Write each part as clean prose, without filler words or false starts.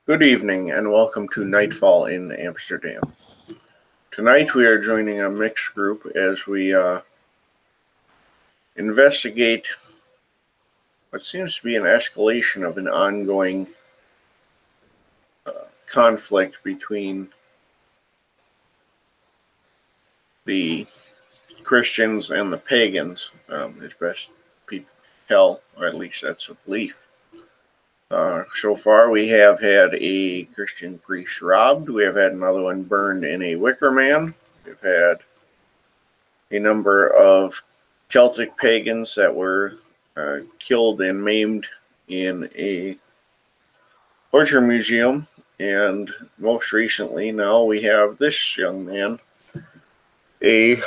Good evening and welcome to Nightfall in Amsterdam. Tonight we are joining a mixed group as we investigate what seems to be an escalation of an ongoing conflict between the Christians and the pagans, as best people tell, or at least that's a belief. So far, we have had a Christian priest robbed. We have had another one burned in a wicker man. We've had a number of Celtic pagans that were killed and maimed in a torture museum. And most recently, now we have this young man, a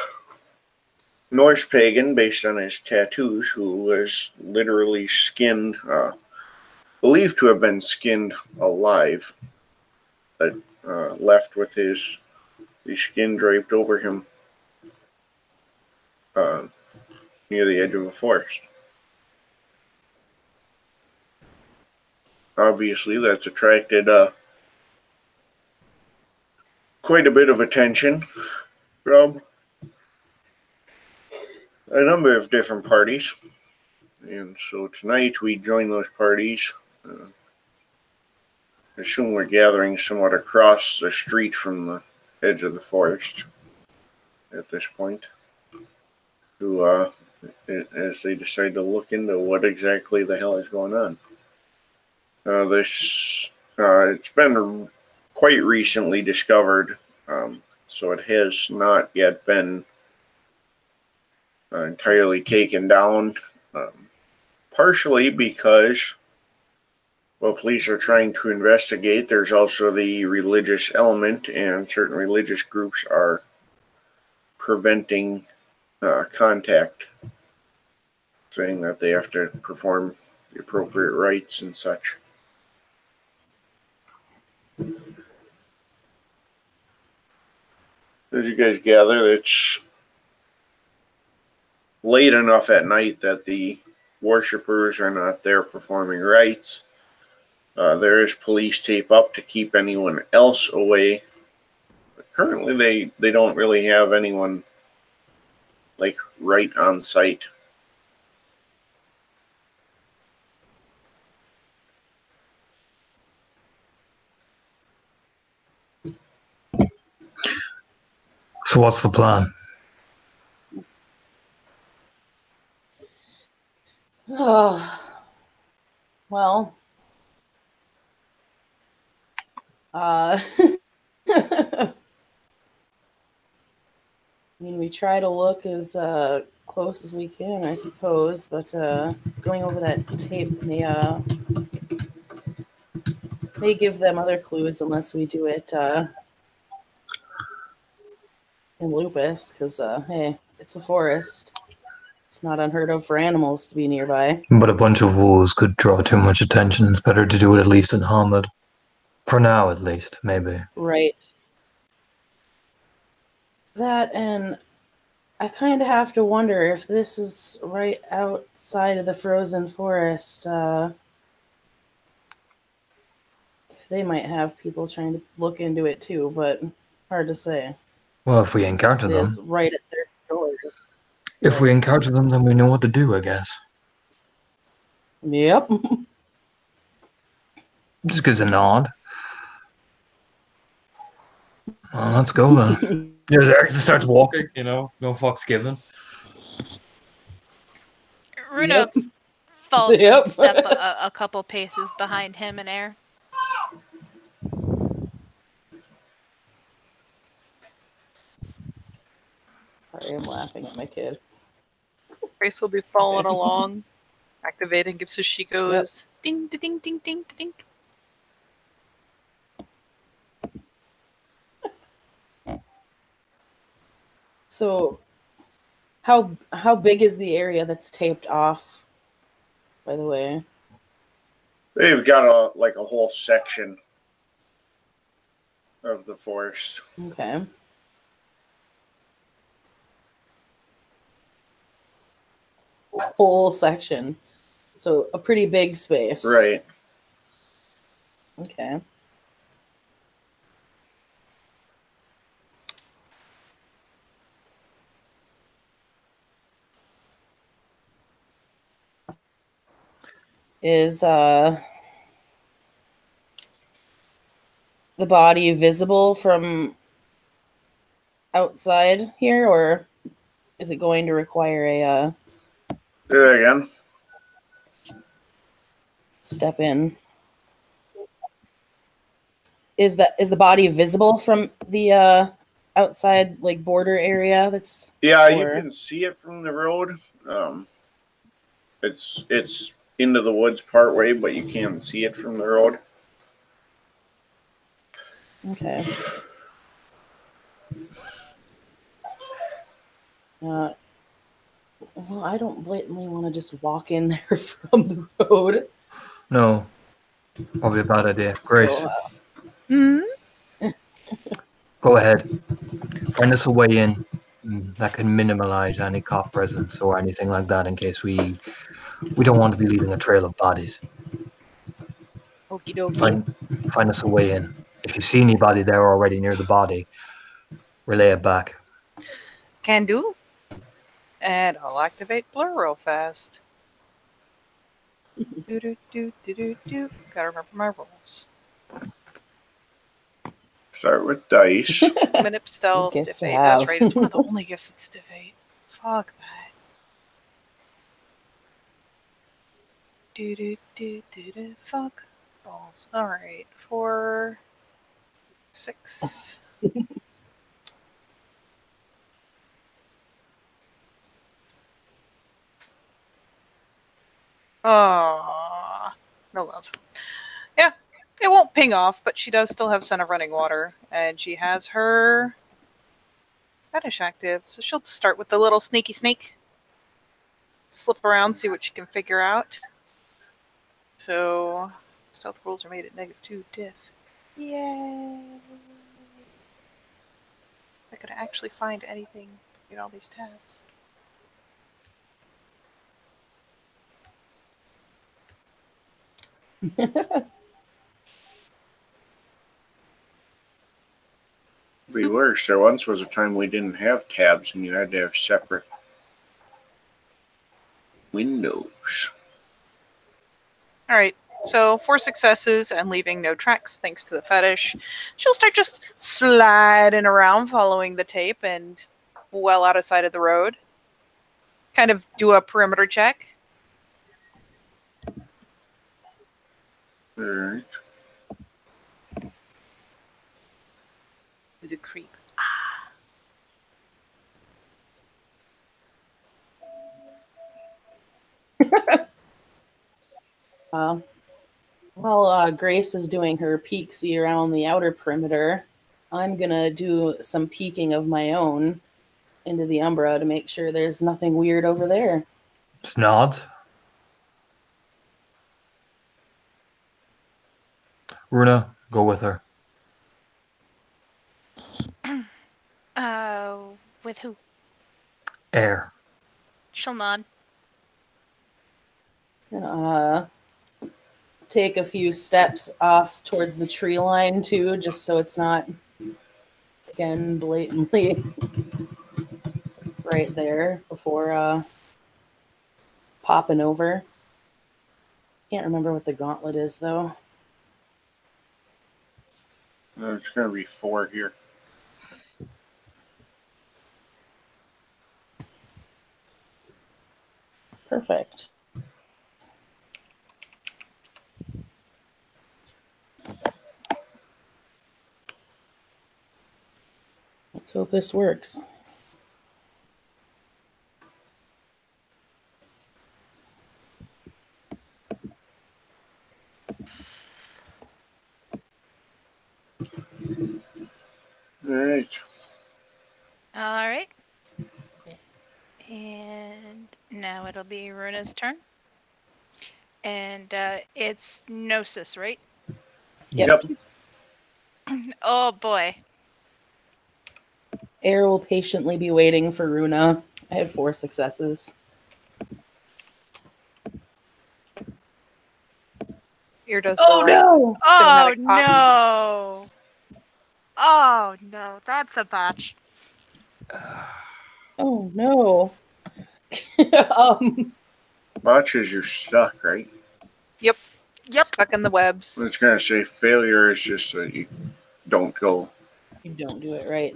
Norse pagan based on his tattoos, who was literally skinned, believed to have been skinned alive, but left with the skin draped over him near the edge of a forest. Obviously, that's attracted quite a bit of attention from a number of different parties. And so tonight we join those parties. I assume we're gathering somewhat across the street from the edge of the forest at this point, to as they decide to look into what exactly the hell is going on. It's been quite recently discovered, so it has not yet been entirely taken down, partially because, well, police are trying to investigate. There's also the religious element, and certain religious groups are preventing contact, saying that they have to perform the appropriate rites and such. As you guys gather, it's late enough at night that the worshippers are not there performing rites. There is police tape up to keep anyone else away. But currently, they don't really have anyone like right on site. So what's the plan? Well, I mean, we try to look as close as we can, I suppose, but going over that tape may give them other clues unless we do it in Lupus, because, hey, it's a forest. It's not unheard of for animals to be nearby. But a bunch of wolves could draw too much attention. It's better to do it at least in Hamid. For now, at least, maybe. Right. That, and I kind of have to wonder if this is right outside of the frozen forest. If they might have people trying to look into it too, but hard to say. Well, if we encounter them... It's right at their door. If we encounter them, then we know what to do, I guess. Yep. Just gives a nod. Well, let's go then. Yeah, Eric just starts walking, no fucks given. Runa falls and step a couple paces behind him in air. Sorry, I'm laughing at my kid. Grace will be following along, activating gifts as she goes. Ding, ding, ding, ding, ding. So, how big is the area that's taped off, by the way? They've got a whole section of the forest. Okay. Whole section. So a pretty big space. Right. Okay. Is the body visible from outside here, or is it going to require a Do that again. step in? Is the body visible from the outside like border area? That's Yeah, you or- can see it from the road. It's into the woods part way, but you can't see it from the road. Okay. Well, I don't blatantly want to just walk in there from the road. No. Probably a bad idea. Grace, So, Hmm? go ahead. Find us a way in that can minimize any cop presence or anything like that in case we don't want to be leaving a trail of bodies. Okie dokie. Find us a way in. If you see anybody there already near the body, relay it back. Can do. And I'll activate blur real fast. Do. Gotta remember my rules. Start with dice. Manip stealth, Gift diff to 8. That's have. right. It's one of the only gifts that's diff 8. Fuck that. Do. Fuck balls. Alright. 4, 6. Oh, no love. Yeah, it won't ping off, but she does still have Son of Running Water, and she has her fetish active, so she'll start with the little sneaky snake. Slip around, see what she can figure out. So, stealth rolls are made at -2 diff. Yay! I could actually find anything in all these tabs. Be worse. There once was a time we didn't have tabs and you had to have separate windows. Alright, so 4 successes and leaving no tracks thanks to the fetish. She'll start just sliding around following the tape and well out of sight of the road. Kind of do a perimeter check. Alright. With a creep. While Grace is doing her peeksy around the outer perimeter, I'm gonna do some peeking of my own into the Umbra to make sure there's nothing weird over there. Just nod. Runa, go with her. With who? Air. She'll nod. Take a few steps off towards the tree line too, just so it's not again blatantly right there before popping over. Can't remember what the gauntlet is though. There's going to be 4 here. Perfect. Let's hope this works. Alright. All right. And now it'll be Runa's turn. And it's Gnosis, right? Yep. Oh boy. Air will patiently be waiting for Runa. I had 4 successes. Here does Oh the right no! Oh cinematic pop. no. Oh no, that's a botch. Oh no! Watches you're stuck, right? Yep. Stuck in the webs. I was going to say failure is just that you don't go. You don't do it right.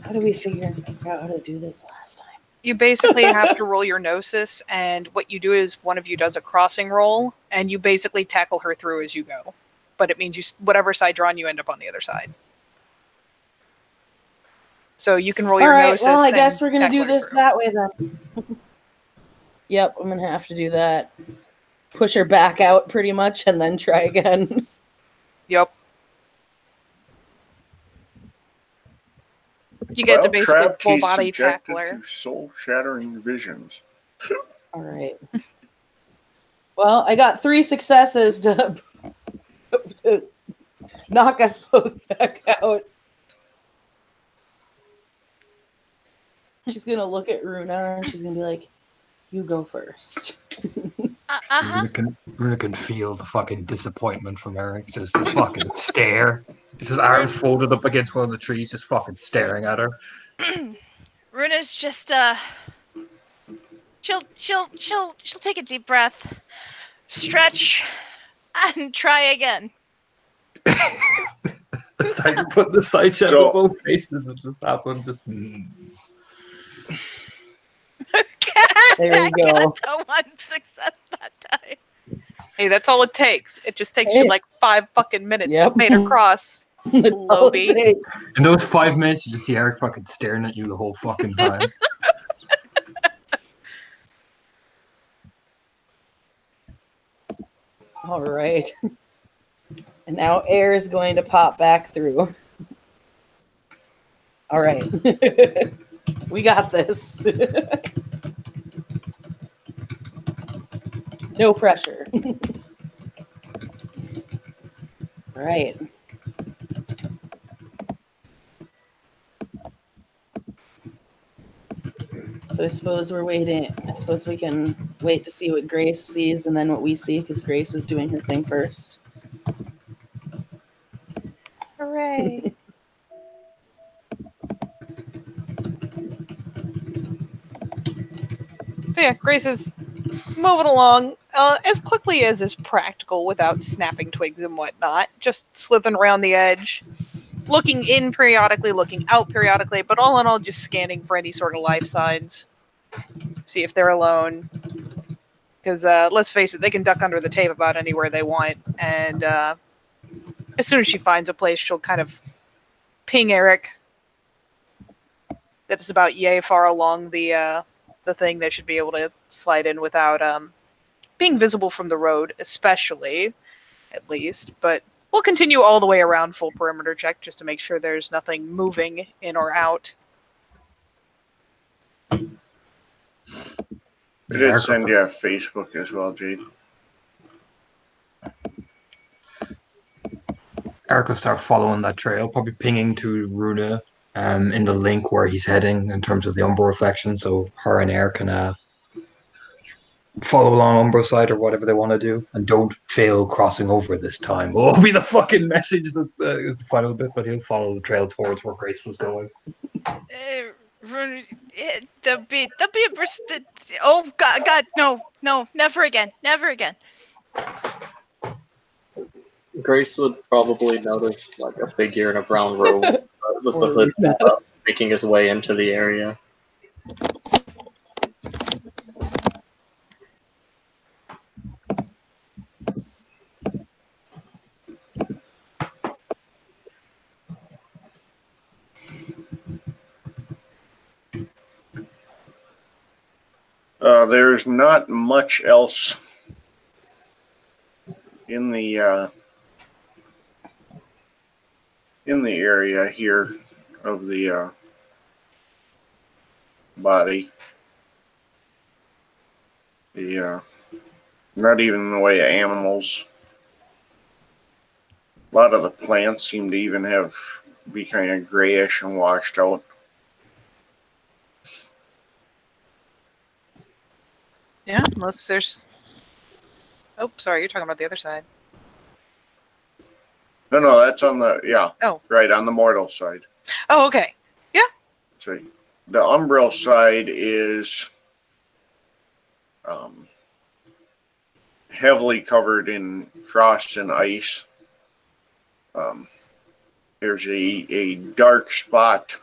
How did we figure out how to do this last time? You basically have to roll your gnosis, and what you do is one of you does a crossing roll, and you basically tackle her through as you go. But it means you, whatever side you're on, you end up on the other side. So you can roll All your right, gnosis. well, I and guess we're going to tackle do her this through. that way then. Yep, I'm going to have to do that. Push her back out pretty much and then try again. Yep. You get to Well, basically trapped, full he's body subjected tackle her. to soul-shattering visions. All right. Well, I got 3 successes to knock us both back out. She's going to look at Runa and she's going to be like, you go first. Uh-huh. Runa can feel the fucking disappointment from Eric. Just the fucking stare. It's his arms folded up against one of the trees, just fucking staring at her. Runa's just she'll take a deep breath, stretch, and try again. It's time to put the side shot So- of both faces and just have one just. There you go. The one success that time. Hey, that's all it takes. It just takes Hey. you like 5 fucking minutes Yep. to make her cross. That's all it Slowly. takes. In those 5 minutes, you just see Eric fucking staring at you the whole fucking time. All right. And now air is going to pop back through. All right. We got this. No pressure. All right. So I suppose we're waiting. I suppose we can wait to see what Grace sees and then what we see because Grace was doing her thing first. Hooray. So yeah, Grace is moving along as quickly as is practical without snapping twigs and whatnot. Just slithering around the edge, looking in periodically, looking out periodically, but all in all, just scanning for any sort of life signs. See if they're alone. Because let's face it, they can duck under the tape about anywhere they want. And as soon as she finds a place, she'll kind of ping Eric that is about yay far along the thing. They should be able to slide in without being visible from the road, especially, at least. But we'll continue all the way around full perimeter check just to make sure there's nothing moving in or out. I did send you a Facebook as well, Jade. Eric will start following that trail, probably pinging to Runa in the link where he's heading in terms of the Umbro reflection, so her and Eric can follow along Umbro side or whatever they want to do, and don't fail crossing over this time. Will be the fucking message that is the final bit, but he'll follow the trail towards where Grace was going. Runa, there'll be a oh God, no, never again. Grace would probably notice like a figure in a brown robe with the hood pulled up, making his way into the area. There's not much else in the area here of the body. Not even in the way of animals. A lot of the plants seem to even be kind of grayish and washed out. Yeah, unless there's... Oh, sorry, you're talking about the other side. No, that's on the, Oh. right, on the mortal side. Oh, okay. So the umbral side is heavily covered in frost and ice. There's a dark spot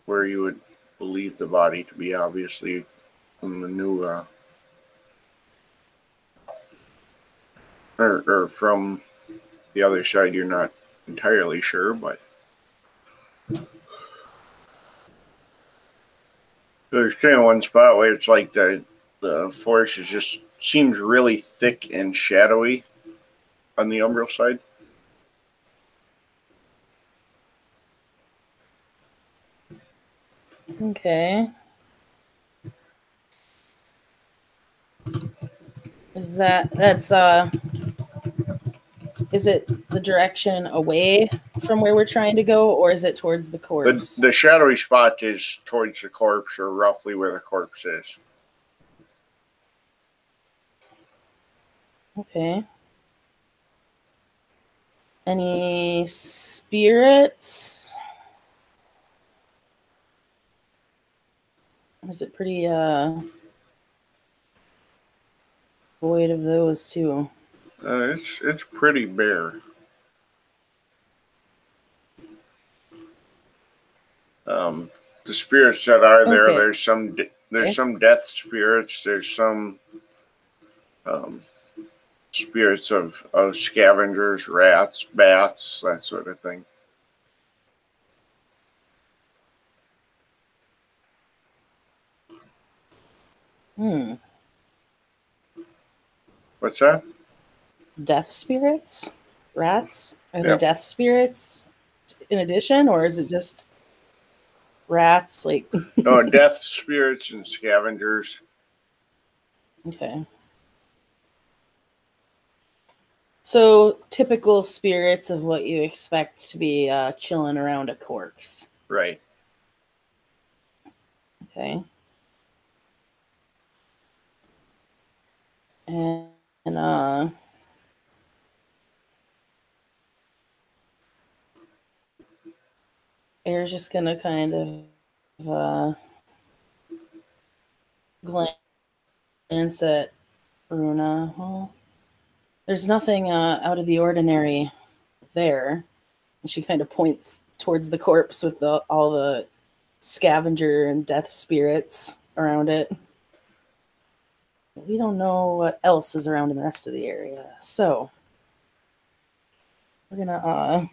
where you would believe the body to be, obviously, from the new, or from the other side, you're not entirely sure, but there's kind of one spot where it's like the forest is just seems really thick and shadowy on the umbral side. Okay. Is it the direction away from where we're trying to go, or is it towards the corpse? The shadowy spot is towards the corpse, or roughly where the corpse is. Okay. Any spirits? Is it pretty void of those too? It's pretty bare. The spirits that are there, Okay. there's some death spirits. There's some spirits of scavengers, rats, bats, that sort of thing. What's that? Death spirits? Rats? Are there Yep. death spirits in addition, or is it just rats? Like, No, death spirits and scavengers. okay. So typical spirits of what you expect to be chilling around a corpse. Right. Okay. And Air's just gonna kind of glance at Runa. Well, there's nothing out of the ordinary there. And she kind of points towards the corpse with all the scavenger and death spirits around it. We don't know what else is around in the rest of the area. So we're gonna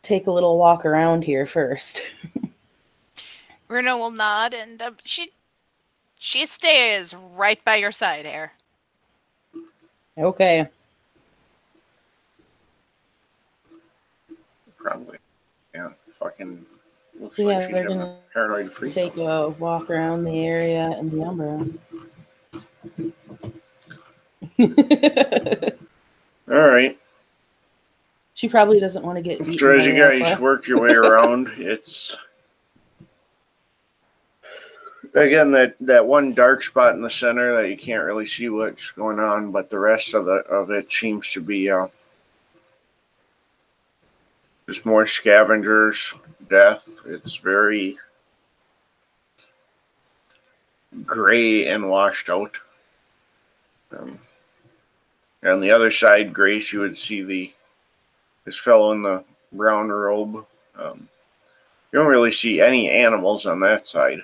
take a little walk around here first. Runa will nod, and she stays right by your side, Air. Okay. Probably. Yeah. Fucking. Looks So like yeah, she's they're having a gonna paranoid freak. take a walk around the area in the Umbra. All right. She probably doesn't want to get beaten. So as you by guys Alpha. work your way around, it's again that one dark spot in the center that you can't really see what's going on, but the rest of it seems to be just more scavengers, death. It's very gray and washed out. On the other side, Grace, you would see this fellow in the brown robe. You don't really see any animals on that side.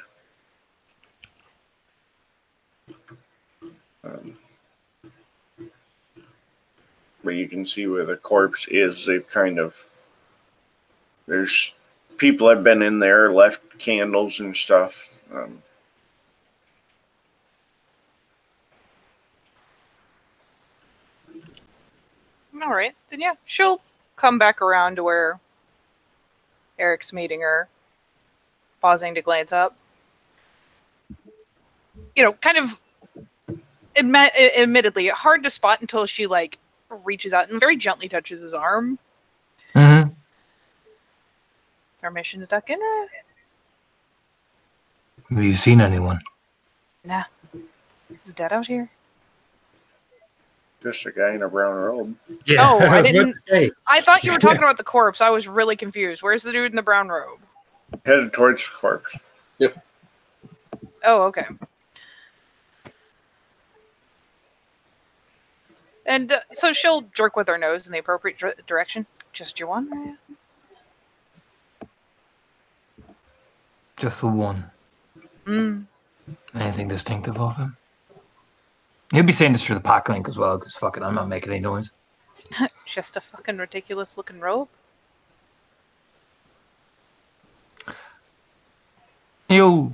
But you can see where the corpse is. There's people have been in there, left candles and stuff. All right, then yeah, she'll come back around to where Eric's meeting her, pausing to glance up. You know, kind of admittedly hard to spot until she like reaches out and very gently touches his arm. Mm-hmm. Permission to duck in? Have you seen anyone? Nah. Is dead out here? Just a guy in a brown robe. Yeah. Oh, I was about didn't- to say. I thought you were talking about the corpse. I was really confused. Where's the dude in the brown robe? Headed towards the corpse. Oh, okay. And so she'll jerk with her nose in the appropriate direction. Just your one, Raya? Just the one. Mm. Anything distinctive of him? He'll be saying this through the pack link as well, because fuck it, I'm not making any noise. Just a fucking ridiculous looking robe. He'll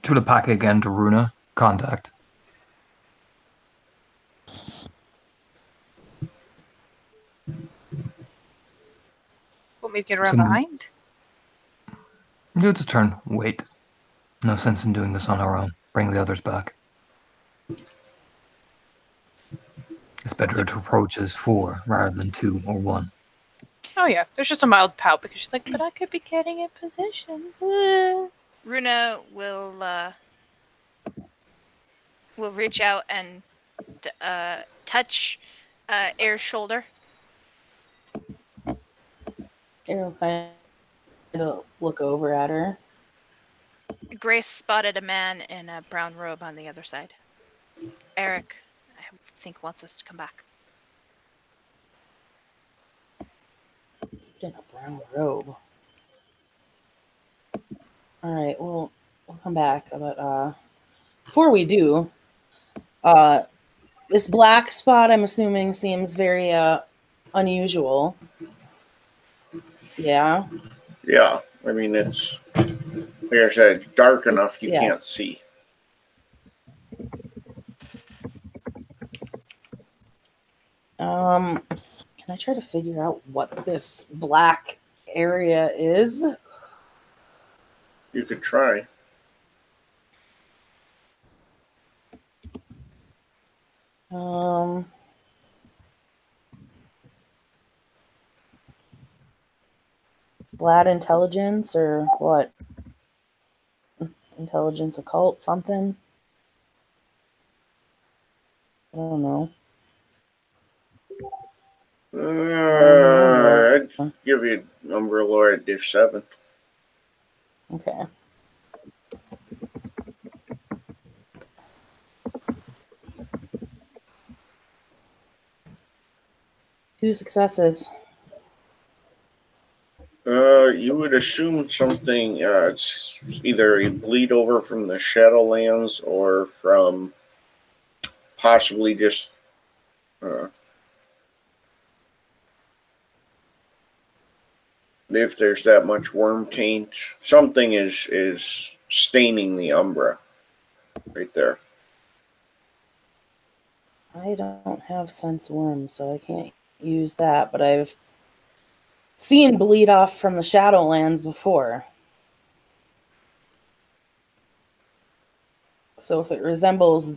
through the pack again to Runa. Contact. Want me to get around Some- behind? He'll just turn. Wait. No sense in doing this on our own. Bring the others back. It's better to approach as 4 rather than 2 or 1. Oh yeah, there's just a mild pout because she's like, but I could be getting in position. Runa will reach out and touch Air's shoulder. Air will kind of look over at her. Grace spotted a man in a brown robe on the other side. Eric, I think, wants us to come back. In a brown robe. All right, well, we'll come back. But before we do, this black spot, I'm assuming, seems very unusual. Yeah. Yeah, I mean, it's, like I said, it's dark enough you yeah. can't see. Can I try to figure out what this black area is? You could try. Glad intelligence or what? Intelligence occult something? I don't know. I'd give you number lower at diff 7. Okay. Two successes. You would assume something, it's either a bleed over from the Shadowlands or from possibly just if there's that much worm taint, something is staining the Umbra right there. I don't have sense worm, so I can't use that, but I've seen bleed off from the Shadowlands before. So if it resembles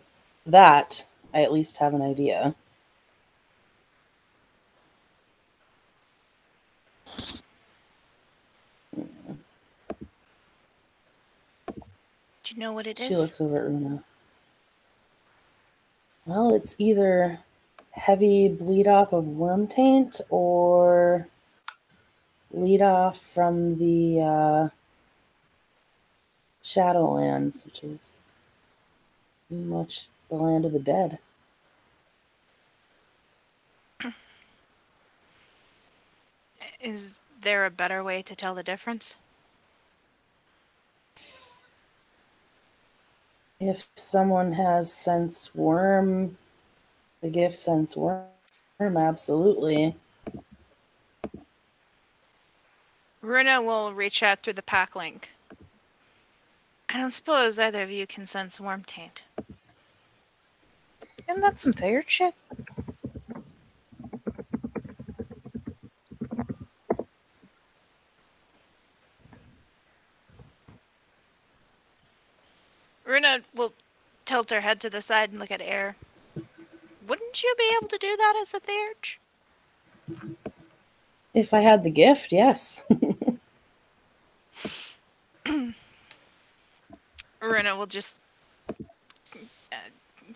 that, I at least have an idea. Do you know what it is? She looks over at Runa. Well, it's either heavy bleed off of worm taint or bleed off from the Shadowlands, which is pretty much the land of the dead. Is there a better way to tell the difference? If someone has sense worm, the gift sense worm, absolutely. Runa will reach out through the pack link. I don't suppose either of you can sense worm taint. Isn't that some Thayer shit? Runa will tilt her head to the side and look at Air. Wouldn't you be able to do that as a Theurge? If I had the gift, yes. Runa will just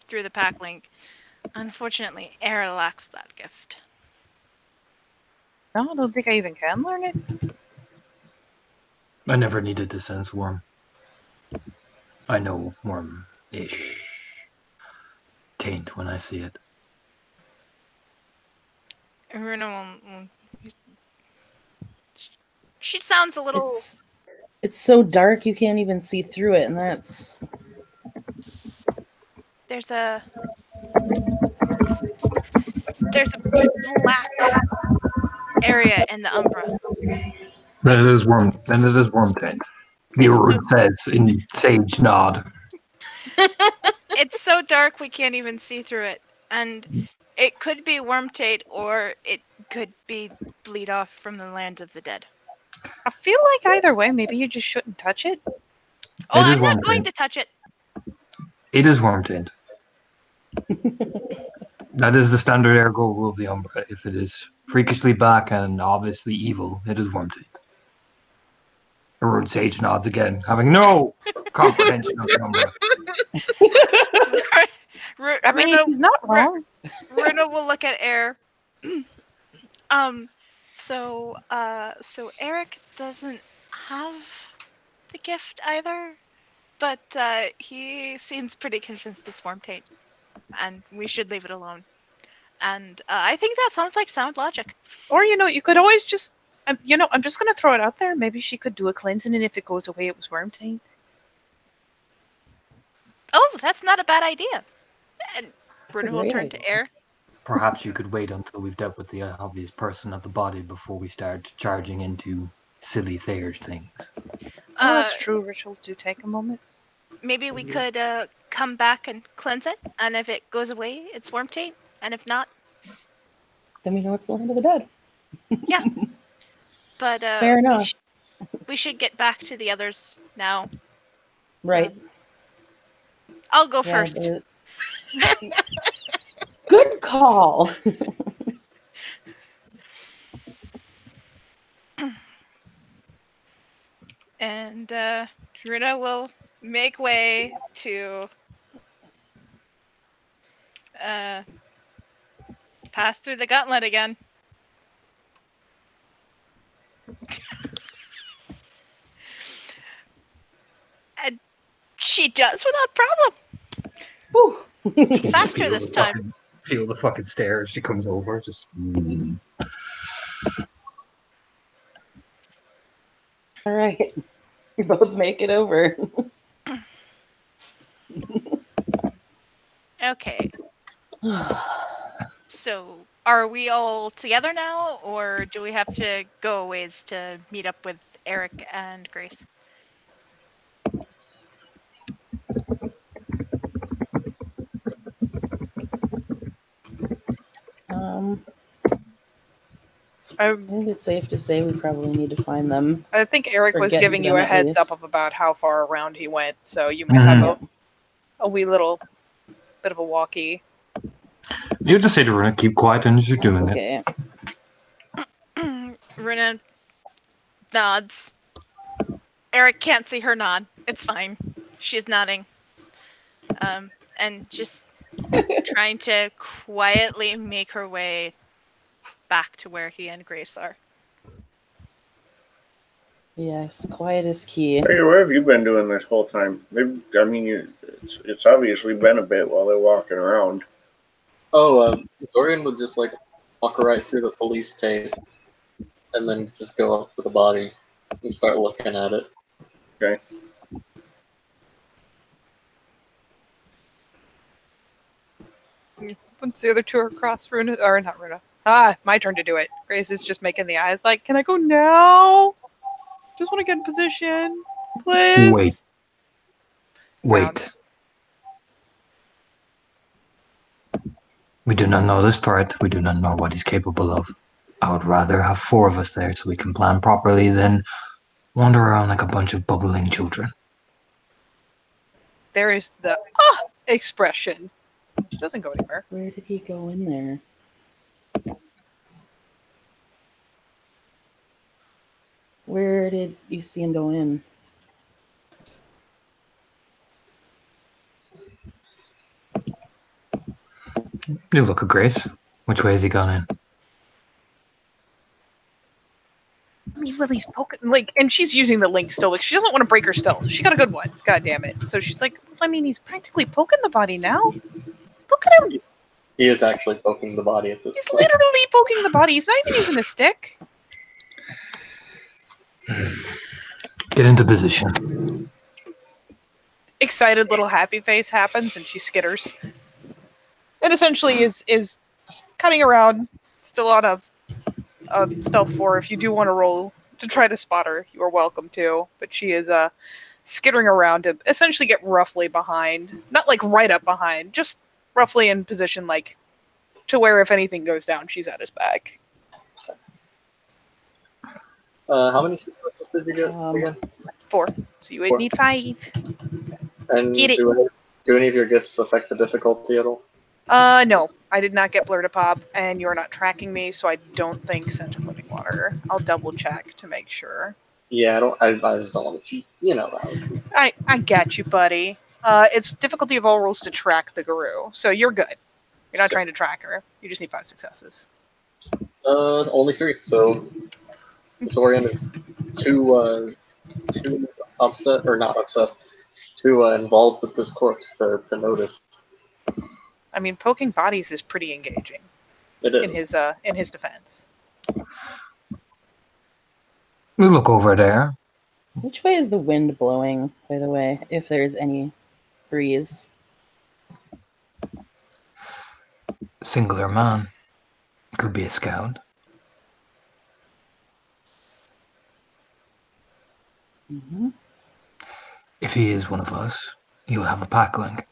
through the pack link. Unfortunately, Air lacks that gift. No, I don't think I even can learn it. I never needed to sense worm. I know worm-ish taint when I see it. Runa will. She sounds a little. It's so dark you can't even see through it, and that's There's a black area in the Umbra. Then it is worm tent. The Urud says in sage nod. It's so dark we can't even see through it, and it could be Wormtate or it could be bleed off from the land of the dead. I feel like either way, maybe you just shouldn't touch it. Oh, It is I'm not going Wormtate. to touch it. It is worm tent. That is the standard ergo rule of the Umbra. If it is freakishly black and obviously evil, it is worm tent. Urud sage nods again, having no comprehension of the Umbra. I mean, he's not wrong. Runa will look at Air. So Eric doesn't have the gift either, but he seems pretty convinced it's Wormtate, and we should leave it alone. And I think that sounds like sound logic. Or, you could always just, I'm just going to throw it out there. Maybe she could do a cleansing, and if it goes away, it was Wormtate. Oh, that's not a bad idea. And Bruno will great turn idea. to Air. Perhaps you could wait until we've dealt with the obvious person at the body before we start charging into silly Thayer's things. That's true. Rituals do take a moment. Maybe we could come back and cleanse it, and if it goes away, it's Wormtate, and if not, then we know it's the land of the dead. yeah. But Fair enough. We should get back to the others now. Right. I'll go Yeah, first. Good call. And Runa will make way to pass through the gauntlet again. And she does without problem. Whew. Faster this time. Feel the fucking stare as she comes over. Just. All right. We both make it over. Okay. So, are we all together now, or do we have to go a ways to meet up with Eric and Grace? I think it's safe to say we probably need to find them. I think Eric Or was get giving to you them a at heads least. up of about how far around he went, so you might have a wee little bit of a walkie. You just say to Runa, keep quiet and you're That's doing okay. Runa nods. Eric can't see her nod. It's fine. She's nodding. And just trying to quietly make her way back to where he and Grace are. Yes, quiet is key. Hey, where have you been doing this whole time? It's obviously been a bit while they're walking around. Oh, Zorian would just walk right through the police tape and then just go up to the body and start looking at it. Okay. Once the other two are across Runa, or not Runa. Ah, my turn to do it. Grace is just making the eyes like, can I go now? Just want to get in position. Please. Wait. Frowns. We do not know this threat. We do not know what he's capable of. I would rather have 4 of us there so we can plan properly than wander around like a bunch of bubbling children. There is the expression. She doesn't go anywhere. Where did he go in there? Where did you see him go in? You look at Grace. Which way has he gone in? I mean, Lily's poking, and she's using the link still. She doesn't want to break her stealth. She got a good one. God damn it. So she's like, well, I mean, he's practically poking the body now. Look at him. He is actually poking the body at this He's point. literally poking the body. He's not even using a stick. Get into position. Excited little happy face happens, and she skitters. It essentially is cutting around, still on a stealth 4. If you do want to roll to try to spot her, you are welcome to. But she is skittering around to essentially get roughly behind. Not like right up behind, just roughly in position, like to where if anything goes down, she's at his back. How many successes did you get again? 4. So you would 4. need 5. And Get it. do any of your gifts affect the difficulty at all? No. I did not get Blur to pop, and you're not tracking me, so I don't think Scent of Living Water. I'll double check to make sure. Yeah, I just don't want to cheat. You know that would be. I got you, buddy. It's difficulty of all rules to track the guru, so you're good. You're not trying to track her. You just need 5 successes. Only 3. So Sorian is too upset, or not obsessed, too involved with this corpse to notice. I mean, poking bodies is pretty engaging. It is. In his defense. We look over there. Which way is the wind blowing, by the way, if there's any breeze? Singular man. Could be a scout. Mm-hmm. If he is one of us, he'll have a pack link.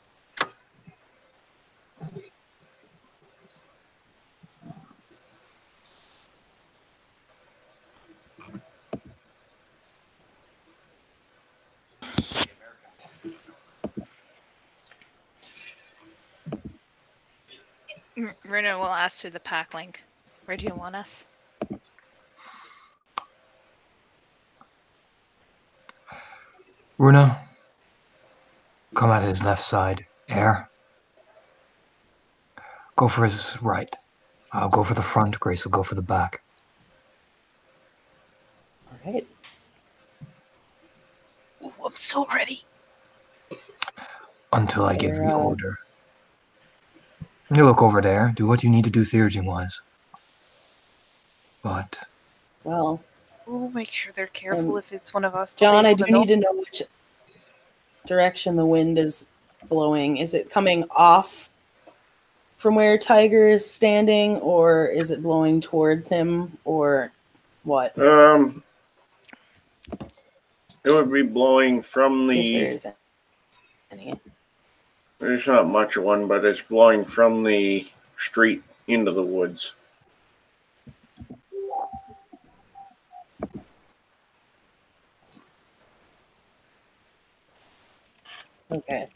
Runa will ask through the pack link. Where do you want us? Runa, come at his left side. Air. Go for his right. I'll go for the front. Grace will go for the back. All right. Ooh, I'm so ready. Until I give the You're, order. You look over there. Do what you need to do theurgy-wise. But Well, We'll make sure they're careful if it's one of us. John, I do need to know which direction the wind is blowing. Is it coming off from where Tiger is standing, or is it blowing towards him, or what? It would be blowing from If the. there's any. There's not much of one, but it's blowing from the street into the woods. Okay.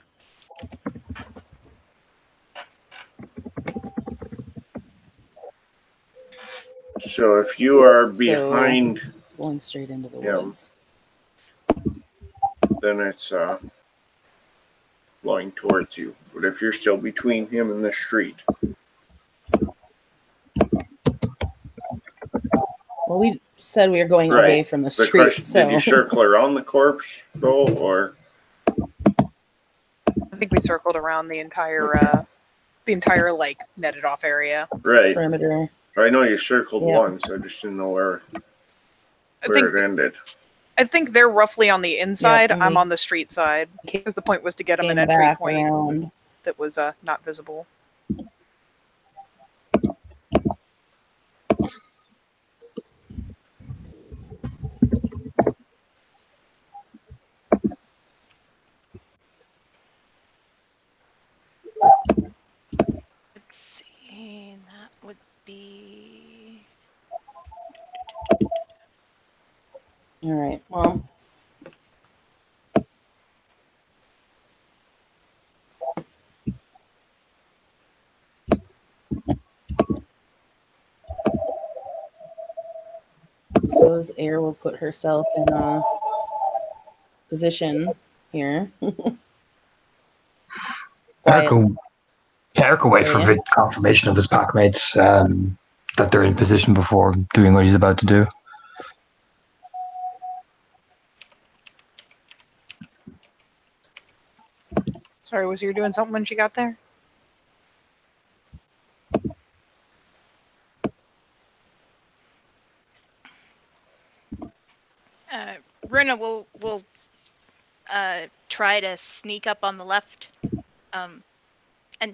So if you are So- behind, It's blowing straight into the Yeah. woods. then it's blowing towards you. But if you're still between him and the street, Well, we said we were going Right. away from the the street, question, so did you circle around the corpse though, or I think we circled around the entire like netted off area. right? perimeter. I know you circled Yeah. once. I just didn't know where I think it ended. they're roughly on the inside. and I'm we on the street side because the point was to get them an came entry back point around. that was not visible. Let's see. That would be. All right. Well, I suppose Air will put herself in a position here. Eric Quiet. will wait for Yeah. confirmation of his pack mates that they're in position before doing what he's about to do. Sorry, was you doing something when she got there? Runa will try to sneak up on the left, and fail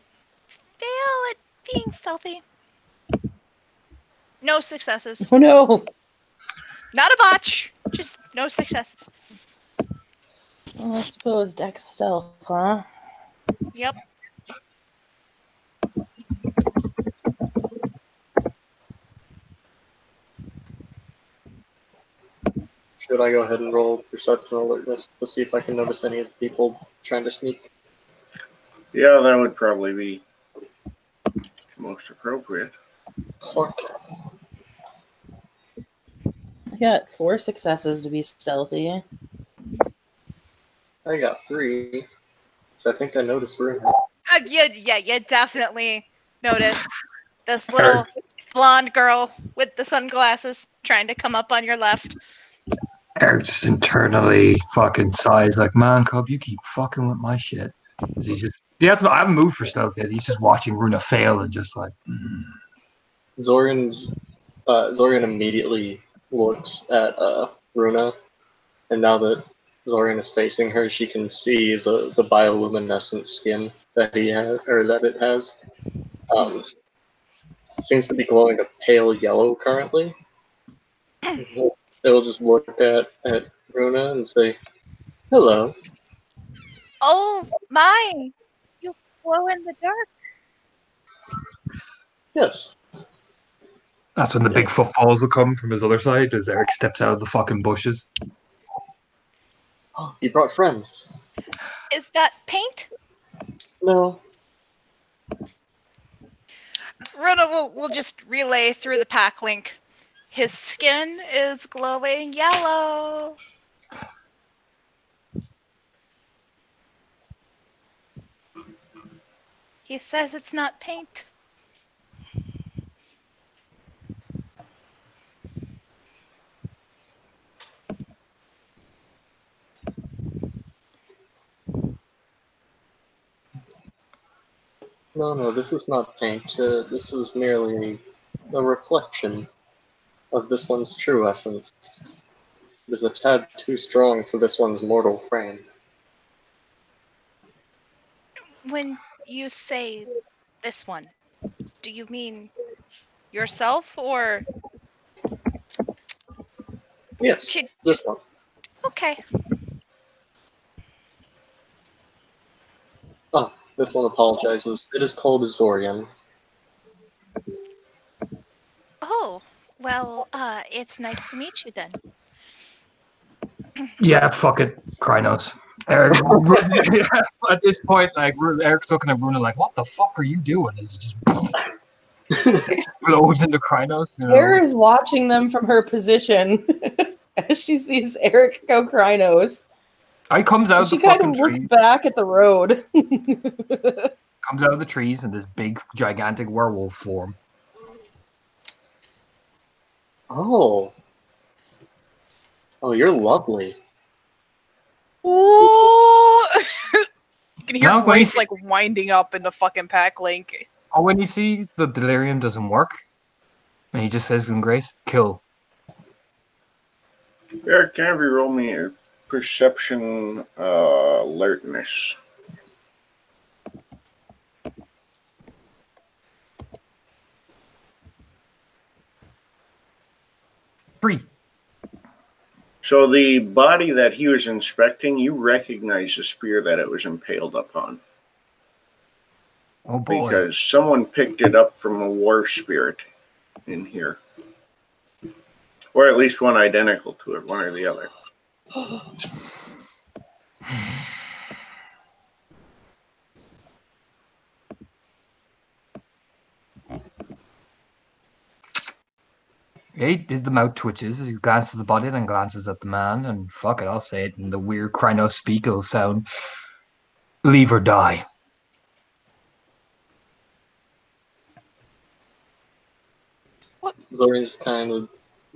at being stealthy. No successes. Oh no! Not a botch. Just no successes. Well, I suppose Dex stealth, huh? Yep. Should I go ahead and roll perception alertness to see if I can notice any of the people trying to sneak? Yeah, that would probably be most appropriate. Okay. I got 4 successes to be stealthy. I got 3, so I think I noticed Runa. You definitely noticed this little blonde girl with the sunglasses trying to come up on your left. Eric just internally fucking sighs like, man, Cub, you keep fucking with my shit. I haven't moved for stealth yet. He's just watching Runa fail and just like, Zorian immediately looks at Runa, and now that Zorian is facing her, she can see the bioluminescent skin that it has. It seems to be glowing a pale yellow currently. It'll just look at Runa and say, "Hello." Oh my! You glow in the dark. Yes. that's when the big footfalls will come from his other side as Eric steps out of the fucking bushes. Oh, you brought friends. Is that paint? No. Runa will just relay through the pack link. His skin is glowing yellow. He says it's not paint. No, this is not paint. This is merely a reflection of this one's true essence. It is a tad too strong for this one's mortal frame. When you say this one, do you mean yourself or Yes, this one. Okay. Oh, this one apologizes. It is called Zorian. Oh, well, it's nice to meet you then. Yeah, fuck it, Krynos. Eric, at this point, like Eric's looking at Runa like, "What the fuck are you doing?" Is it just explodes into Krynos? You know? Hera is watching them from her position as she sees Eric go Krynos. I comes out of She the kind fucking of looks trees. back at the road. Comes out of the trees in this big, gigantic werewolf form. Oh. Oh, you're lovely. Ooh! You can hear No, Grace wait. like winding up in the fucking pack link. Oh, when he sees the delirium doesn't work, and he just says in Grace, "Kill." Eric, can you roll me a perception alertness? Three. So the body that he was inspecting, you recognize the spear that it was impaled upon. Oh boy. Because someone picked it up from a war spirit in here. Or at least one identical to it, one or the other. The mouth twitches as he glances at the body, then glances at the man, and fuck it, I'll say it in the weird Krynos speakle sound. Leave or die. Zorian's kind of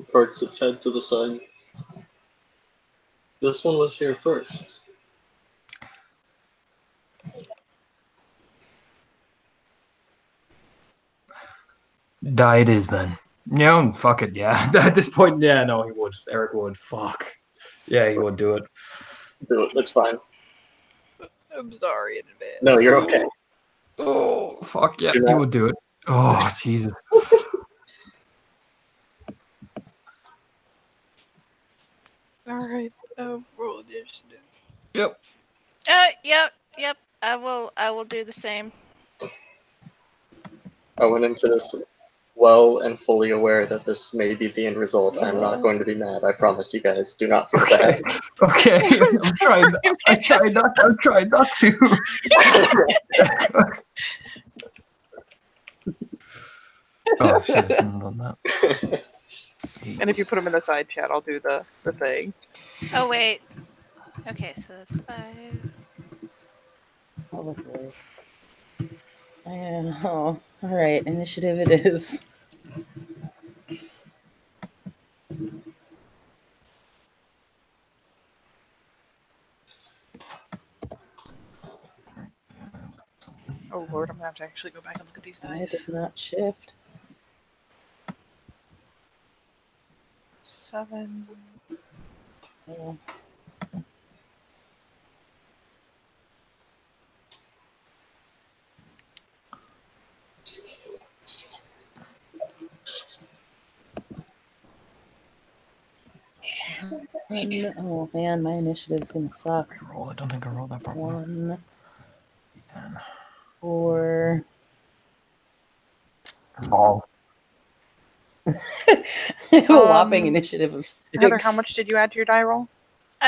perks its head to the side. This one was here first. Die it is then. No, fuck it, yeah. At this point, yeah, no, he would. Eric would. Fuck. Yeah, he would do it. Do it. It's fine. I'm sorry in advance. No, you're okay. Oh, fuck yeah, Do he not- would do it. Oh, Jesus. Alright, roll initiative. Yep. Yep. I will do the same. I went into this well and fully aware that this may be the end result. I'm not going to be mad. I promise you guys. Do not feel bad. Okay. I'm trying. I try not. I'm trying not to. Oh, shit! I shouldn't have done that. And if you put them in the side chat, I'll do the thing. Oh wait. Okay, so that's 5. Oh, lovely. Oh, all right. Initiative it is. Oh lord, I'm gonna have to actually go back and look at these I dice. did not shift. 7. Oh. Oh man, my initiative's gonna suck. Roll. I don't think I rolled that properly. 1, Yeah. 4. Roll. A whopping initiative of 6. Heather, how much did you add to your die roll?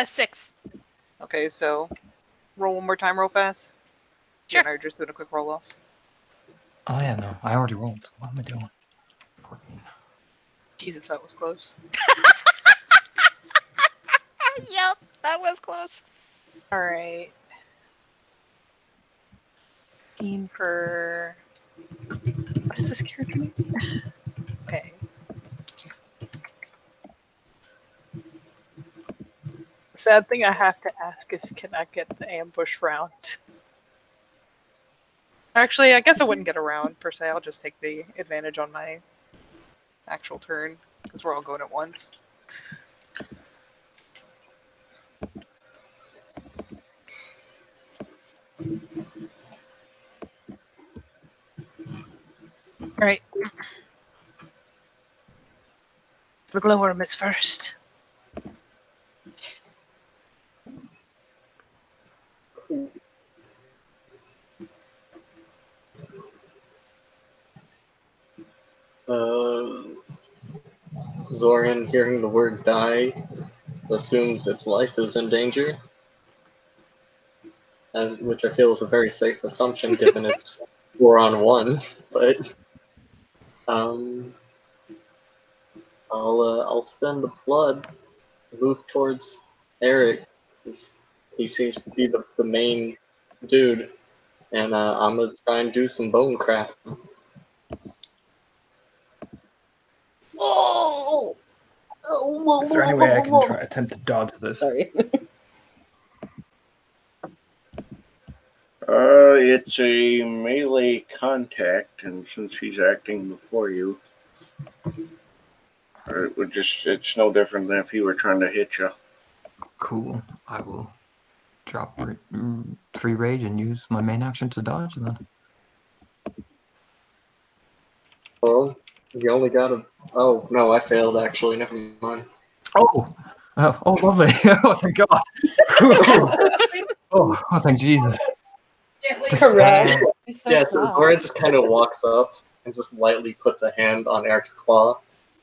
6. Okay, so roll one more time real fast. Sure. Yeah, or just doing a quick roll off. Oh yeah, no. I already rolled. What am I doing? 14. Jesus, that was close. Yep, that was close. Alright. 15 for... What is this character name? Okay. Sad thing I have to ask is, can I get the ambush round? Actually, I guess I wouldn't get a round, per se. I'll just take the advantage on my actual turn, because we're all going at once. Alright. The glowworm is first. Zoran, hearing the word die, assumes its life is in danger, and which I feel is a very safe assumption given it's 4-on-1. But I'll spend the blood, move towards Eric. He seems to be the main dude, and I'm gonna try and do some bone crafting. Oh! Is there any way I can attempt to dodge this? Sorry. It's a melee contact, and since he's acting before you, it's no different than if he were trying to hit you. Cool. I will drop 3 rage and use my main action to dodge then. Well, you only got a... Oh, no, I failed, actually. Never mind. Oh! Oh, lovely. Oh, thank God. Oh, thank Jesus. Correct. He's so Yeah, so soft. Zoran just kind of walks up and just lightly puts a hand on Eric's claw,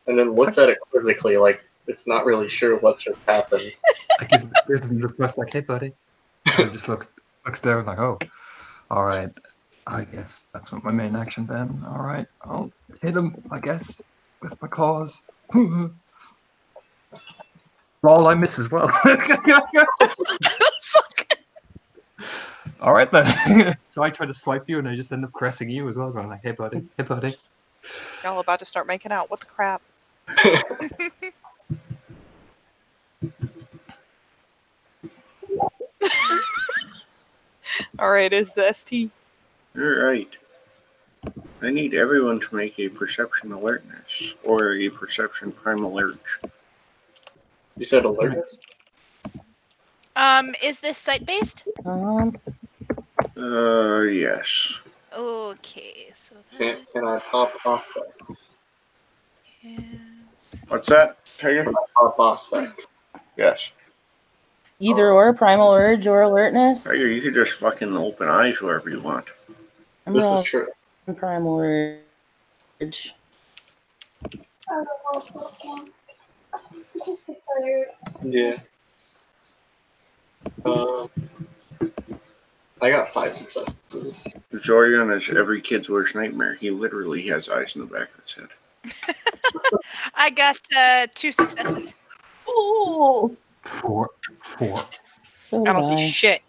and then looks at it quizzically, like it's not really sure what just happened. I give him the request like, hey, buddy. And he just looks there like, oh, all right. I guess that's what my main action then. All right, I'll hit him, I guess, with my claws. Roll, I miss as well. All right then. So I try to swipe you, and I just end up caressing you as well, going like, hey, buddy, hey, buddy. Y'all about to start making out. What the crap? Alright, is the ST. All right. I need everyone to make a perception alertness or a perception primal urge. You said alertness? Is this site-based? Yes. Okay, so Can that I pop aspects? is... What's that, Tiger? Pop aspects. Yes. Either or, primal urge or alertness. Tiger, you could just fucking open eyes wherever you want. I'm This is rolling true. primal urge. Yeah. I got 5 successes. Zorion is every kid's worst nightmare. He literally has eyes in the back of his head. I got 2 successes. Oh, 4. so I don't did see shit.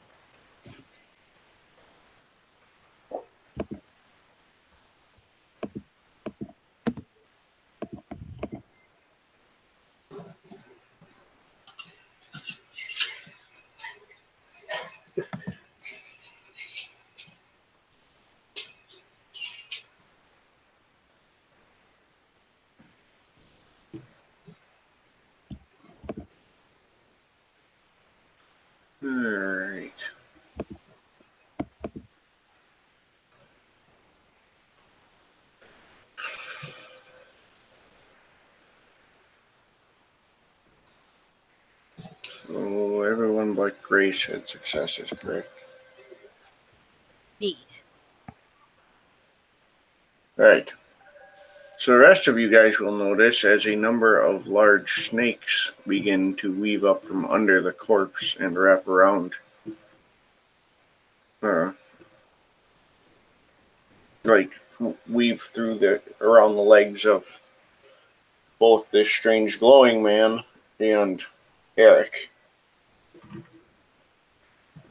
Alright. So everyone but Grace had successes, correct? Neat. Alright. So the rest of you guys will notice as a number of large snakes begin to weave up from under the corpse and wrap around. Like weave through around the legs of both this strange glowing man and Eric.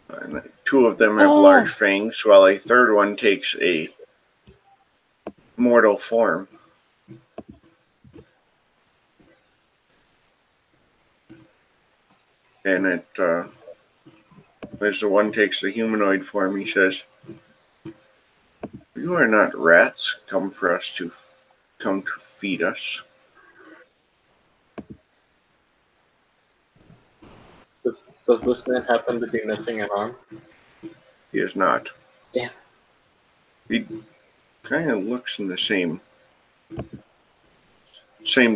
And 2 of them have large fangs, while a third one takes a mortal form. And as the one takes the humanoid form, he says, "You are not rats, come to feed us." Does this man happen to be missing an arm? He is not. Damn. He kind of looks in the same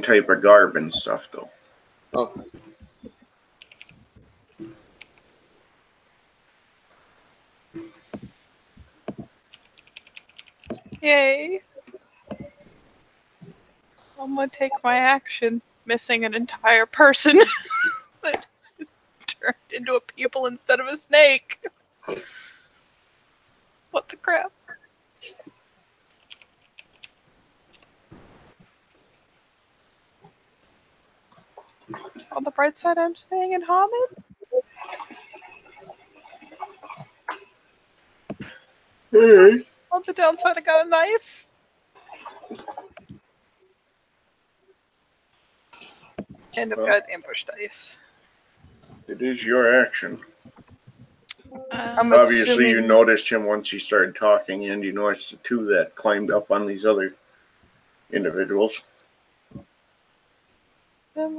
type of garb and stuff, though. Okay. Yay. I'm gonna take my action, missing an entire person that turned into a people instead of a snake. What the crap? On the bright side, I'm staying in Hamid. Hey. On the downside, I got a knife. And I've got ambush dice. It is your action. I'm Obviously, assuming... you noticed him once he started talking, and you noticed the 2 that climbed up on these other individuals. Then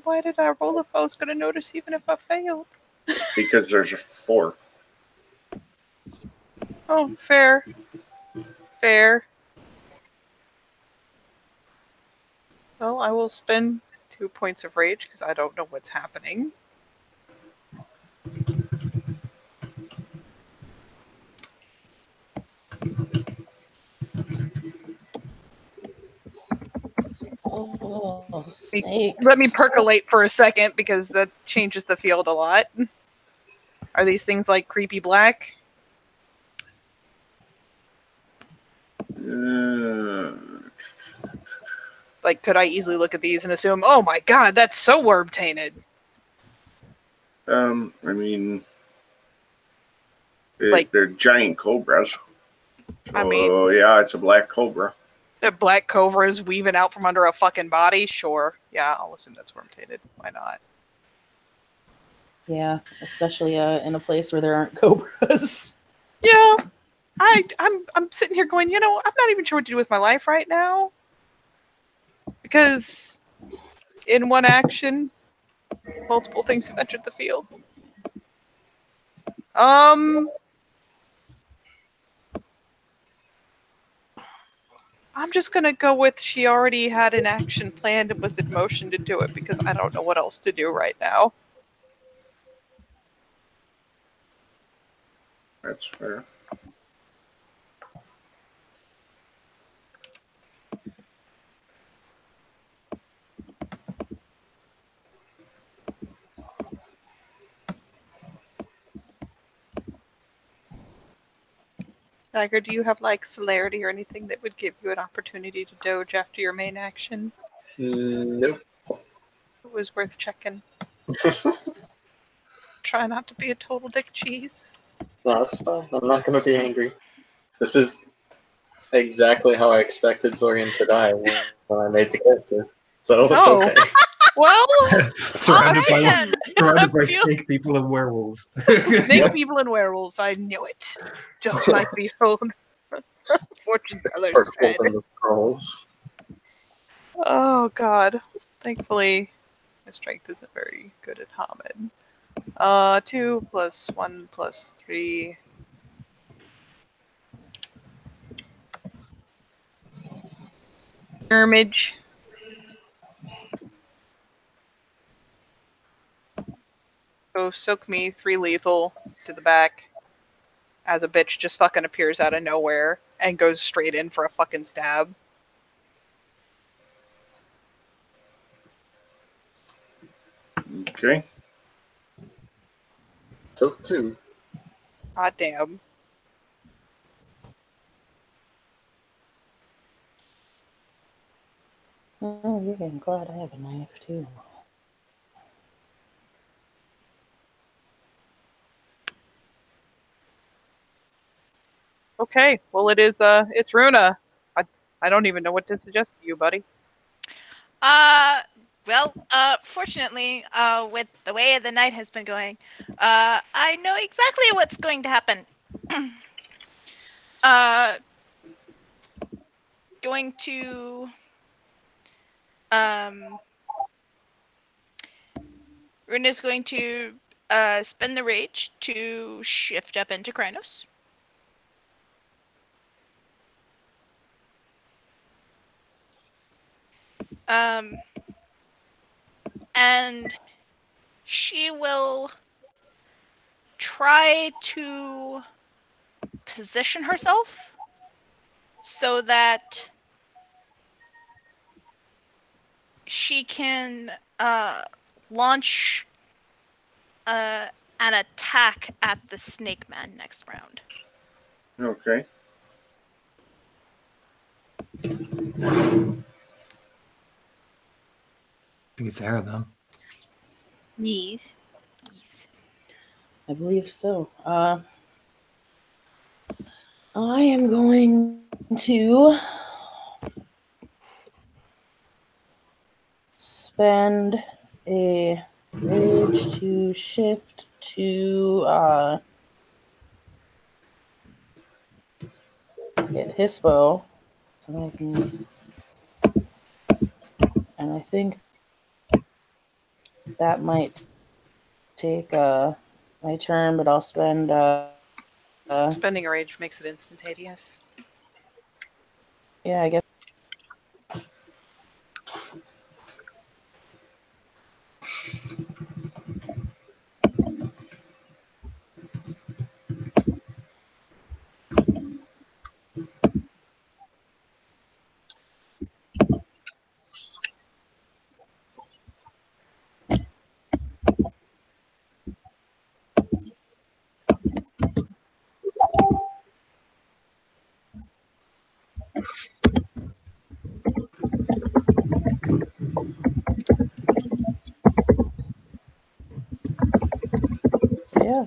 why did I roll if I was going to notice even if I failed? Because there's a 4. Oh, fair. Fair. Well, I will spend 2 points of rage because I don't know what's happening. Oh, snakes. Let me percolate for a second because that changes the field a lot. Are these things like creepy black? Like, could I easily look at these and assume, oh my god, that's so worm tainted? I mean, Like- they're giant cobras. I mean- Oh, yeah, it's a black cobra. The black cobra is weaving out from under a fucking body? Sure. Yeah, I'll assume that's worm tainted. Why not? Yeah, especially in a place where there aren't cobras. Yeah. I'm sitting here going, I'm not even sure what to do with my life right now. Because in one action, multiple things have entered the field. I'm just gonna go with she already had an action planned and was in motion to do it because I don't know what else to do right now. That's fair. Tiger, do you have like celerity or anything that would give you an opportunity to doge after your main action? Nope. It was worth checking. Try not to be a total dick cheese. No, that's fine. I'm not gonna be angry. This is exactly how I expected Zorian to die when I made the character. So it's Oh. okay. Well, surrounded by Alright Feel- snake people and werewolves. snake people and werewolves. I knew it. Just like the old fortune teller Purple said. and the scrolls. Oh god. Thankfully, my strength isn't very good at Hamid. 2 plus 1 plus 3. Image. So soak me 3 lethal to the back as a bitch just fucking appears out of nowhere and goes straight in for a fucking stab. Okay. So 2. God damn. Oh, yeah, I'm glad I have a knife too. Okay, well it's Runa. I don't even know what to suggest to you, buddy. Fortunately, with the way the night has been going, I know exactly what's going to happen. Going to, Runa's going to, spend the rage to shift up into Krynos. And she will try to position herself so that she can launch an attack at the Snake Man next round. Okay. I think it's air then. Yes. I believe so. I am going to spend a rage to shift to hit Hispo. So I can use, and I think that might take my turn, but I'll spend Spending a rage makes it instantaneous. yeah, I guess. Yeah.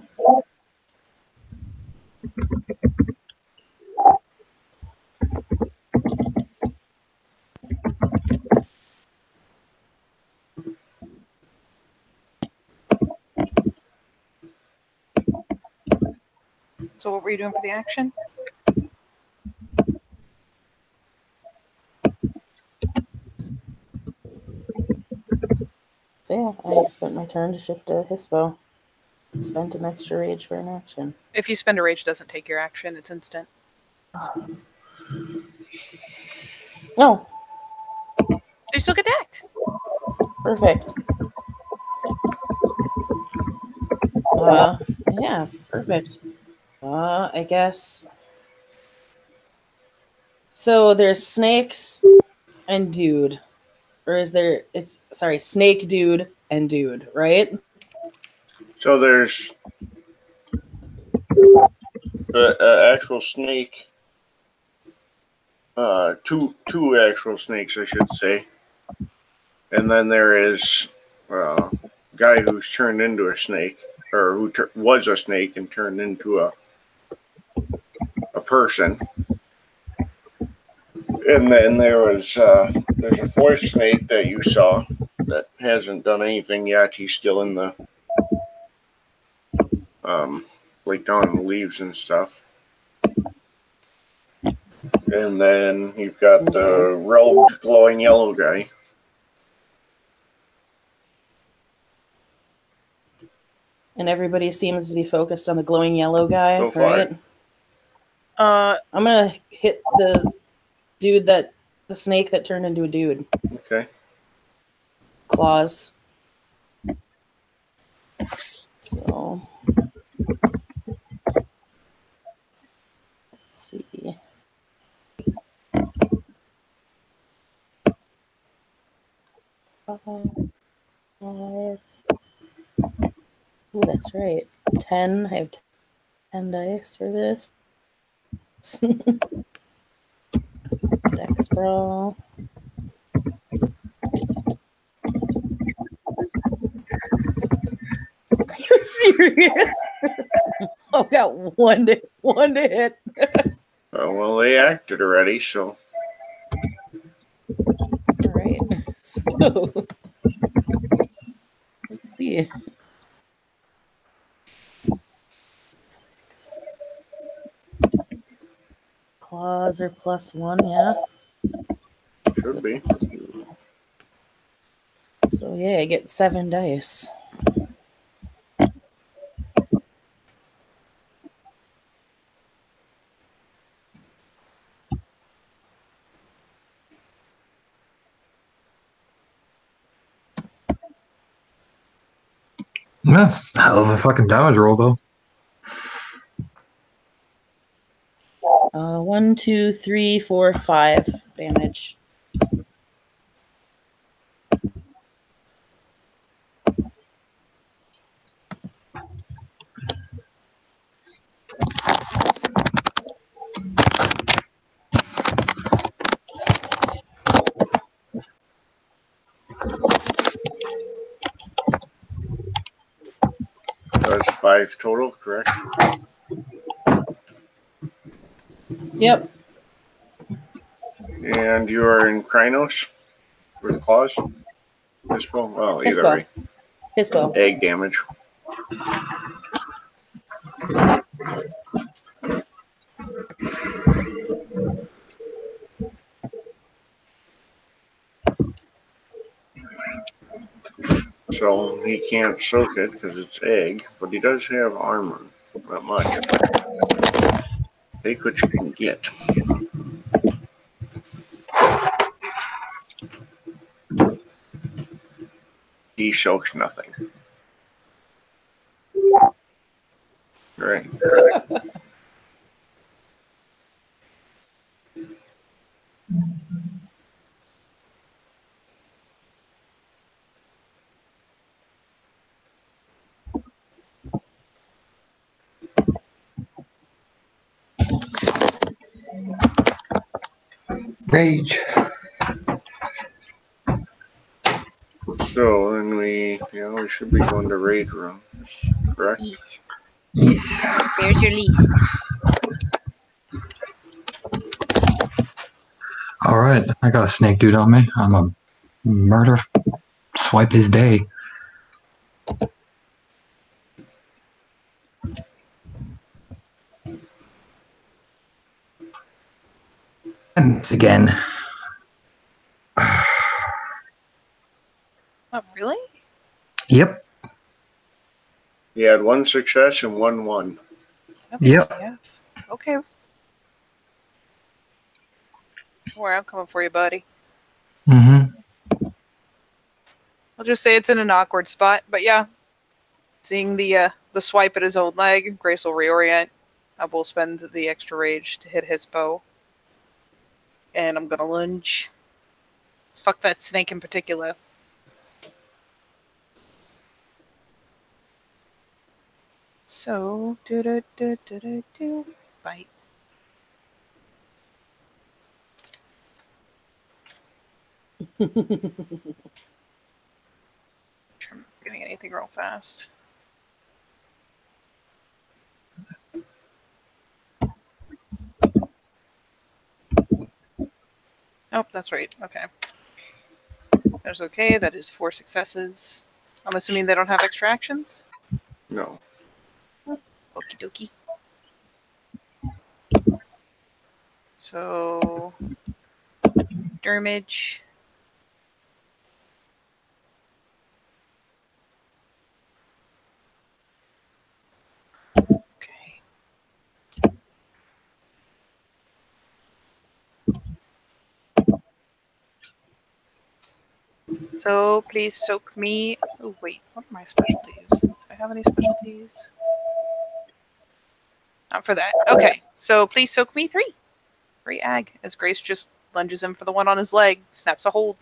So what were you doing for the action? So yeah, I spent my turn to shift to Hispo. Spent an extra rage for an action. If you spend a rage, it doesn't take your action. It's instant. No, You still get to act. perfect. Yeah, perfect. I guess. So there's snakes and dude. Or is there, snake dude and dude, right? So there's the actual snake. Two actual snakes, I should say. And then there is a guy who's turned into a snake, or who was a snake and turned into a person. And then there's a fourth snake that you saw that hasn't done anything yet. He's still in the like down in the leaves and stuff. And then you've got the robed glowing yellow guy. And everybody seems to be focused on the glowing yellow guy, So far. right? I'm gonna hit the dude the snake that turned into a dude. Okay. Claws. So let's see. Five. Oh, that's right. 10. I have 10 dice for this. Dex brawl. Are you serious? I've got one to hit. Well, they acted already, so. All right. So let's see. 6. Claws are +1, yeah. Should be. +2. So yeah, I get 7 dice. Yeah, hell of a fucking damage roll, though. 1, 2, 3, 4, 5 damage. That's 5 total, correct? Yep. And you are in Krynos with claws? Hispo? Well, either Hispo. way. Hispo. Egg damage. So he can't soak it because it's egg, but he does have armor. Not much. Take what you can get. He soaks nothing. Right. Rage. So then we should be going to raid room, correct? Yes. Yes. There's your list. All right, I got a snake dude on me. I'm a murder swipe his day. And it's again. Oh, really? Yep. He had 1 success and 1. Yep. WTF. Okay. Where I'm coming for you, buddy. Mm-hmm. I'll just say it's in an awkward spot, but yeah. Seeing the swipe at his own leg, Grace will reorient. I will spend the extra rage to hit his bow. And I'm gonna lunge. Let's fuck that snake in particular. So, bite. Sure I'm not getting anything real fast. Oh, that's right. Okay. That's okay. That is 4 successes. I'm assuming they don't have extra actions? No. Okie dokie. So, damage. Okay. So, please soak me. Oh, wait. What are my specialties? Do I have any specialties? Not for that. Okay. So, please soak me 3. 3 ag. As Grace just lunges him for the one on his leg, snaps a hold.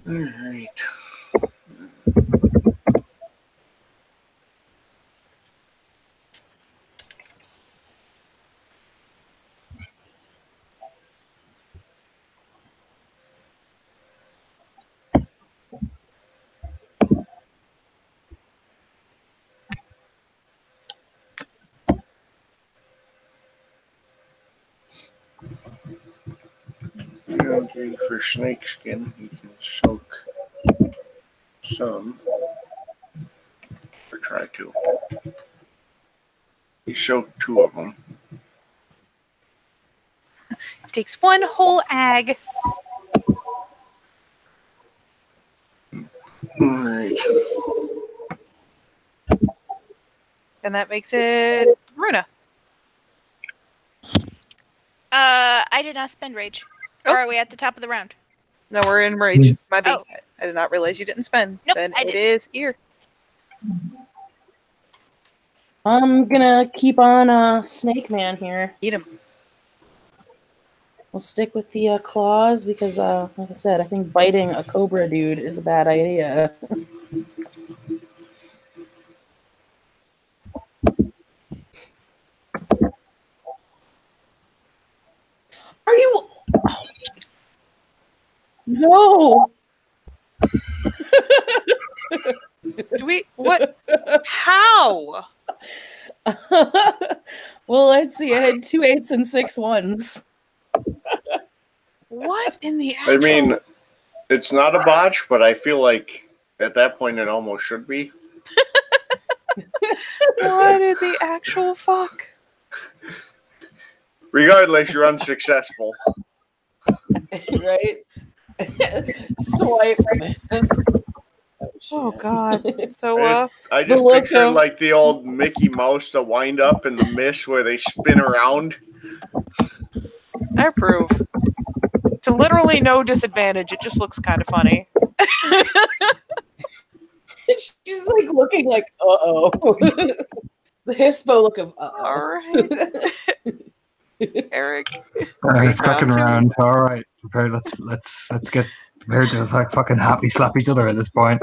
All right. Okay, for snakeskin, you can soak some, or try to. He soaked 2 of them. Takes 1 whole ag. All right. And that makes it Runa. I did not spend rage. Oh. Or are we at the top of the round? No, we're in rage. My B. Oh. I did not realize you didn't spend. Nope, Then I it didn't. is ear. I'm gonna keep on Snake Man here. Eat him. We'll stick with the claws because, like I said, I think biting a cobra dude is a bad idea. Are you? Oh. No. Do we? What? How? Well, let's see. I had 2 8s and 6 1s. What in the actual? I mean, it's not a botch, but I feel like at that point it almost should be. What in the actual fuck? Regardless, you're unsuccessful. Right? Swipe. Miss. Oh shit. God. So I just look picture of- like the old Mickey Mouse, the wind up in the mist where they spin around. I approve. To literally no disadvantage, it just looks kind of funny. She's like looking like, uh-oh. The Hispo look of, uh-oh. All right, Eric. All right, Round second 2. round. All right, prepare. Let's get prepared to fucking happy slap each other at this point.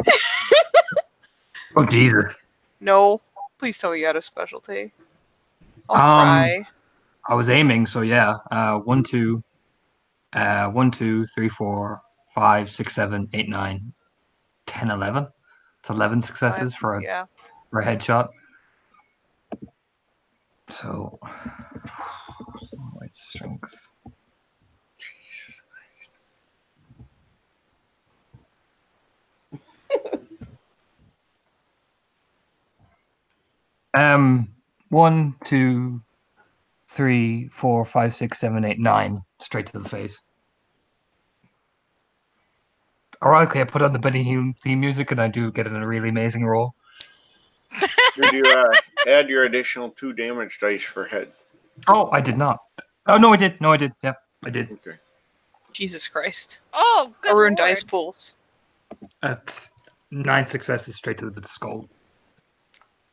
Oh Jesus! No, please tell me you had a specialty. I'll Um, cry. I was aiming, so yeah. 1, 2, 1, 2, 3, 4, 5, 6, 7, 8, 9, 10, 11. It's 11 successes for a Yeah. headshot. So, wait, strength. 1, 2, 3, 4, 5, 6, 7, 8, 9, straight to the face. Ironically, I put on the Benny Hume theme music, and I do get a really amazing roll. Did you add your additional 2 damage dice for head? Oh, I did not. Oh, no, I did. No, I did. Yeah, I did. Okay. Jesus Christ. Oh, good Arun lord. dice pools. That's 9 successes straight to the skull.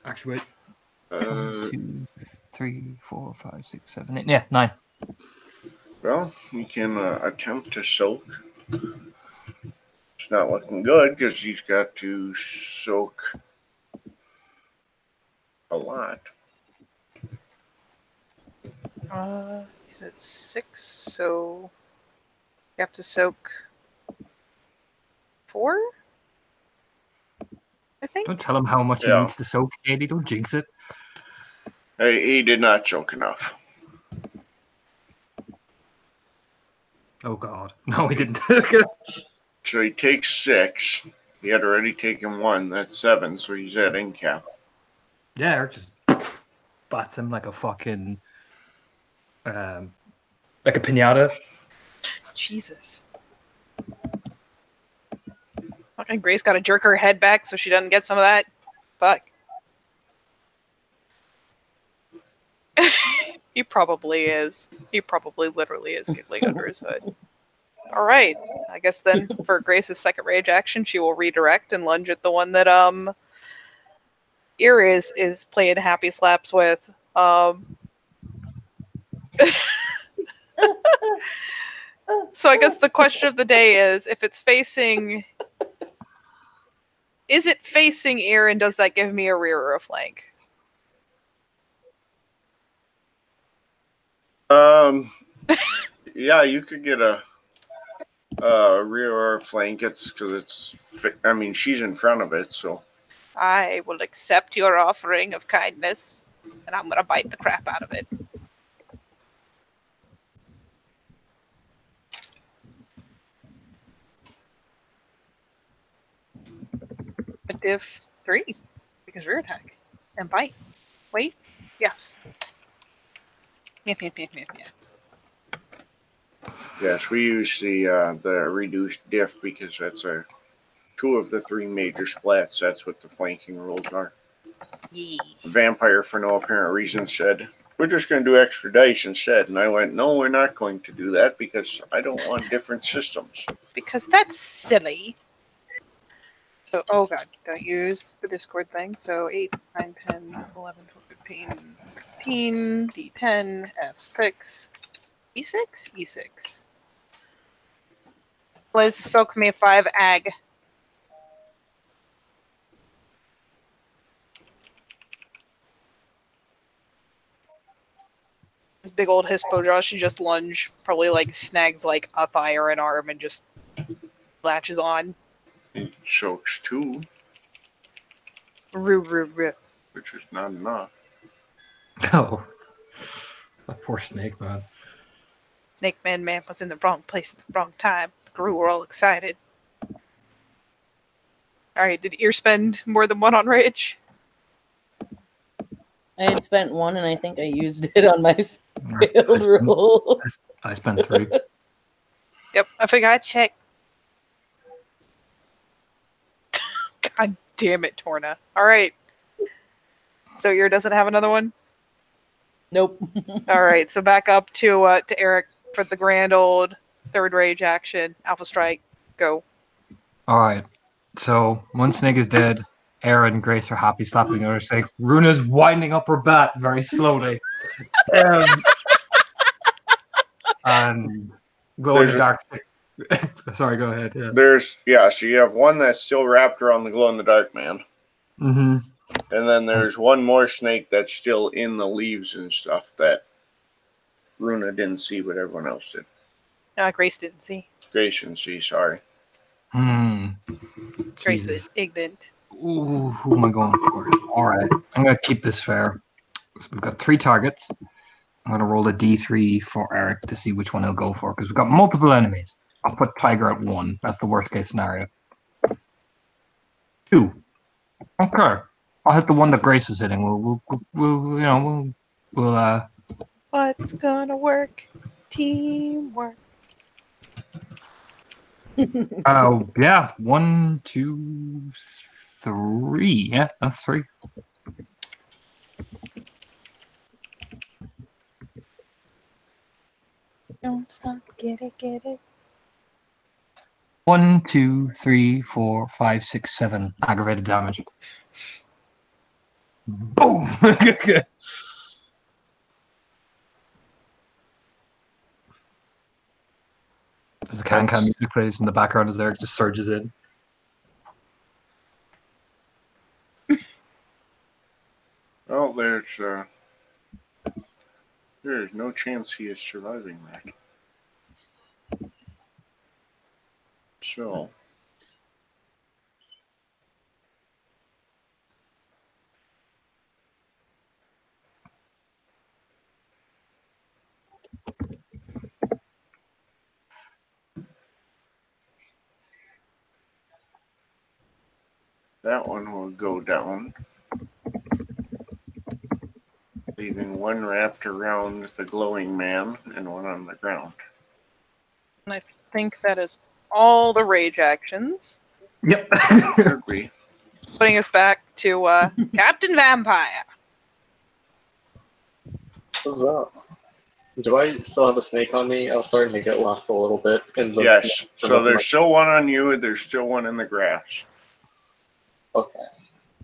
Actually, wait. 1, 2, 3, 4, 5, 6, 7, 8. Yeah, 9. Well, you can attempt to soak. It's not looking good because he's got to soak a lot. He's at 6, so you have to soak 4? I think. Don't tell him how much he Yeah. needs to soak, Katie. Don't jinx it. He did not soak enough. Oh, God. No, he didn't. So he takes 6. He had already taken 1. That's 7, so he's at in cap. Yeah, Eric just bats him like a fucking... like a pinata. Jesus. Fucking Grace gotta jerk her head back so she doesn't get some of that. Fuck. He probably is. He probably literally is giggling under his hood. Alright. I guess then for Grace's second rage action, she will redirect and lunge at the one that Iris is playing happy slaps with. So I guess the question of the day is, if it's facing... Is it facing ear, and does that give me a rear or a flank? Yeah, you could get a rear or flank. It's because it's. I mean, she's in front of it, so. I will accept your offering of kindness, and I'm gonna bite the crap out of it. A div 3, because rear attack and bite. Wait, yes. Yep. Yes, we use the reduced diff because that's 2 of the 3 major splats. That's what the flanking rules are. Yes. Vampire, for no apparent reason, said, "We're just going to do extra dice instead." And I went, "No, we're not going to do that because I don't want different systems." Because that's silly. So, oh god, don't use the Discord thing. So 8, 9, 10, 11, 12, 15, D10, F6, E6, E6. Please soak me 5 ag. This big old hispo jaw, she just lunge, probably like snags like a thigh or an arm and just latches on. It soaks 2, Roo. which is not enough. Oh. That poor snake, man. Snake Man was in the wrong place at the wrong time. The crew were all excited. Alright, did Ear spend more than 1 on rage? I had spent 1, and I think I used it on my failed roll. I spent 3. Yep, I forgot to check. God damn it, Torna. Alright. So Ear doesn't have another one? Nope. Alright, so back up to Eric for the grand old third rage action. Alpha Strike, go. Alright. So, one snake is dead. Era and Grace are happy slapping her, saying, Runa's winding up her bat very slowly. And glow in the dark. Sorry, go ahead. Yeah. So you have one that's still wrapped around the glow in the dark man. Mm-hmm. And then there's one more snake that's still in the leaves and stuff that Runa didn't see, but everyone else did. Grace didn't see. Grace didn't see, sorry. Grace Jesus. is ignorant. Ooh, who am I going for? Alright, I'm going to keep this fair. So we've got 3 targets. I'm going to roll a d3 for Eric to see which one he'll go for, because we've got multiple enemies. I'll put Tiger at 1. That's the worst case scenario. 2. Okay. I'll hit the one that Grace is hitting. We'll What's gonna work? Teamwork. yeah. 1, 2, 3. Yeah, that's 3. Don't stop, get it. 1, 2, 3, 4, 5, 6, 7 aggravated damage. Boom! The can music plays in the background as there just surges in. Well, there's no chance he is surviving that. So. That one will go down, leaving one wrapped around the glowing man and one on the ground. And I think that is all the rage actions. Yep. Could be. Putting us back to Captain Vampire. What's up? Do I still have a snake on me? I was starting to get lost a little bit. Yes. So there's still one on you, and there's still one in the grass. Okay.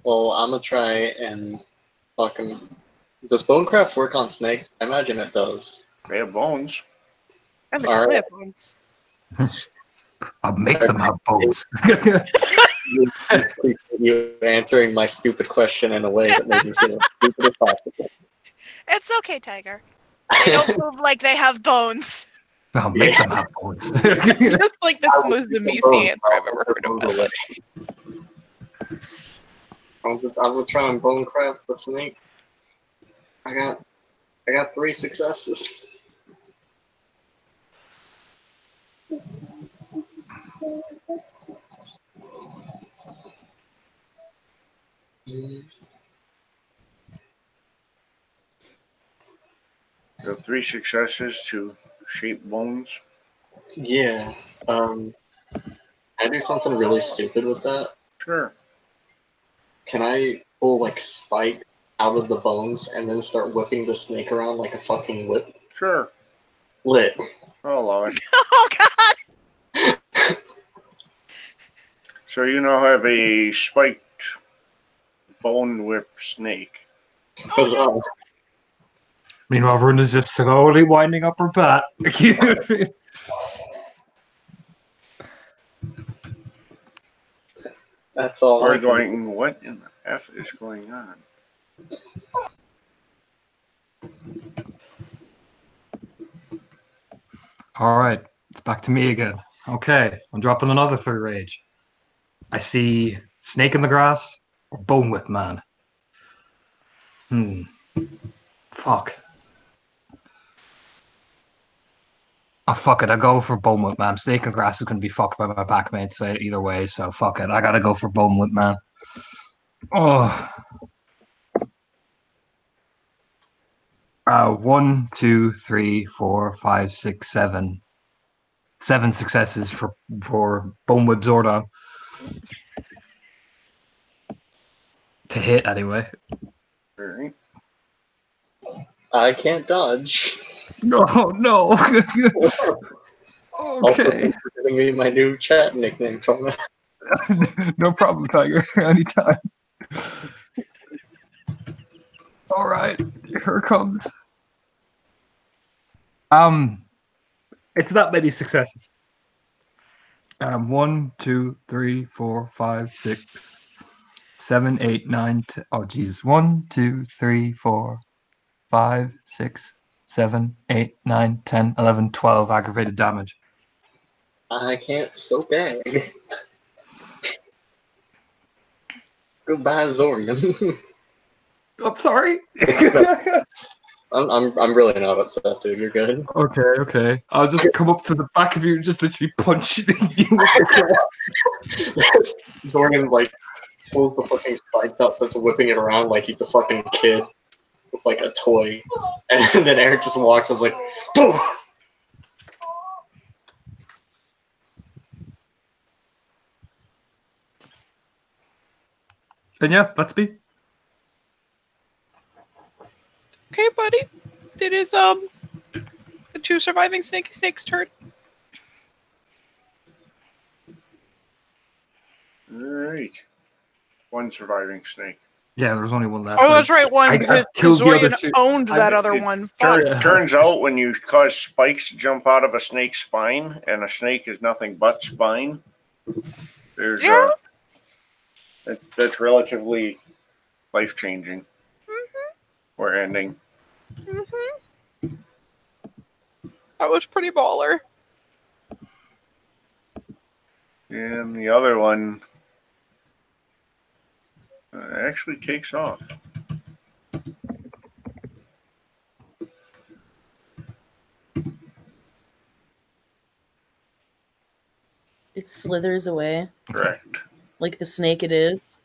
Well, I'm gonna try and fucking. Does Bonecraft work on snakes? I imagine it does. They have bones. And the All right. clip ones. I'll make them have bones. You answering my stupid question in a way that made me feel as stupid as possible. It's okay, Tiger. They don't move like they have bones. I'll make them have bones. Just like that's the most Zamisi answer I've ever heard of my life. I'm gonna try and Bonecraft the snake. I got 3 successes. You have 3 successes to shape bones. Yeah. I do something really stupid with that. Sure. Can I pull like spikes out of the bones and then start whipping the snake around like a fucking whip? Sure. Lit. I'll allow it. Oh God! So you now have a spiked bone whip snake. Because Meanwhile, Runa's just slowly winding up her bat. that's all. We're going, what in the F is going on? All right, it's back to me again. Okay, I'm dropping another 3 rage. I see snake in the grass or bone whip man. Fuck. Oh, fuck it. I go for bone whip man. Snake in the grass is going to be fucked by my backmates either way, so fuck it. I gotta go for bone whip man. Oh. 1, 2, 3, 4, 5, 6, 7. 7 successes for Bone Whip Zordon. To hit, anyway. All right. I can't dodge. No. Okay. Also, thanks for giving me my new chat nickname, Tona. No problem, Tiger. Anytime. All right, here it comes. It's not many successes. 1, 2, 3, 4, 5, 6, 7, 8, 9, 10. Oh, Jesus. 1, 2, 3, 4, 5, 6, 7, 8, 9, 10, 11, 12 aggravated damage. I can't so bad. Goodbye, Zorian. I'm sorry. I'm really not upset, dude. You're good. Okay. I'll just come up to the back of you and just literally punch you with the Zorian like pulls the fucking spikes out, starts whipping it around like he's a fucking kid with like a toy. And then Eric just walks up, like, boom! And yeah, that's me. Okay, buddy. It is the two surviving snakes turn. Alright. One surviving snake. Yeah, there's only one left. Oh, that's right. One. I've killed the other Zorian two. owned that other it one. Fuck. Turns out when you cause spikes to jump out of a snake's spine, and a snake is nothing but spine, there's Yeah. that's relatively life-changing. Mm-hmm. Or ending. Mm-hmm. That was pretty baller. And the other one actually takes off. It slithers away Correct. like the snake it is.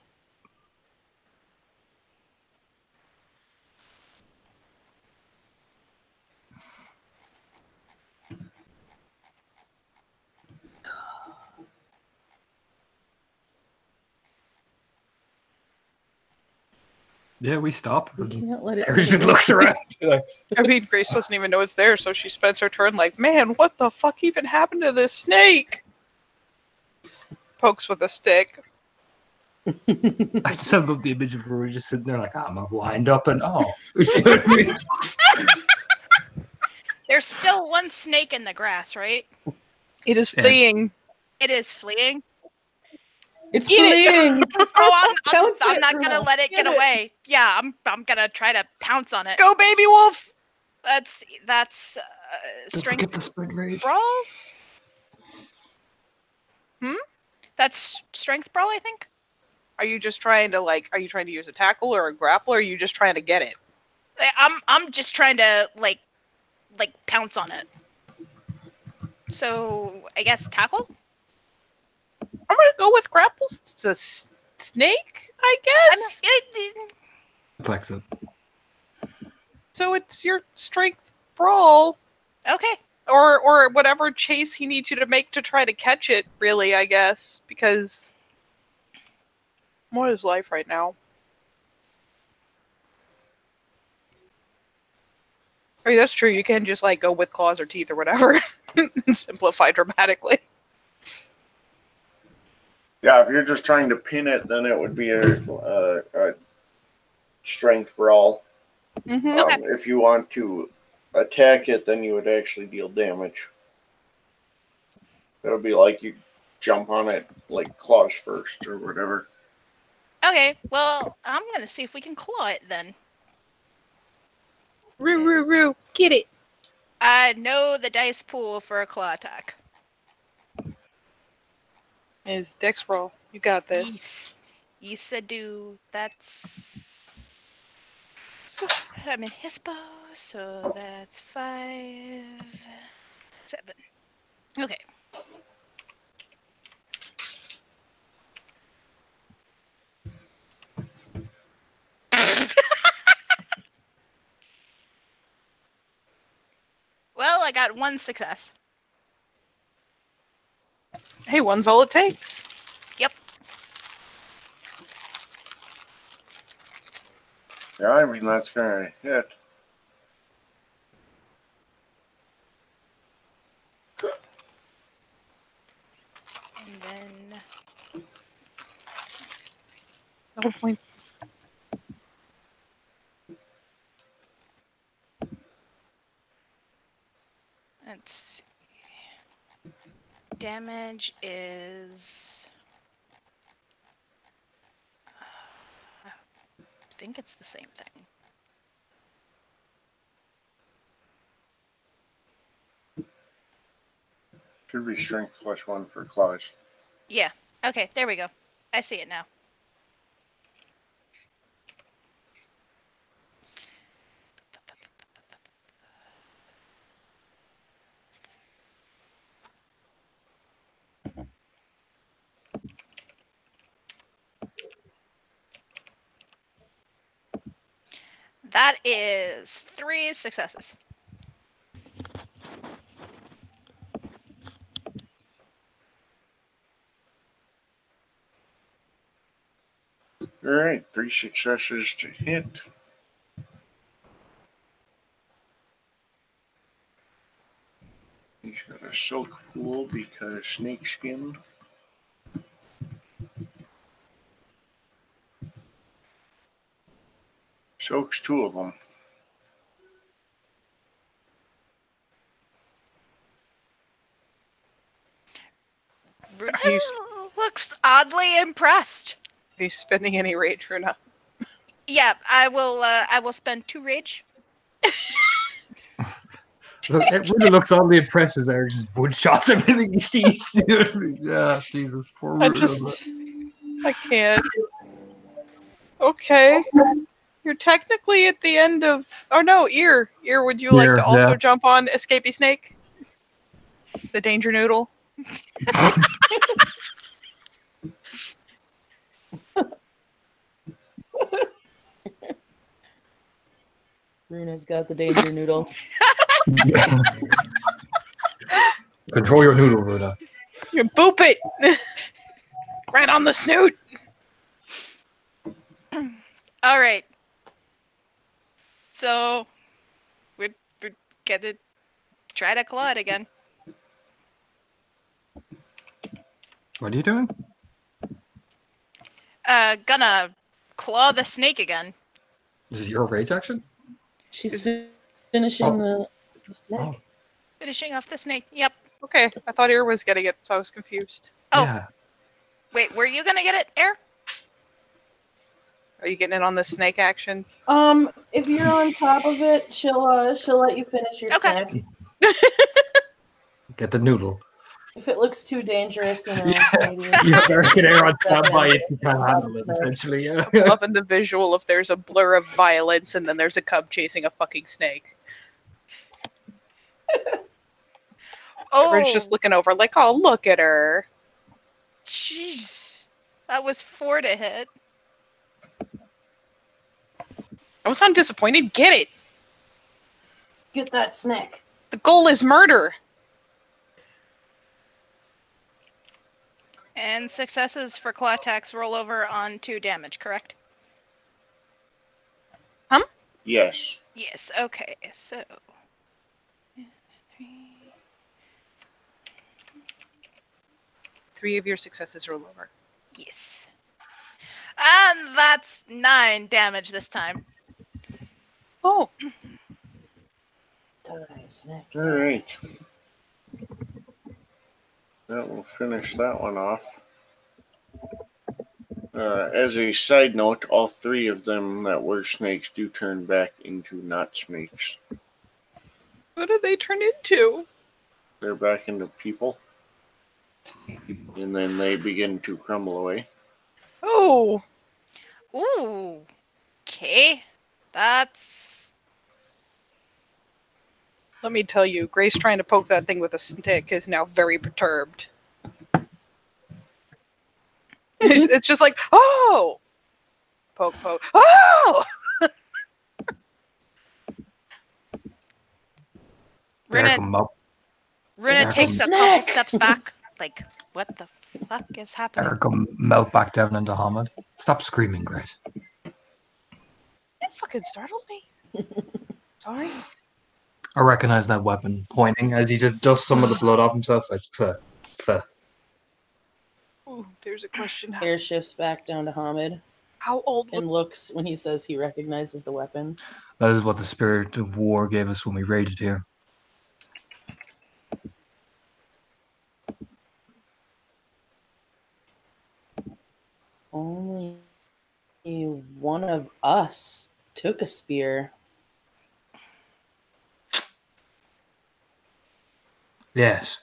Yeah, we stop. We can't let it. Harry just looks around. Like, I mean, Grace doesn't even know it's there, so she spends her turn like, man, what the fuck even happened to this snake? Pokes with a stick. I just love the image of her just sitting there like, I'm gonna wind up and oh. You see what I mean? There's still one snake in the grass, right? It is Yeah. fleeing. It is fleeing. It's Eat it. fleeing. Oh, Pounce I'm it, not gonna Runa. let it get Get it. away. Yeah, I'm gonna try to pounce on it. Go, baby wolf! That's Don't strength forget the sprint rage. brawl. Hmm? That's strength brawl, I think. Are you just trying to are you trying to use a tackle or a grapple, or are you just trying to get it? I'm just trying to like pounce on it. So I guess tackle. I'm gonna go with grapples. It's a snake, I guess. Flex it. So it's your strength brawl, Okay. or whatever chase he needs you to make to try to catch it. Really, I guess, because what is life right now? I mean, that's true. You can just go with claws or teeth or whatever, and simplify dramatically. Yeah, if you're just trying to pin it, then it would be a strength brawl. Mm-hmm. If you want to attack it, then you would actually deal damage. It would be like you jump on it like claws first or whatever. Okay. Well, I'm gonna see if we can claw it then. Roo, get it. I know the dice pool for a claw attack. Is Dex roll. You got this. Yes, I do. That's. I'm in Hispo, so that's 5, 7. Okay. Well, I got 1 success. Hey, one's all it takes. Yep. Yeah, I mean that's gonna hit. And then No point. let's see. Damage is. I think it's the same thing. Should be strength +1 for claws. Yeah. Okay, there we go. I see it now. That is 3 successes. All right, 3 successes to hit. He's got a soak pool because snakeskin. Soaks 2 of them. Runa Are you, looks oddly impressed. are you spending any rage, Runa? Yeah, I will spend 2 rage. Look, it really looks oddly impressive there. Just one shots everything he sees. Yeah, Jesus. Poor I can't. Okay. You're technically at the end of. Oh no, Ear. Ear, would you like Ear, to also yeah. jump on Escapee Snake? The Danger Noodle? Runa's got the danger noodle. Control your noodle, Runa. You boop it! Right on the snoot! All right. So we're gonna try to claw it again. What are you doing? Gonna claw the snake again. This is your rage action? She's Is- finishing Oh. the snake. Oh, Finishing off the snake. Yep. Okay, I thought Ear was getting it, so I was confused. Oh. yeah. Wait, were you gonna get it, Air? Are you getting in on the snake action? If you're on top of it, she'll let you finish your Okay. snack. Get the noodle. If it looks too dangerous, you know, Yeah. maybe. You have American Air on Step standby in. if you can't handle it, essentially. Yeah. Loving the visual if there's a blur of violence and then there's a cub chasing a fucking snake. Everyone's just looking over like, oh, look at her. Jeez. That was 4 to hit. Don't sound disappointed. Get it. Get that snack. The goal is murder. And successes for claw attacks roll over on 2 damage, correct? Yes. Yes, okay, so. 3 of your successes roll over. Yes. And that's 9 damage this time. Oh, Die, snack. All right. That will finish that one off. As a side note, all 3 of them that were snakes do turn back into not snakes. what did they turn into? They're back into people, and then they begin to crumble away. Oh, Ooh. Okay. That's. let me tell you, Grace trying to poke that thing with a stick is now very perturbed. It's just like, oh! Poke, poke. Oh! Runa takes a couple Snack. steps back. Like, what the fuck is happening? Erica melt back down into Hamid. Stop screaming, Grace. That fucking startled me. Sorry. I recognize that weapon, pointing as he just dusts some of the blood off himself. Like, pleh, pleh. Ooh, there's a question. Air shifts back down to Hamid How old and looks when he says he recognizes the weapon. That is what the spirit of war gave us when we raided here. Only one of us took a spear. Yes.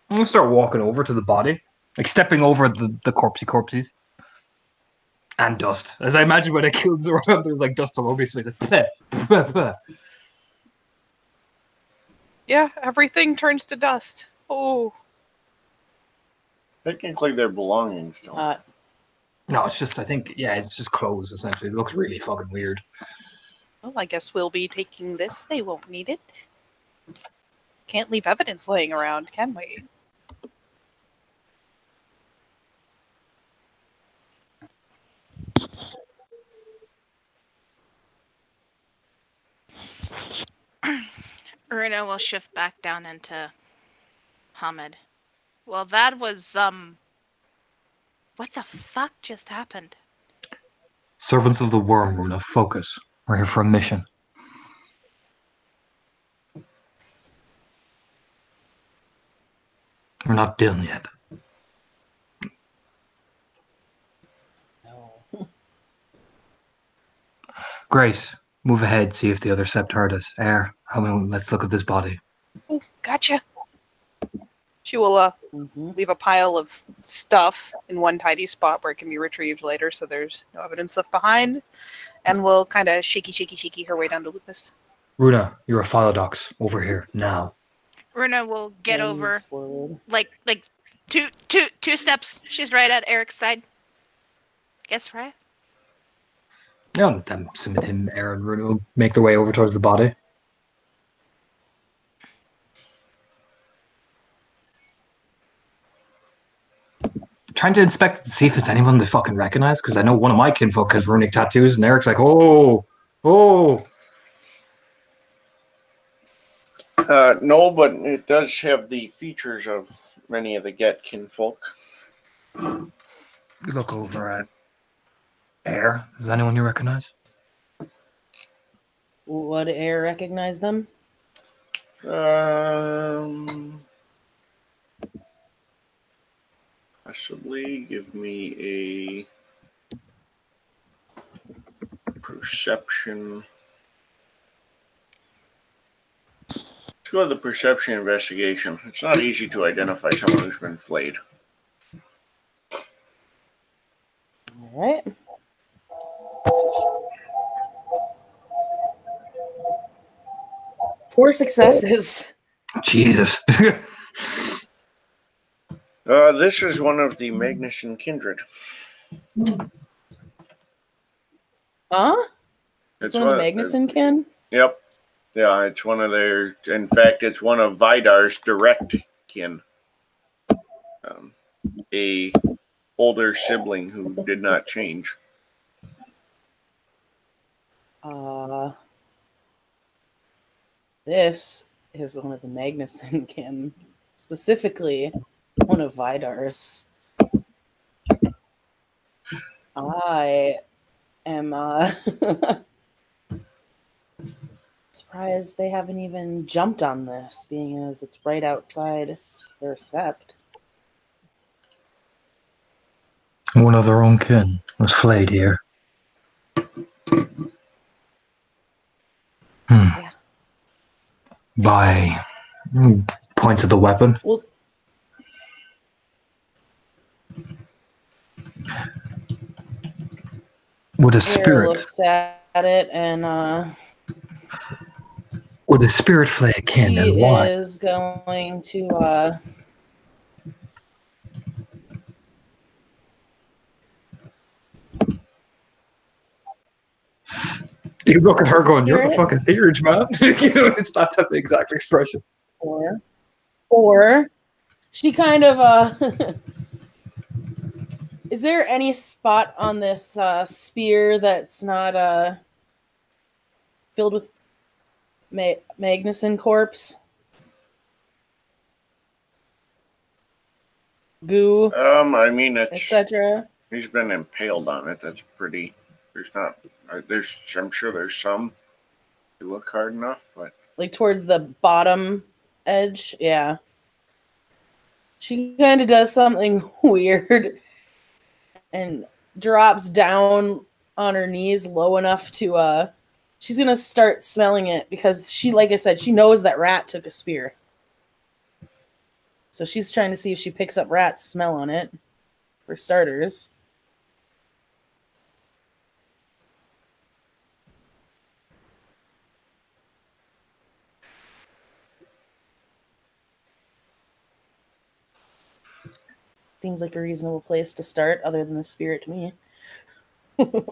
I'm gonna start walking over to the body, like stepping over the corpses. And dust. As I imagine when I killed Zoran, there was like dust all over his face. Like, pleh, pleh, pleh. Yeah, everything turns to dust. Oh, Technically, their belongings don't. No, it's just, I think, yeah, it's just clothes, essentially. It looks really fucking weird. Well, I guess we'll be taking this. They won't need it. Can't leave evidence laying around, can we? Runa will shift back down into Hamid. Well, that was, what the fuck just happened? Servants of the Worm, Runa, focus. We're here for a mission. We're not done yet. No. Grace, move ahead, see if the other sept heard us. Air, let's look at this body. Oh, gotcha. She will Mhm. leave a pile of stuff in one tidy spot where it can be retrieved later, so there's no evidence left behind. And we'll kind of shaky her way down to Lupus. Runa, you're a philodox. Over here, now. Runa will get And over, moves forward. like two steps. She's right at Eric's side. Guess right? Yeah, I'm assuming him, Air, and Runa will make their way over towards the body. Trying to inspect to see if it's anyone they fucking recognize, because I know one of my kinfolk has runic tattoos, and Eric's like, oh. No, but it does have the features of many of the Get kinfolk. You look over at Air. Is anyone you recognize? Would Air recognize them? Possibly give me a perception. Let's go with the perception investigation. It's not easy to identify someone who's been flayed. All right. Four successes. Jesus. This is one of the Magnuson kindred. Huh? It's one of the Magnuson kin? Yep. Yeah, it's one of their. In fact, it's one of Vidar's direct kin. A older sibling who did not change. This is one of the Magnuson kin. Specifically, one of Vidar's. I am surprised they haven't even jumped on this, being as it's right outside their sept. One of their own kin was flayed here. Yeah. By points of the weapon. Well, Would a Air spirit looks at it and would a spirit flay a kin, she and why? is going to You look at her Is it going, "You're the spirit? fucking theurge, man." You know, it's that type of exact expression. or she kind of is there any spot on this spear that's not filled with Magnuson corpse goo, I mean, it's etc.? he's been impaled on it. That's pretty. There's not. There's. I'm sure there's some. You look hard enough, but Like towards the bottom edge. Yeah. She kind of does something weird and drops down on her knees low enough to she's gonna start smelling it because she, like I said, she knows that rat took a spear. So she's trying to see if she picks up rat's smell on it, for starters. Seems like a reasonable place to start, other than the spirit to me.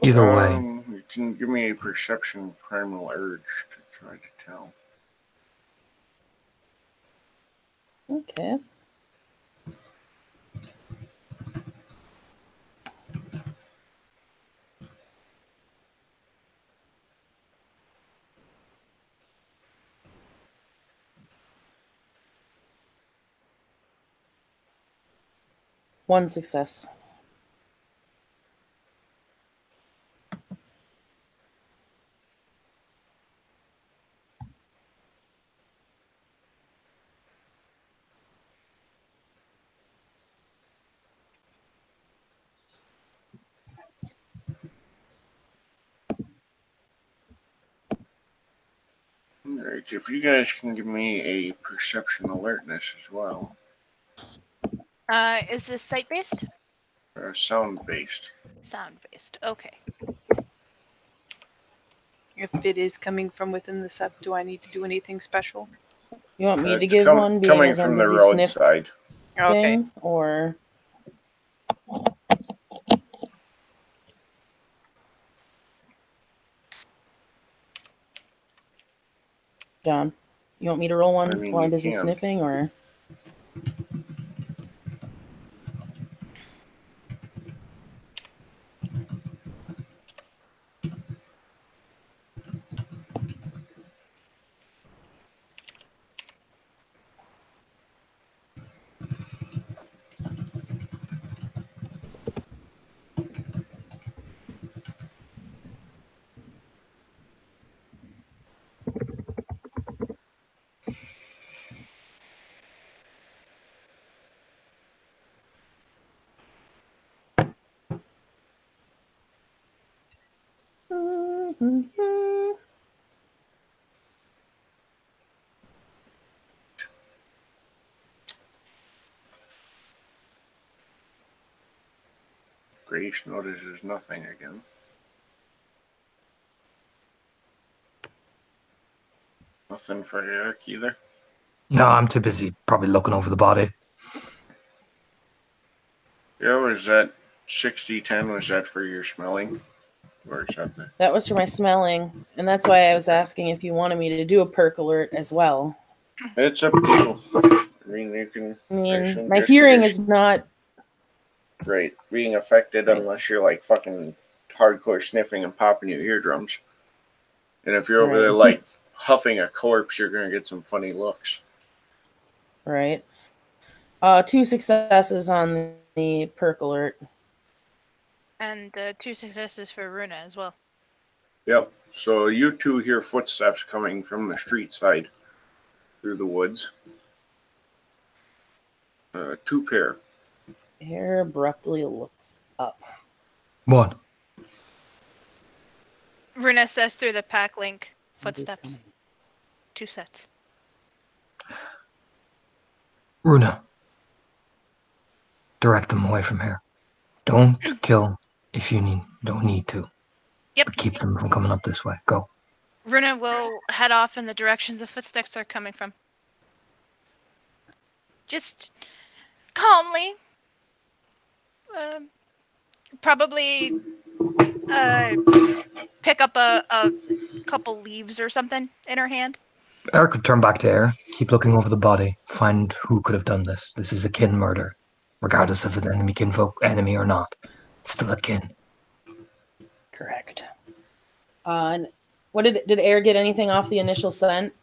Either way, can give me a perception primal urge to try to tell. Okay. One success. Alright, if you guys can give me a perception alertness as well. Is this sight based? Sound based. Sound based. Okay. If it is coming from within the set, do I need to do anything special? You want me to It's give one, being coming as I'm from the busy roadside. Okay. sniffing, or John? You want me to roll one I mean, while I'm you busy can. sniffing, or? Grace notices nothing again. Nothing for Eric either. No, I'm too busy probably looking over the body. Yeah, was that 60-10? Was that for your smelling? Or is that the... That was for my smelling, and that's why I was asking if you wanted me to do a perk alert as well. It's up to you. I mean, you can... I mean, assume my just hearing because- is not. Right, being affected Right. unless you're like fucking hardcore sniffing and popping your eardrums. And if you're over there Right. like huffing a corpse, you're gonna get some funny looks. Right. 2 successes on the perk alert. And 2 successes for Runa as well. Yep. So you two hear footsteps coming from the street side through the woods. 2 pair. Hare abruptly looks up. What? Runa says through the pack link. Somebody's Footsteps. coming. 2 sets. Runa. Direct them away from here. Don't kill if you don't need to. Yep. But keep them from coming up this way. Go. Runa will head off in the directions the footsteps are coming from. Just calmly. Probably pick up a couple leaves or something in her hand. Eric would turn back to Air, keep looking over the body, find who could have done this. This is a kin murder. Regardless of an enemy or not. It's still a kin. Correct. And what did Air get anything off the initial scent?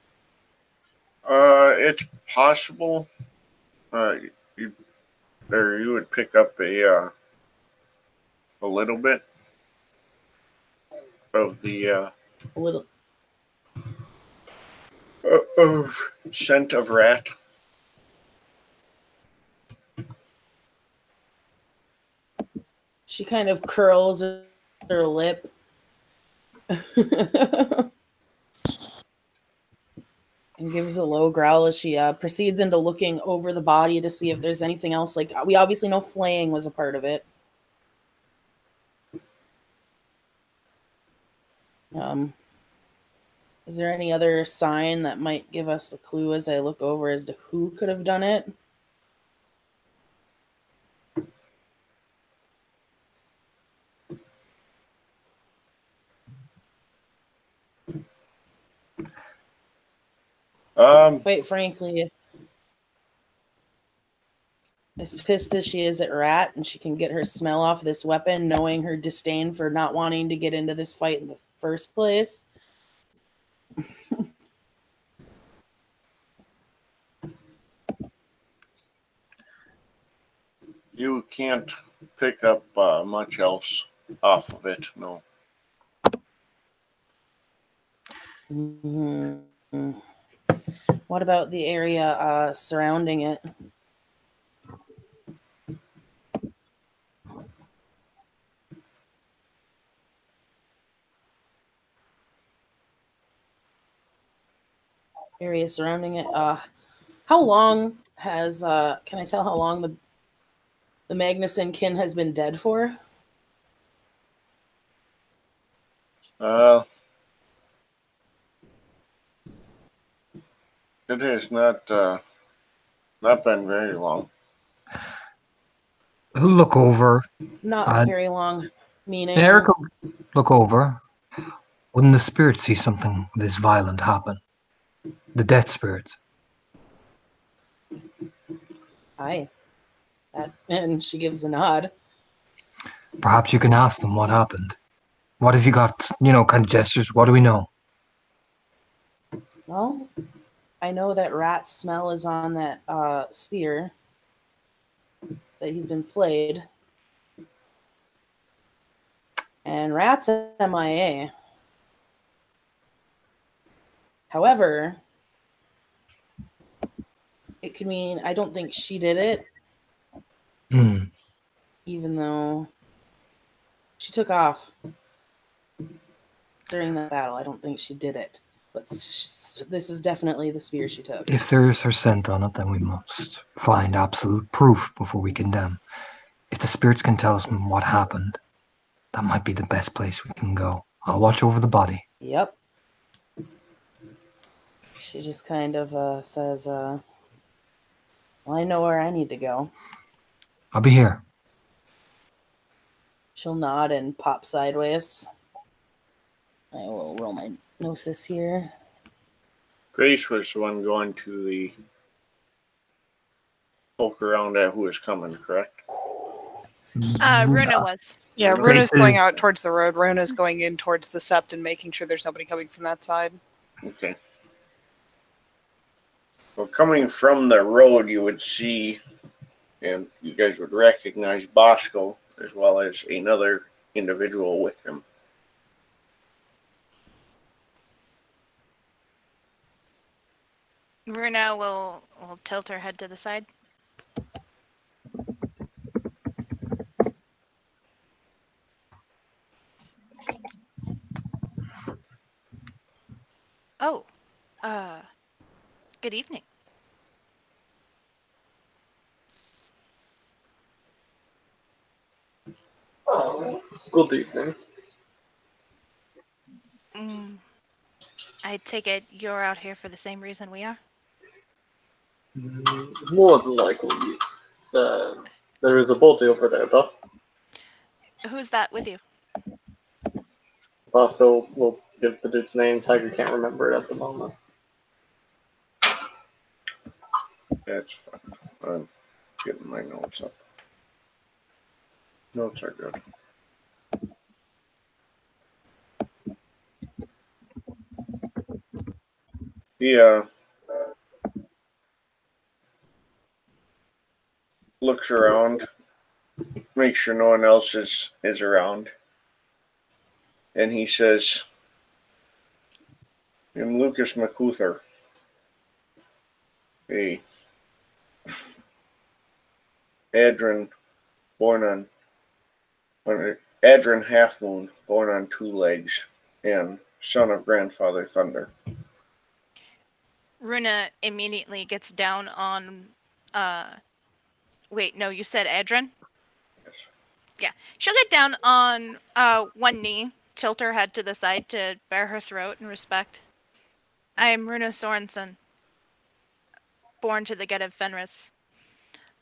It's possible. You would pick up a little bit of the A little. of scent of rat. She kind of curls her lip. And gives a low growl as she proceeds into looking over the body to see if there's anything else. Like, we obviously know flaying was a part of it. Is there any other sign that might give us a clue as I look over as to who could have done it? Quite frankly, as pissed as she is at Rat, and she can get her smell off this weapon, knowing her disdain for not wanting to get into this fight in the first place. You can't pick up much else off of it, no. Mm-hmm. What about the area surrounding it? Area surrounding it. How long has can I tell how long the Magnuson kin has been dead for? It has not been very long. Who'll look over? Not very long. Meaning, Eric will look over. Wouldn't the spirits see something this violent happen? The death spirits. aye. And she gives a nod. Perhaps you can ask them what happened. What have you got, kind of gestures? What do we know? Well, I know that Rat's smell is on that spear. That he's been flayed. And Rat's MIA. However, it could mean I don't think she did it. Even though she took off during that battle. I don't think she did it. But this is definitely the spear she took. If there is her scent on it, then we must find absolute proof before we condemn. If the spirits can tell us what happened, that might be the best place we can go. I'll watch over the body. Yep. She just kind of says, well, I know where I need to go. I'll be here. She'll nod and pop sideways. I will roll my gnosis here. Grace was the one going to the poke around at who was coming, correct? Runa was. Yeah, Grace Runa's is- going out towards the road. Runa's going in towards the sept and making sure there's nobody coming from that side. Okay. Well, coming from the road, you would see, and you guys would recognize Bosco as well as another individual with him. Runa will tilt her head to the side. Oh, good evening. Good evening. I take it you're out here for the same reason we are? More than likely, yes. There is a body over there, though. Who's that with you? Bosco will give the dude's name. Tiger can't remember it at the moment. That's fine. I'm getting my notes up. Notes are good. He looks around, makes sure no one else is around, and he says, "I'm Lucas McCuther, a Adrian Adrian Half Moon, born on 2 legs, and son of Grandfather Thunder." Runa immediately gets down on, wait, no, you said Adrian? Yes. Yeah, she'll get down on one knee, tilt her head to the side to bare her throat in respect. I am Runa Sorensen, born to the Get of Fenris,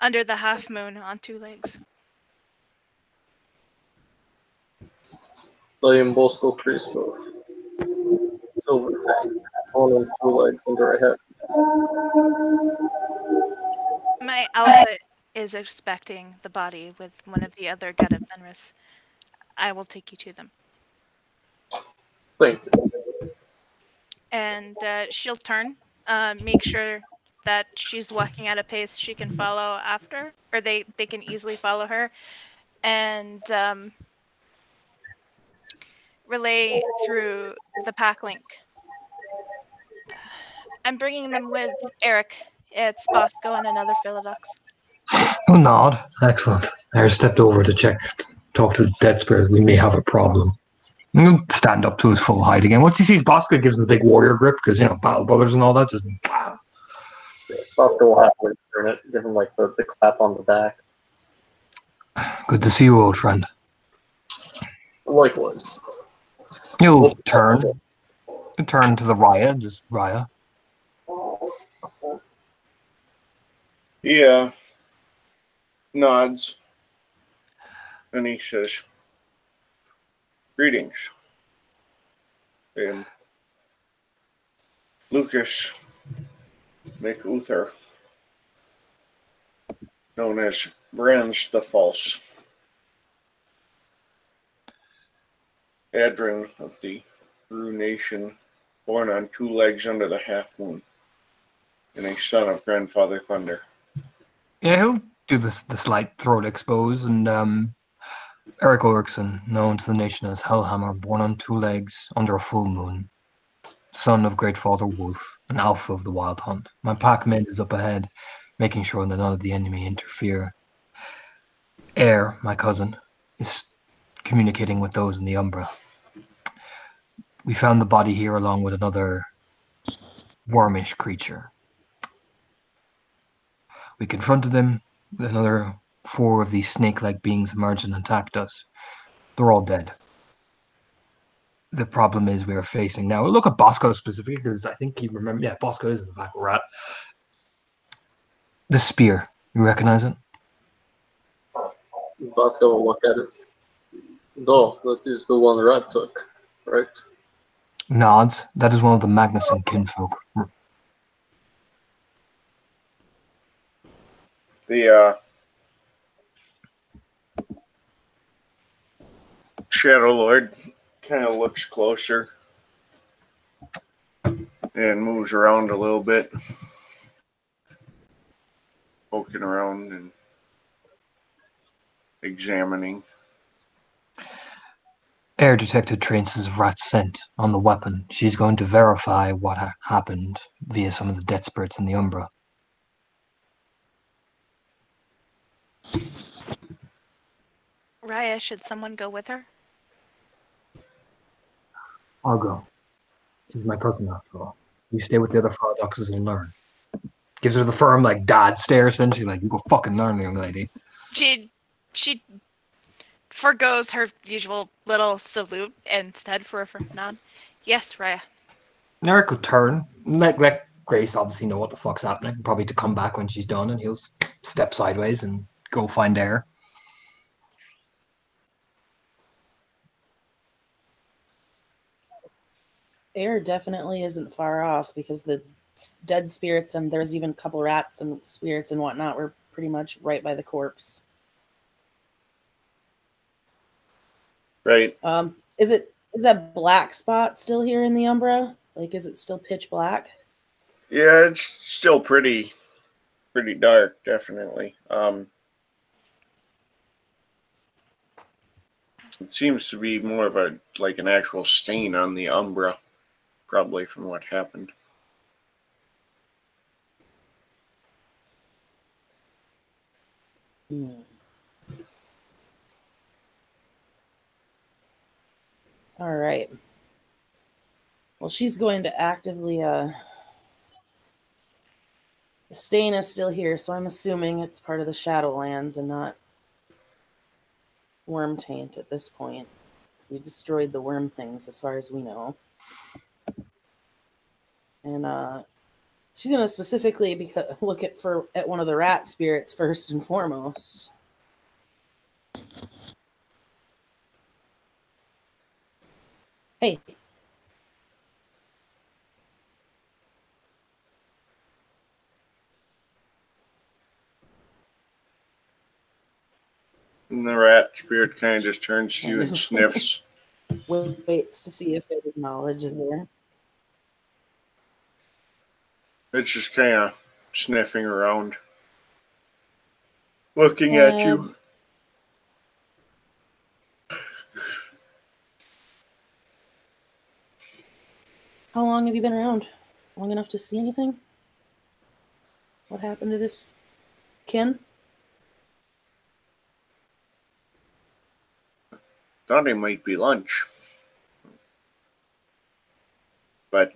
under the half moon on 2 legs. I am Bosco Christoph. Silver Fang. Born on 2 legs under a head. My alpha is expecting the body with one of the other Geta Fenris. I will take you to them. Thank you. And she'll turn, make sure that she's walking at a pace she can follow after, or they can easily follow her, and relay through the pack link. I'm bringing them with Eric. It's Bosco and another Philodox. Oh, nod. Excellent. Harry stepped over to talk to the dead spirit. We may have a problem. He'll stand up to his full height again. Once he sees Bosco, he gives him the big warrior grip because, Battle Brothers and all that. Just Buster will happily turn it, give him like the clap on the back. good to see you, old friend. Likewise. He'll turn to the Raya, just Raya. He nods and he says, "Greetings. And Lucas McUther, known as Brands the False, Adrin of the Rue Nation, born on 2 legs under the half moon, and a son of Grandfather Thunder." Yeah, he'll do the slight throat expose, and Eric Ulrichson, known to the nation as Hellhammer, born on 2 legs under a full moon, son of Great Father Wolf, an alpha of the Wild Hunt. My packmate is up ahead, making sure that none of the enemy interfere. Air, my cousin, is communicating with those in the Umbra. We found the body here along with another wormish creature. We confronted them. Another 4 of these snake-like beings emerged and attacked us. They're all dead. The problem is we are facing now. We'll look at Bosco specifically because I think you remember. Yeah, Bosco is in the back. We're at the spear. You recognize it? Bosco will look at it. Oh, that is the one Rat took, right? Nods. That is one of the Magnuson kinfolk. The Shadow Lord kind of looks closer and moves around a little bit, poking around and examining. Air detected traces of Rat's scent on the weapon. She's going to verify what happened via some of the death spirits in the Umbra. Raya, should someone go with her? I'll go. She's my cousin after all. You stay with the other paradoxes and learn. Gives her the firm, dad stare, essentially. You go fucking learn, young lady. She forgoes her usual little salute and instead for a nod. Yes, Raya. Eric will turn. Let Grace obviously know what the fuck's happening. Probably to come back when she's done, and he'll step sideways and go find Air. Air definitely isn't far off because the dead spirits and there's even a couple rats and spirits and whatnot were pretty much right by the corpse. Right. Is that black spot still here in the Umbra? Is it still pitch black? Yeah, it's still pretty dark, definitely. It seems to be more of an actual stain on the Umbra, probably from what happened. All right. Well, she's going to actively. The stain is still here, so I'm assuming it's part of the Shadowlands and not worm taint at this point. So we destroyed the worm things, as far as we know. And she's going to specifically look at one of the rat spirits first and foremost. Hey. And the rat spirit kind of just turns to you and sniffs. Waits to see if it acknowledges her. It's just kind of sniffing around, looking at you. How long have you been around? Long enough to see anything? What happened to this kin? Thought it might be lunch, but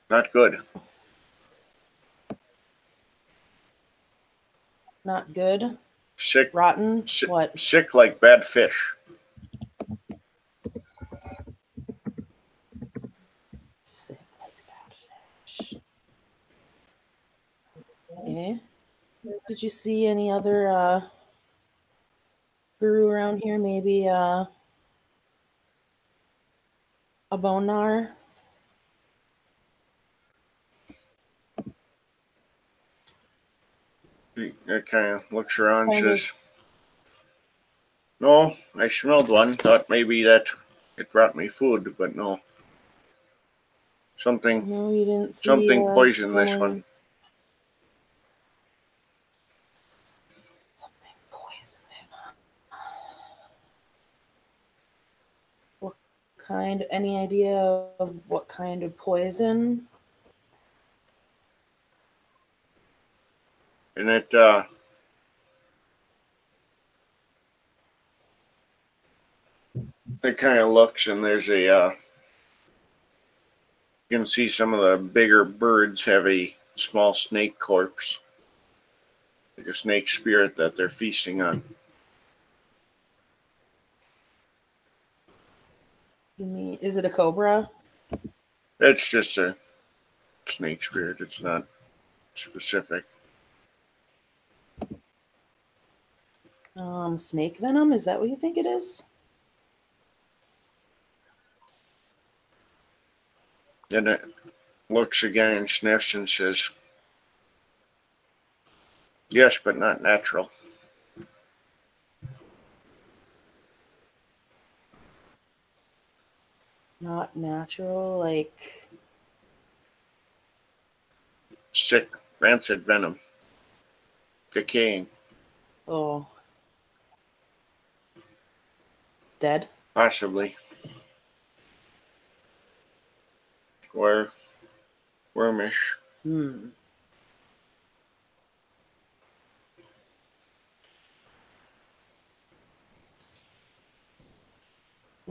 not good. Not good. Sick. Rotten. What? Sick like bad fish. Sick like bad fish. Okay. Did you see any other guru around here? Maybe a bonar? It kind of looks around and says, "No, I smelled one. Thought maybe that it brought me food, but no. Something No, you didn't see poisoned this someone... one." Something poisoned it. What kind? Any idea of what kind of poison? And it kind of looks, and there's a you can see some of the bigger birds have a small snake corpse, like a snake spirit that they're feasting on. You mean, is it a cobra? It's just a snake spirit. It's not specific. Snake venom? Is that what you think it is? Then it looks again and sniffs and says, "Yes, but not natural." Not natural, like... Sick, rancid venom. Decaying. Oh. Dead? Possibly. Or wormish. We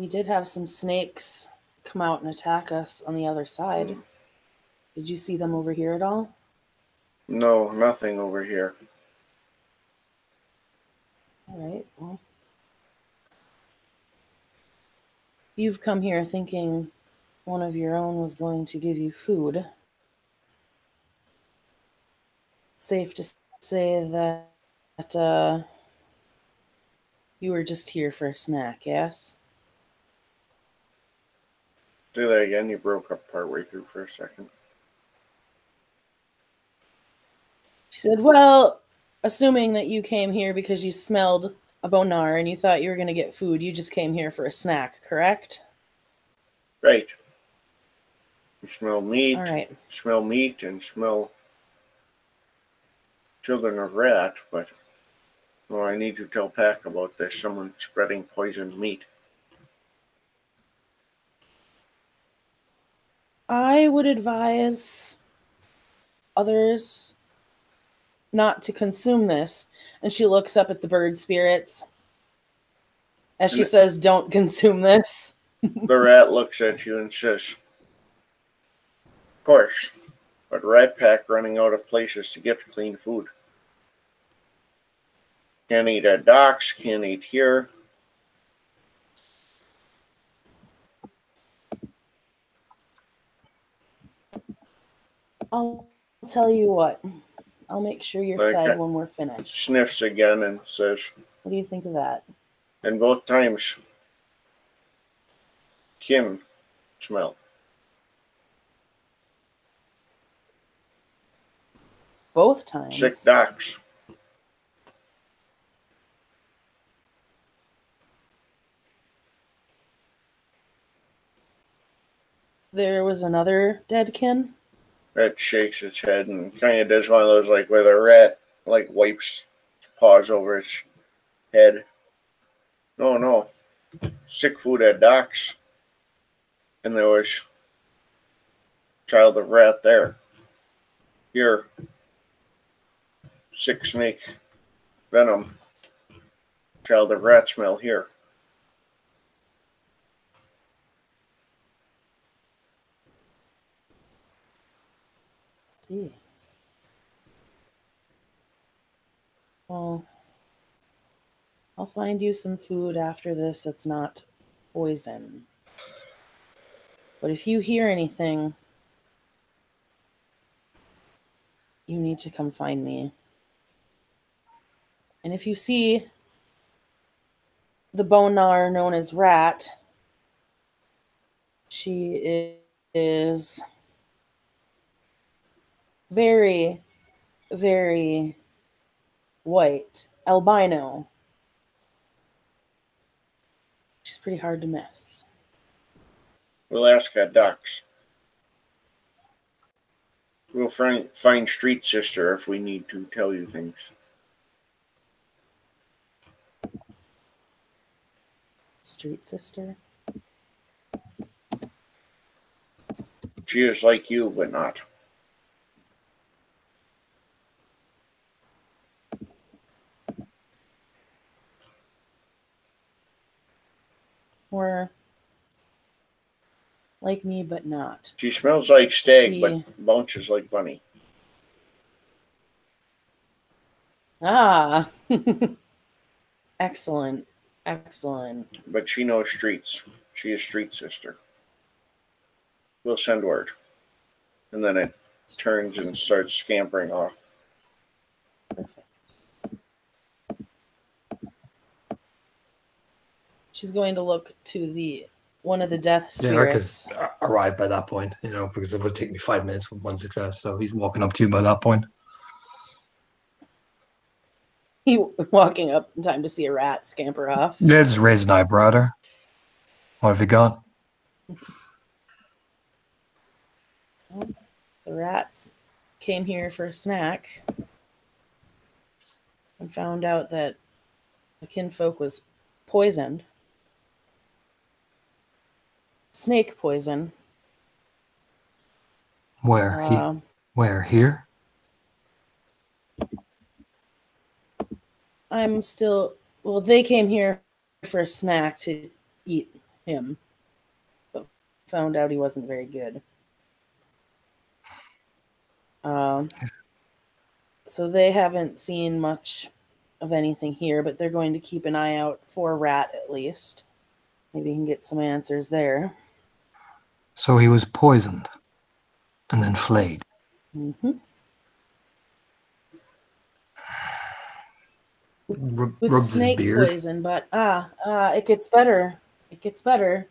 did have some snakes come out and attack us on the other side. Did you see them over here at all? No, nothing over here. All right, well. You've come here thinking one of your own was going to give you food. Safe to say that you were just here for a snack, yes? Do that again. You broke up partway through for a second. She said, well, assuming that you came here because you smelled a bonar and you thought you were going to get food, you just came here for a snack, correct? Right. You smell meat. All right. Smell meat and smell children of rat, but well, I need to tell Pack about this. Someone spreading poisoned meat. I would advise others not to consume this. And she looks up at the bird spirits as she says, don't consume this. The rat looks at you and says, "Of course, but Rat Pack running out of places to get clean food. Can't eat at docks, can't eat here." I'll tell you what. I'll make sure you're fed when we're finished. Sniffs again and says, What do you think of that? "And both times, kin smell." Both times? Sick docks. there was another dead kin? Rat shakes its head and kind of does one of those, like, where the rat, like, wipes paws over its head. No, no. Sick food at docks. And there was child of rat there. Here. Sick snake. Venom. Child of rat smell here. See. Well, I'll find you some food after this that's not poison. But if you hear anything, you need to come find me. And if you see the bone gnawer known as Rat, she is very, very white, albino. She's pretty hard to miss. We'll ask at docks. We'll find Street Sister if we need to tell you things. Street sister? She is like you, but not. Or like me, but not. She smells like stag, but bounces like bunny. Ah! Excellent. Excellent. But she knows streets. She is Street Sister. We'll send word. And then it turns and starts scampering off. Perfect. She's going to look to one of the death Eric has spirits. arrived by that point, because it would take me 5 minutes with one success. So he's walking up to you by that point. He walking up in time to see a rat scamper off. Yeah, just raise an eyebrow at her. What have you got? The rats came here for a snack and found out that the kinfolk was poisoned. Snake poison. Where? Where? Here? They came here for a snack to eat him, but found out he wasn't very good. So they haven't seen much of anything here, but they're going to keep an eye out for Rat at least. Maybe you can get some answers there. So he was poisoned and then flayed. Mm-hmm. With Rubs snake his beard. poison, but it gets better. It gets better.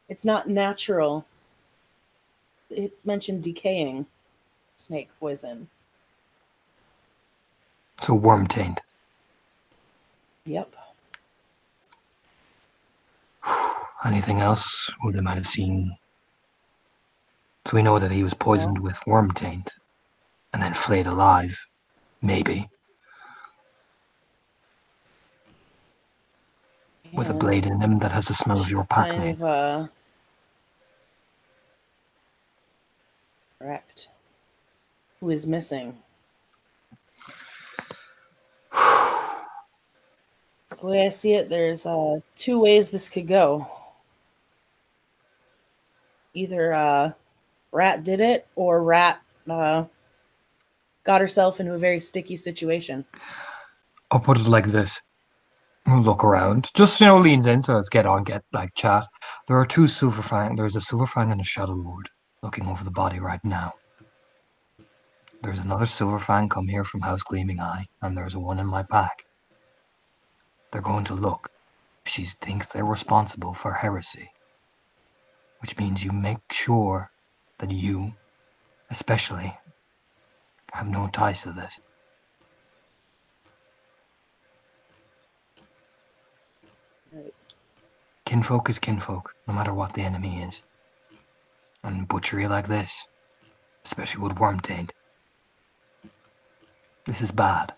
It's not natural. It mentioned decaying snake poison. So worm taint. Yep. Anything else? Or they might have seen. So we know that he was poisoned with worm taint and then flayed alive. Maybe. With a blade in him that has the smell of your pack name. Correct. Who is missing? The way I see it, there's 2 ways this could go. Either Rat did it, or Rat got herself into a very sticky situation. I'll put it like this. We'll look around. Just, leans in, so let's get chat. There are 2 Silverfang. There's a Silverfang and a Shadow Lord looking over the body right now. There's another Silverfang come here from House Gleaming Eye, and there's one in my pack. They're going to look. She thinks they're responsible for heresy. Which means you make sure that you, especially, have no ties to this. Right. Kinfolk is kinfolk, no matter what the enemy is. And butchery like this, especially with worm taint. This is bad.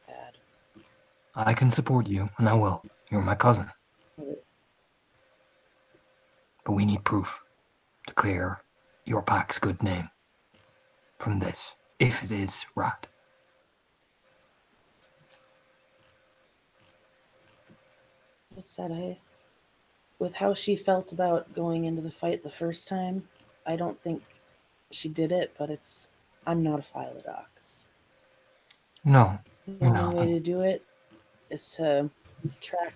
Bad. I can support you, and I will. You're my cousin. But we need proof to clear your pack's good name from this, if it is rat. Like I said, with how she felt about going into the fight the first time, I don't think she did it, but I'm not a Philodox. No, The you're only not. way to do it is to track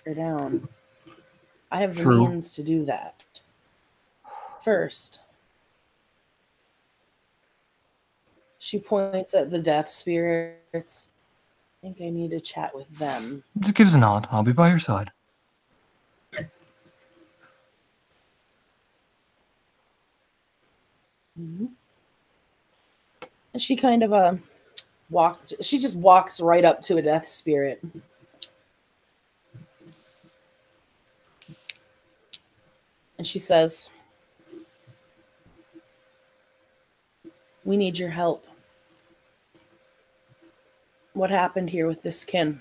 her down. I have the True. means to do that. First, she points at the death spirits. I think I need to chat with them. Just give us a nod. I'll be by your side. Mm-hmm. And she kind of she just walks right up to a death spirit. And she says, "We need your help. What happened here with this kin?"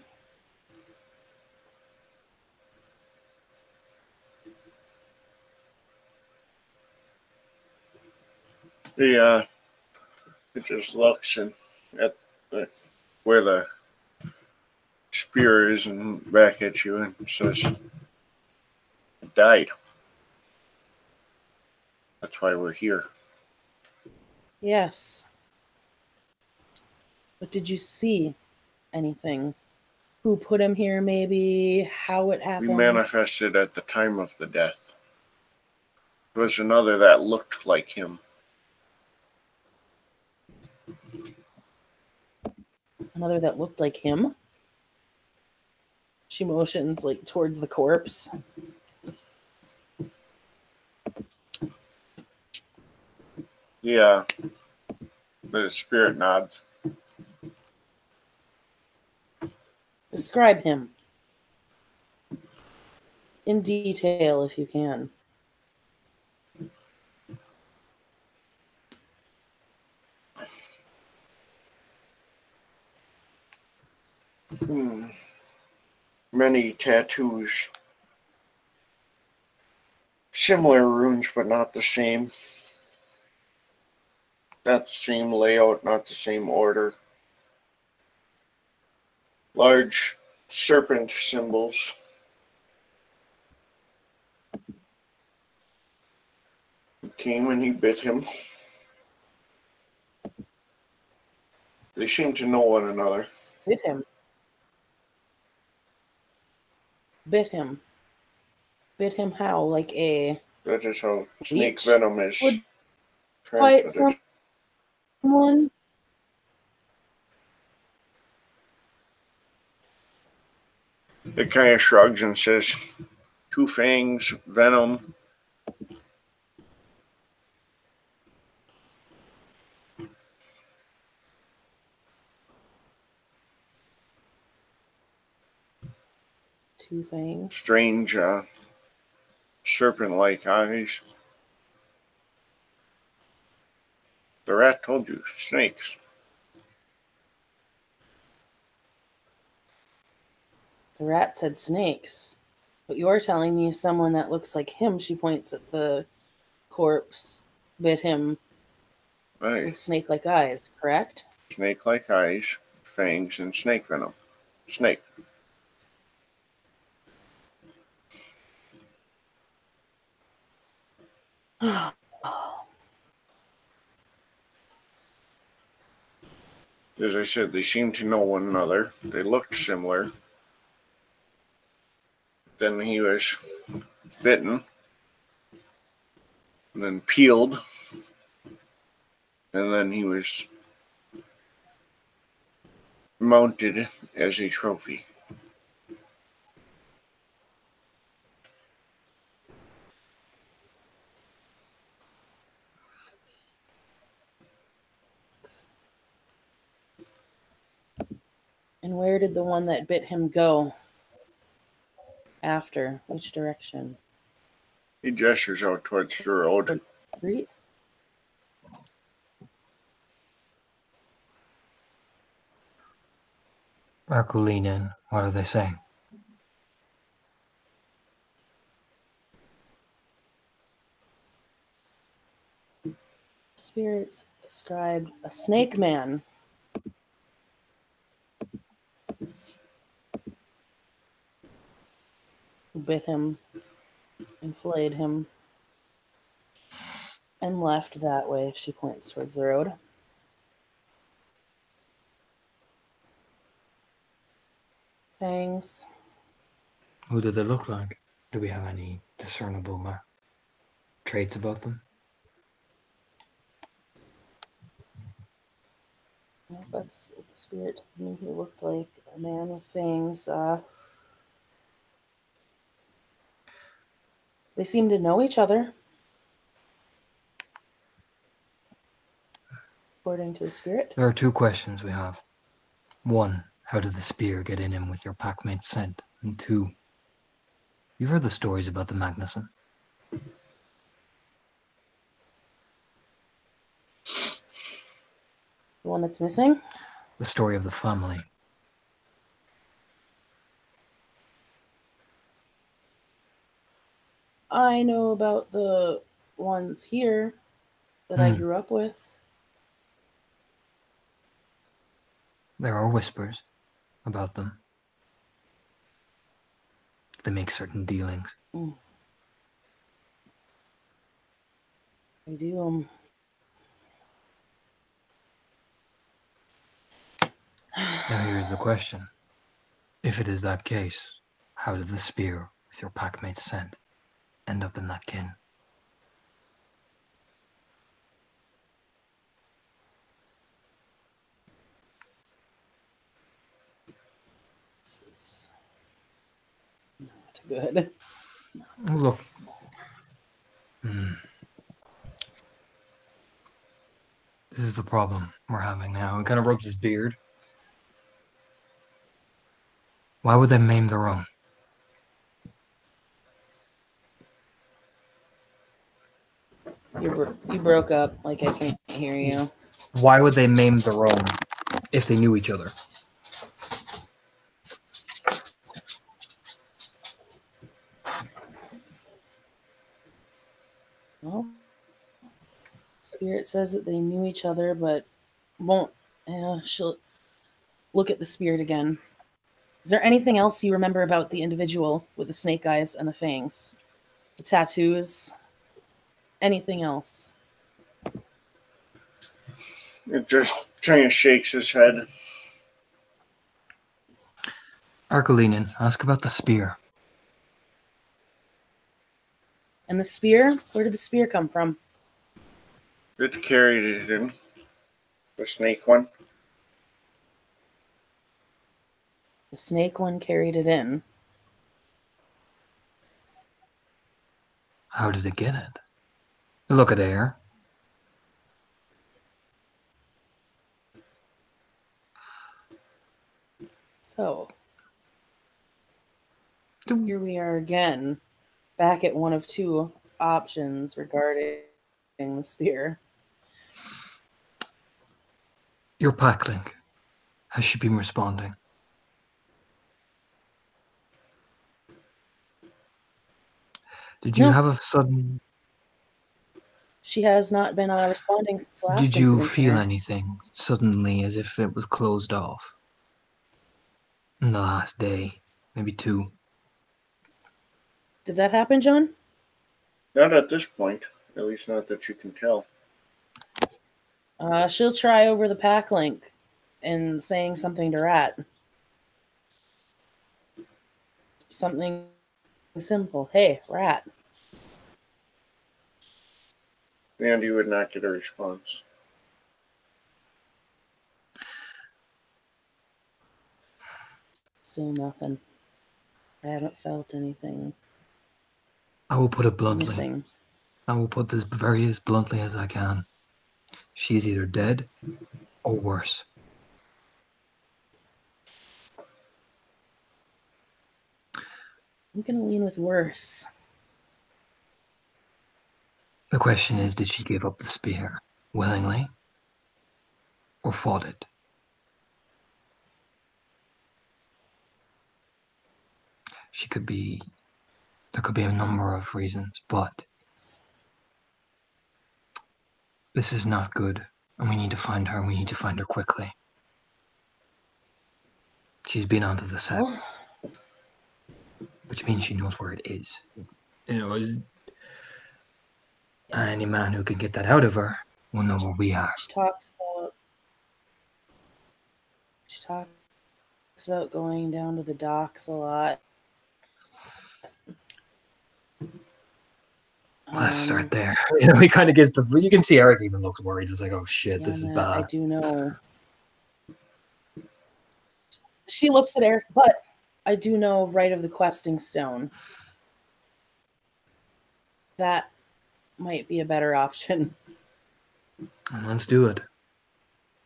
It just looks and at where the spear is and back at you and says, "It died. That's why we're here." Yes. But did you see anything? Who put him here, maybe? How it We happened? manifested at the time of the death. There was another that looked like him. Another that looked like him? She motions like towards the corpse. Yeah. The spirit nods. Describe him. In detail, if you can. Many tattoos. Similar runes, but not the same. Not the same layout, not the same order. Large serpent symbols. He came and he bit him. They seem to know one another. Bit him. Bit him. Bit him how? Like a That is how snake leech venom is would bite transmitted. someone? It kind of shrugs and says, "Two fangs, venom." Two fangs. Strange serpent-like eyes. The rat told you, snakes. The rat said snakes. But you're telling me someone that looks like him, she points at the corpse, bit him Right. with snake-like eyes, correct? Snake-like eyes, fangs, and snake venom. Snake. As I said, they seem to know one another. They looked similar. Then he was bitten, and then peeled, and then he was mounted as a trophy. And where did the one that bit him go After. Which direction? He gestures out towards the road. Towards the street? Marco, lean in. What are they saying? Spirits described a snake man. Who bit him, and flayed him, and left that way. She points towards the road. Fangs. Who do they look like? Do we have any discernible traits about them? Well, that's what the spirit told me he looked like. A man with fangs. They seem to know each other. According to the spirit. There are two questions we have. One, how did the spear get in him with your packmate's scent? And two, you've heard the stories about the Magnuson. The one that's missing? The story of the family. I know about the ones here that I grew up with. There are whispers about them. They make certain dealings. I do. Now here's the question. If it is that case, how did the spear with your packmate's scent end up in that kin? This is not good. Look. This is the problem we're having now. He kind of rubs his beard. Why would they maim their own? You broke up, like I can't hear you. Why would they maim their own if they knew each other? Well, Spirit says that they knew each other, but won't. She'll look at the spirit again. Is there anything else you remember about the individual with the snake eyes and the fangs? The tattoos? Anything else? It just kind of shakes his head. Arcolinin, ask about the spear. And the spear? Where did the spear come from? It carried it in. The snake one. The snake one carried it in. How did it get it? Look at air. So, here we are again, back at one of two options regarding the spear. Your packlink. Has she been responding? Did you No. have a sudden... She has not been responding since last Did you incident feel here. anything suddenly as if it was closed off? In the last day, maybe two. Did that happen, John? Not at this point. At least not that you can tell. She'll try over the pack link and saying something to Rat. Something simple. Hey, Rat. And you would not get a response. Still nothing. I haven't felt anything I will put it bluntly. missing. I will put this very as bluntly as I can. She is either dead or worse. I'm gonna lean with worse. The question is, did she give up the spear willingly or fought it? There could be a number of reasons, but this is not good, and we need to find her, and we need to find her quickly. She's been onto the set, Well, which means she knows where it is. yes. Any man who can get that out of her will know where we are. She talks about going down to the docks a lot. Let's start there. He kind of gets you can see Eric even looks worried. He's like, oh shit, this is I bad. do know. She looks at Eric, but I do know right of the questing stone. That might be a better option. Let's do it.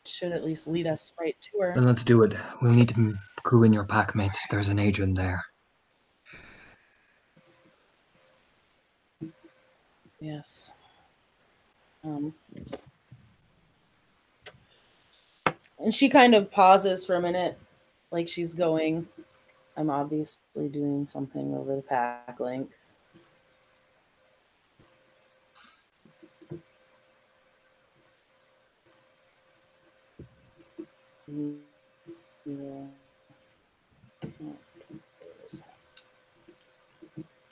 Should at least lead us right to her. Then let's do it. We'll need to crew in your pack mates. There's an agent there. Yes. And she kind of pauses for a minute, like she's going. I'm obviously doing something over the pack link. Yeah.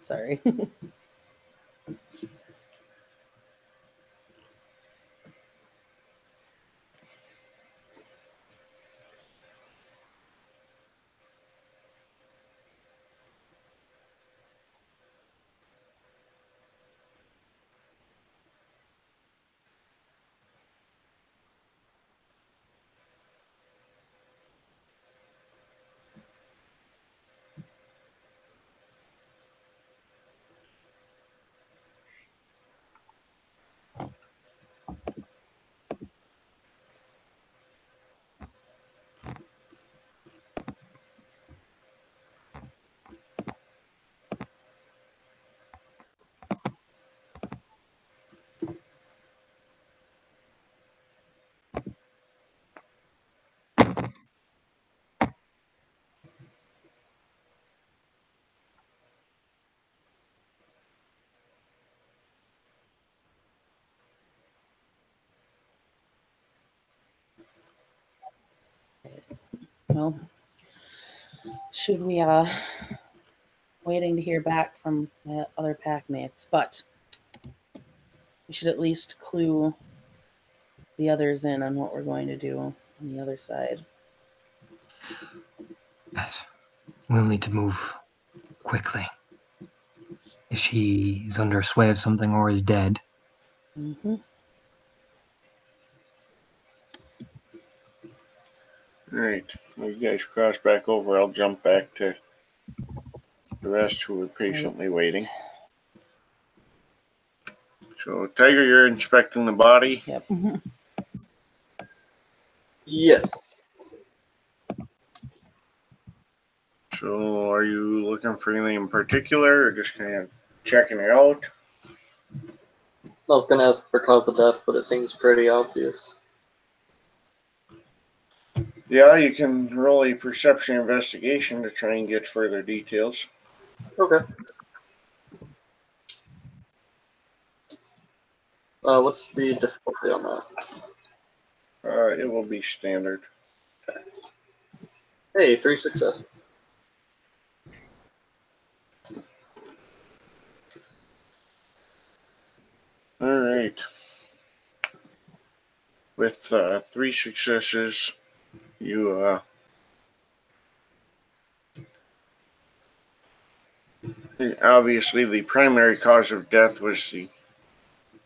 Sorry. Well, should we waiting to hear back from my other pack mates, but we should at least clue the others in on what we're going to do on the other side. Yes. We'll need to move quickly. If she is under sway of something or is dead. Mm-hmm. All right. Well, you guys cross back over. I'll jump back to the rest who are patiently waiting. So, Tiger, you're inspecting the body. Yep. Yes. So, are you looking for anything in particular, or just kind of checking it out? I was gonna ask for cause of death, but it seems pretty obvious. Yeah, you can roll a perception investigation to try and get further details. Okay. What's the difficulty on that? It will be standard. Hey, 3 successes. All right. With 3 successes, you obviously the primary cause of death was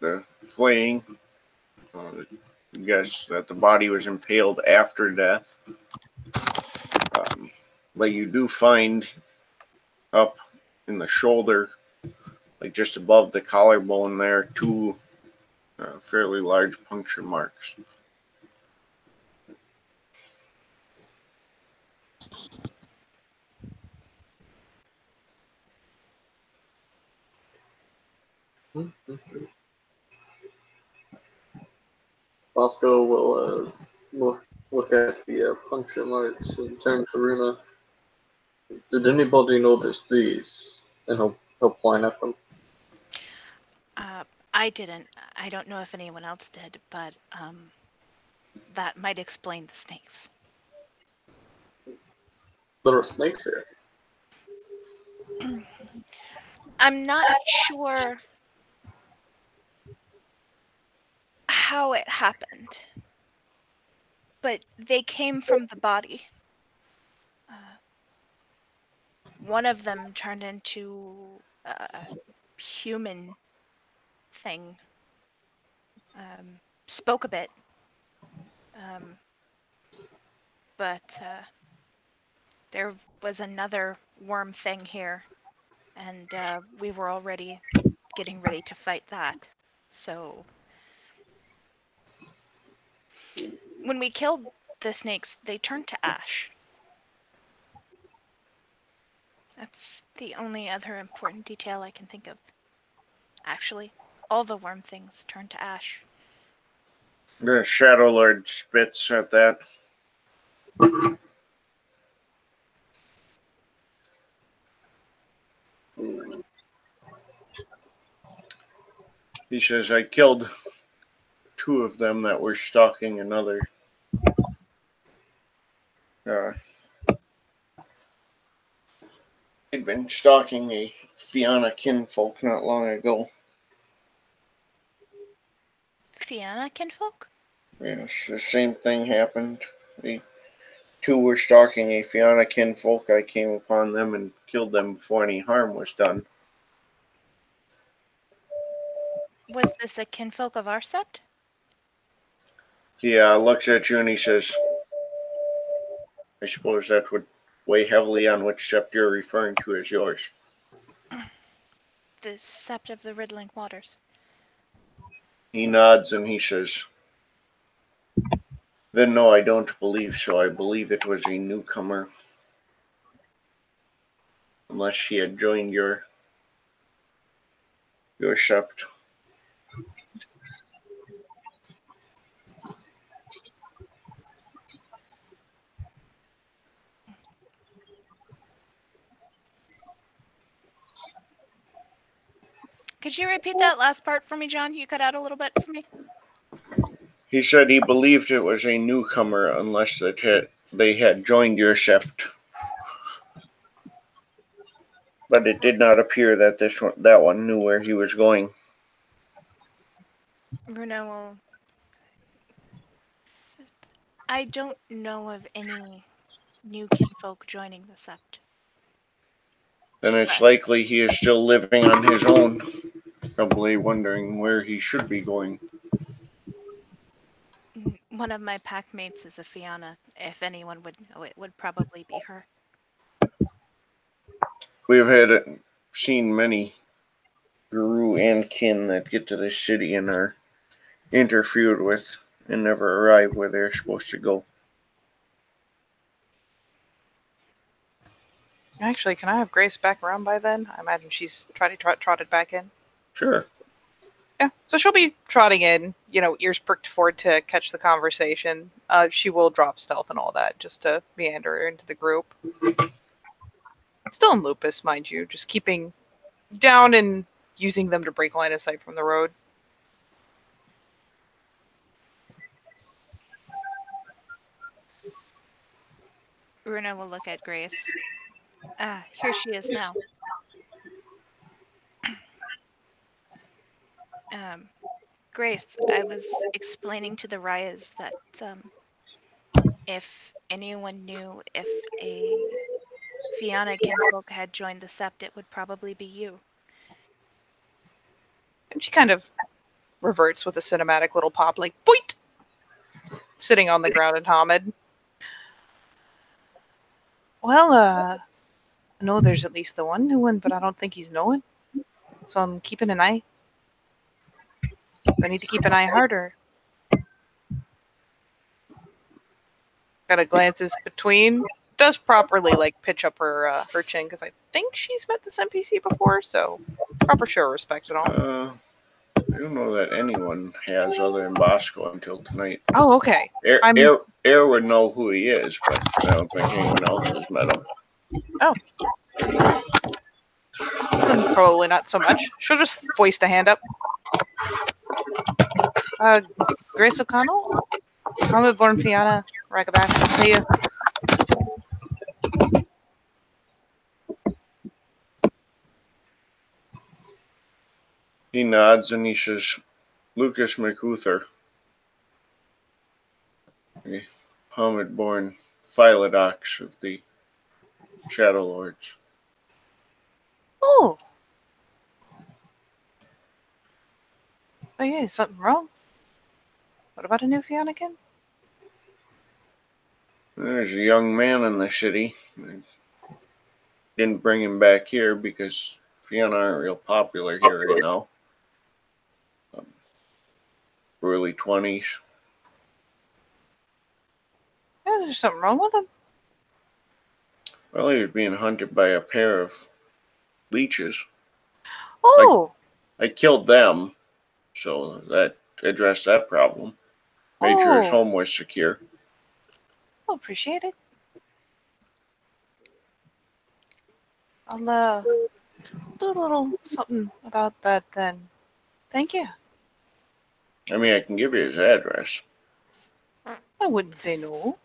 the flaying. You guess that the body was impaled after death. But you do find up in the shoulder, like just above the collarbone there, 2 fairly large puncture marks. Bosco will look at the puncture marks and turn to Runa. Did anybody notice these? And he'll point at them. I didn't. I don't know if anyone else did, but that might explain the snakes. There are snakes here. I'm not sure how it happened, but they came from the body. One of them turned into a human thing. Spoke a bit. But there was another worm thing here, and we were already getting ready to fight that. So when we killed the snakes, they turned to ash. That's the only other important detail I can think of. Actually, all the worm things turned to ash. The Shadow Lord spits at that. He says, I killed 2 of them that were stalking another. He'd been stalking a Fianna kinfolk not long ago. Fianna kinfolk? Yes, the same thing happened. The 2 were stalking a Fianna kinfolk. I came upon them and killed them before any harm was done. Was this a kinfolk of our sept? He looks at you and he says, I suppose that would weigh heavily on which sept you're referring to as yours. The sept of the Riddling Waters. He nods and he says, then no, I don't believe so. I believe it was a newcomer. Unless he had joined your sept. Could you repeat that last part for me, John? You cut out a little bit for me. He said he believed it was a newcomer unless they had joined your sept. But it did not appear that that one knew where he was going. Runa will... I don't know of any new kinfolk joining the sept. Then it's likely he is still living on his own, probably wondering where he should be going. One of my pack mates is a Fianna. If anyone would know, it would probably be her. We have seen many guru and kin that get to this city and are interfered with and never arrive where they're supposed to go. Actually, can I have Grace back around by then? I imagine she's trotted back in. Sure. Yeah, so she'll be trotting in, ears pricked forward to catch the conversation. She will drop stealth and all that just to meander into the group. Still in lupus, mind you, just keeping down and using them to break line of sight from the road. Runa will look at Grace. Here she is now. Grace, I was explaining to the Rayas that if anyone knew if a Fianna kinfolk had joined the sept, it would probably be you. And she kind of reverts with a cinematic little pop, like, boit! Sitting on the ground in Hamid. Well, I know there's at least the one new one, but I don't think he's knowing. So I'm keeping an eye. I need to keep an eye harder. Gotta glances between. Does properly pitch up her chin because I think she's met this NPC before. So Proper show of respect and all. I don't know that anyone has other than Bosco until tonight. Oh, okay. Air would know who he is, but I don't think anyone else has met him. Then probably not so much. She'll just foist a hand up. Grace O'Connell? Hamid Born Fiona, Ragabash, how are you? He nods and he says, Lucas McUther, the Hamid-born Philodox of the Shadow Lords. Oh! Oh yeah, is something wrong? What about a new Fionican? There's a young man in the city. I didn't bring him back here because Fiona aren't real popular here right now. Early 20s. Is there something wrong with him? Well, he was being hunted by a pair of leeches. Oh! I killed them, so that addressed that problem. Made sure his home was secure. Well, appreciate it. I'll do a little something about that then. Thank you. I mean, I can give you his address. I wouldn't say no.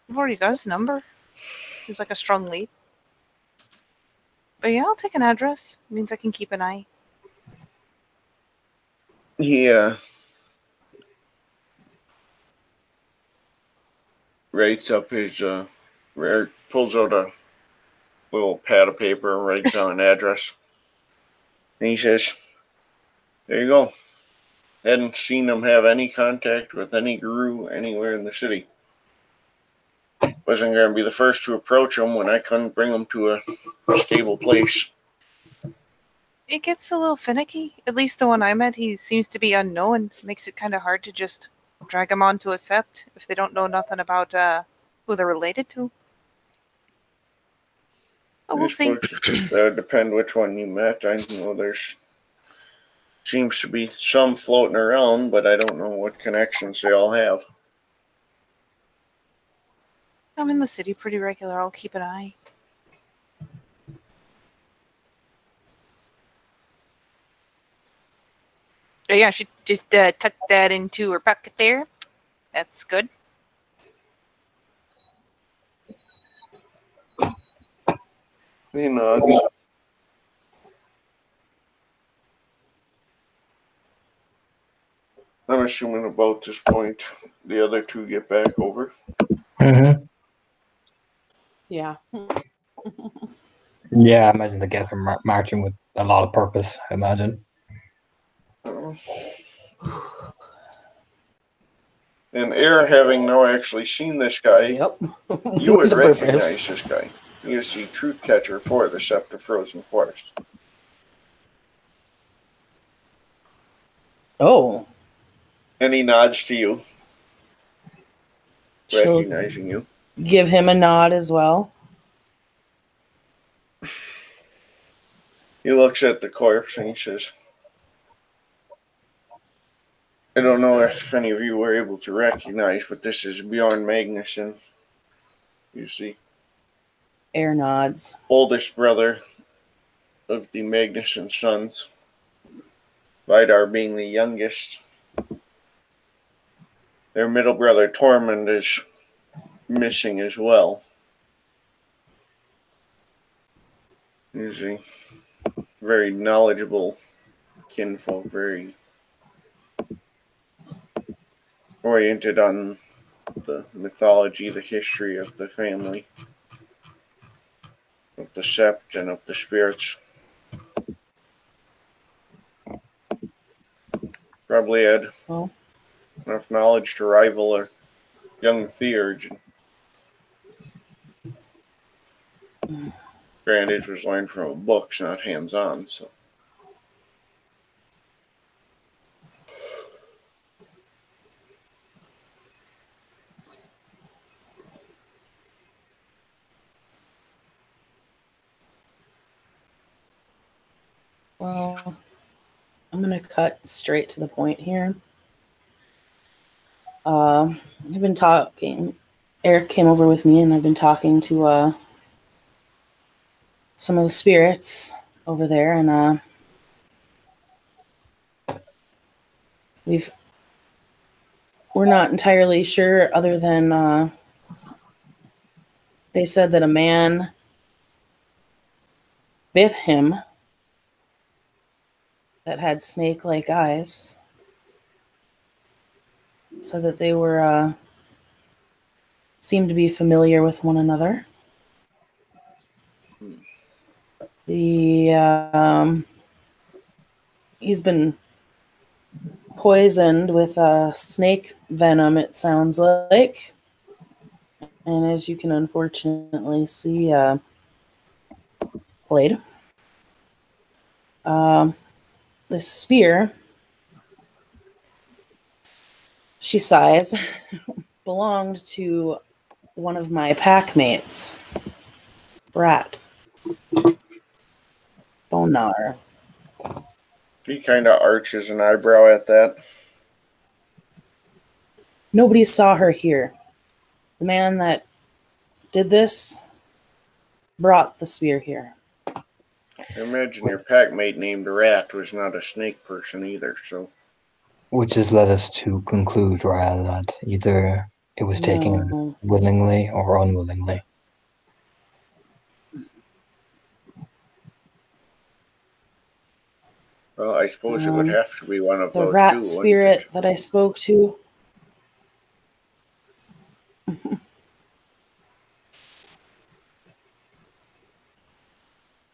I've already got his number. Seems like a strong lead. But yeah, I'll take an address. It means I can keep an eye. He writes up his pulls out a little pad of paper and writes down an address. And he says, there you go. Hadn't seen him have any contact with any guru anywhere in the city. Wasn't going to be the first to approach him when I couldn't bring him to a stable place. It gets a little finicky. At least the one I met, he seems to be unknown. Makes it kind of hard to just drag him onto a sept if they don't know nothing about who they're related to. Oh, we'll see. That would depend which one you met. I know there's seems to be some floating around, but I don't know what connections they all have. I'm in the city pretty regular. I'll keep an eye. Oh, yeah, she just tucked that into her pocket there. That's good. He nods. I'm assuming about this point, the other two get back over. Mm-hmm. Yeah. Yeah, I imagine they get them marching with a lot of purpose, I imagine. And Air, having now actually seen this guy, Yep. you would The recognize purpose. this guy. He is the truth catcher for the Sept of Frozen Forest. Oh. And he nods to you, She'll recognizing you. give him a nod as well. He looks at the corpse and he says, I don't know if any of you were able to recognize, but this is Bjorn Magnuson. You see, Air nods. oldest brother of the Magnuson sons. Vidar being the youngest. Their middle brother Tormund is missing as well. He's a very knowledgeable kinfolk, very oriented on the mythology, the history of the family, of the Sept and of the spirits. Probably had enough knowledge to rival a young Theurge. Granted, was learned from books, not hands-on, so. Well, I'm gonna cut straight to the point here. I've been talking. Eric came over with me, and I've been talking to some of the spirits over there, and we're not entirely sure, other than they said that a man bit him that had snake-like eyes. So that they were seemed to be familiar with one another. He's been poisoned with snake venom, it sounds like. And as you can unfortunately see, blade. This spear, she sighs, belonged to one of my pack mates, Rat. Bonar. He kind of arches an eyebrow at that. Nobody saw her here. The man that did this brought the spear here. I imagine your pack mate named Rat was not a snake person either, so. Which has led us to conclude, Ryle, that either it was taken No. willingly or unwillingly. Well, I suppose it would have to be one of The those rat two, wouldn't spirit it? that I spoke to.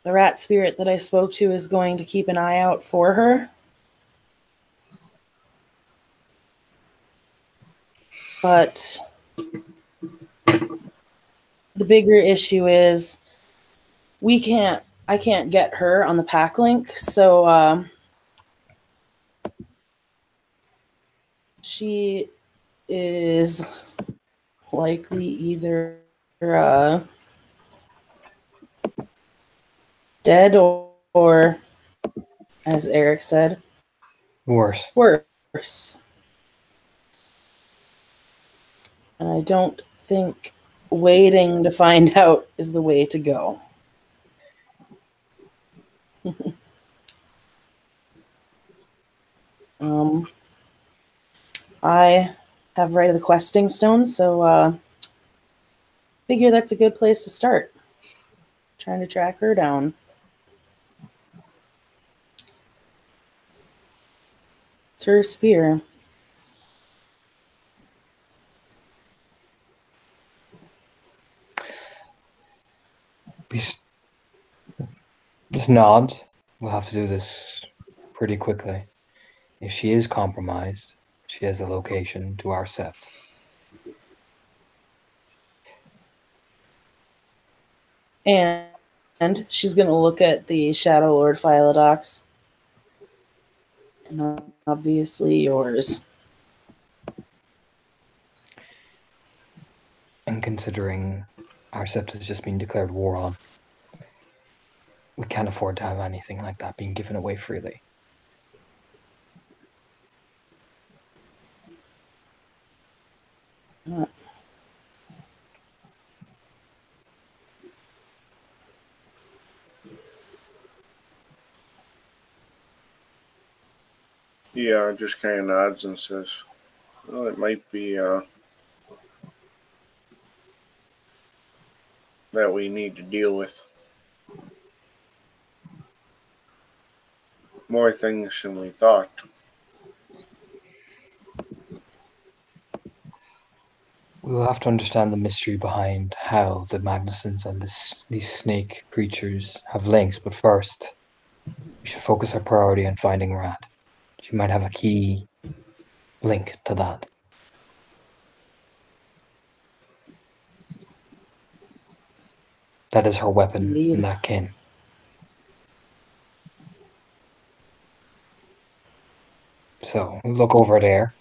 The rat spirit that I spoke to is going to keep an eye out for her. But the bigger issue is I can't get her on the pack link, so she is likely either dead or, as Eric said, Worse. worse. And I don't think waiting to find out is the way to go. I have right of the questing stone, so figure that's a good place to start. Trying to track her down. It's her spear. Just nod. We'll have to do this pretty quickly. If she is compromised, she has a location to our sept. And she's going to look at the Shadow Lord Philodox. And obviously yours. And considering our sept has just been declared war on, we can't afford to have anything like that being given away freely. Yeah, just kind of nods and says, well, it might be that we need to deal with more things than we thought. We will have to understand the mystery behind how the Magnusons and these snake creatures have links, but first, we should focus our priority on finding Rat. She might have a key link to that. That is her weapon Indeed. in that kin. So, look over there.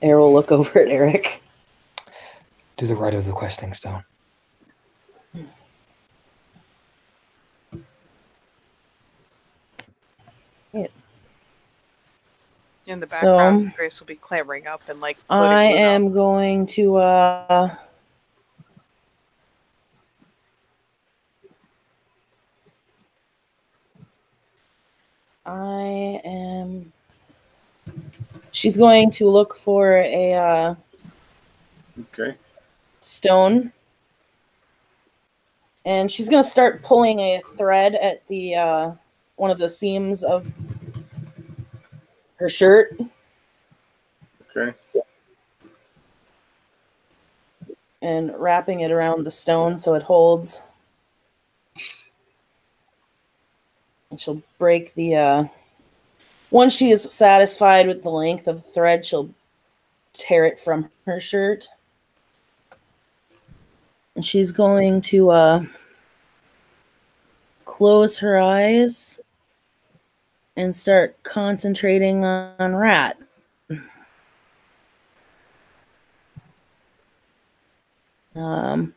Air will look over at Eric. To the right of the questing stone. In the So- background, Grace will be clambering up and like I loading Luna up. am going to she's going to look for a Okay. stone. And she's going to start pulling a thread at the one of the seams of her shirt Okay. and wrapping it around the stone so it holds. And she'll break the once she is satisfied with the length of the thread, she'll tear it from her shirt. And she's going to close her eyes and start concentrating on Rat. Um,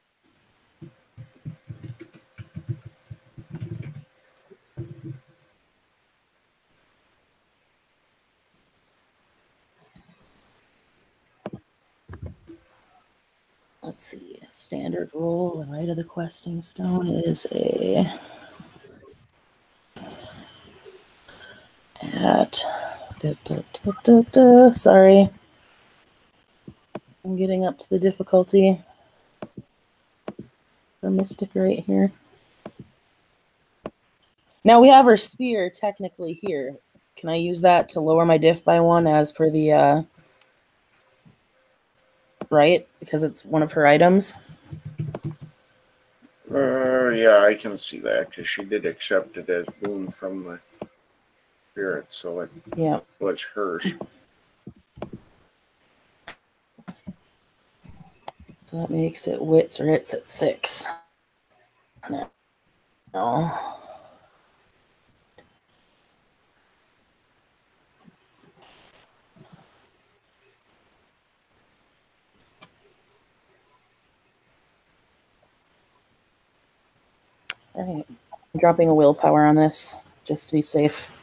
let's see. Standard roll, the right of the questing stone is a at sorry. I'm getting up to the difficulty for Mystic right here. Now we have our spear technically here. Can I use that to lower my diff by 1 as per the right? Because it's one of her items. Yeah, I can see that because she did accept it as boon from the spirit, so it Yeah. was hers. So that makes it wits or it's at 6. No. All right. I'm dropping a willpower on this just to be safe.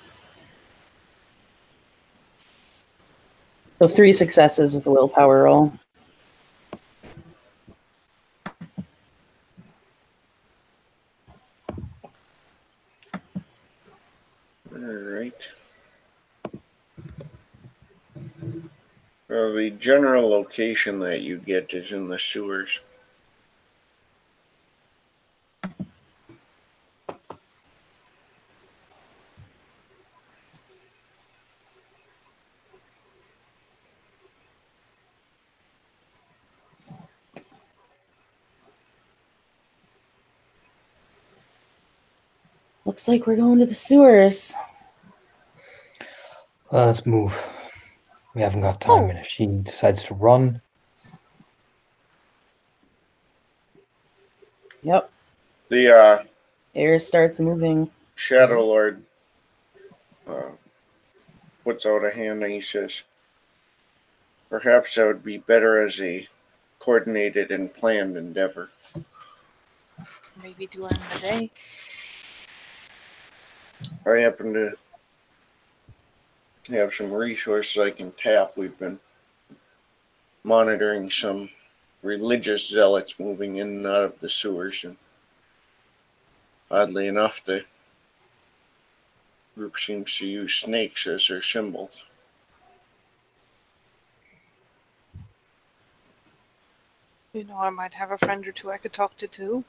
So 3 successes with a willpower roll. All right. Well, the general location that you get is in the sewers. Looks like we're going to the sewers. Well, let's move. We haven't got time, and if she decides to run, Yep. The Air starts moving. Shadow Lord puts out a hand and he says, "Perhaps that would be better as a coordinated and planned endeavor." Maybe during the day. I happen to have some resources I can tap. We've been monitoring some religious zealots moving in and out of the sewers, and oddly enough, the group seems to use snakes as their symbols. You know, I might have a friend or two I could talk to too.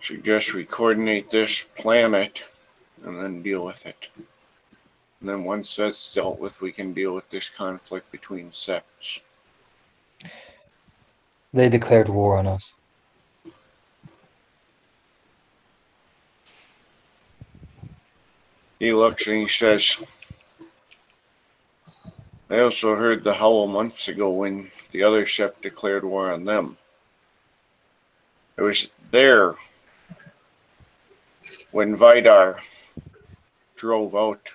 Suggest we coordinate this, plan it, and then deal with it. And then once that's dealt with, we can deal with this conflict between sects. they declared war on us. He looks and he says, "I also heard the howl months ago when the other sept declared war on them. It was their when Vidar drove out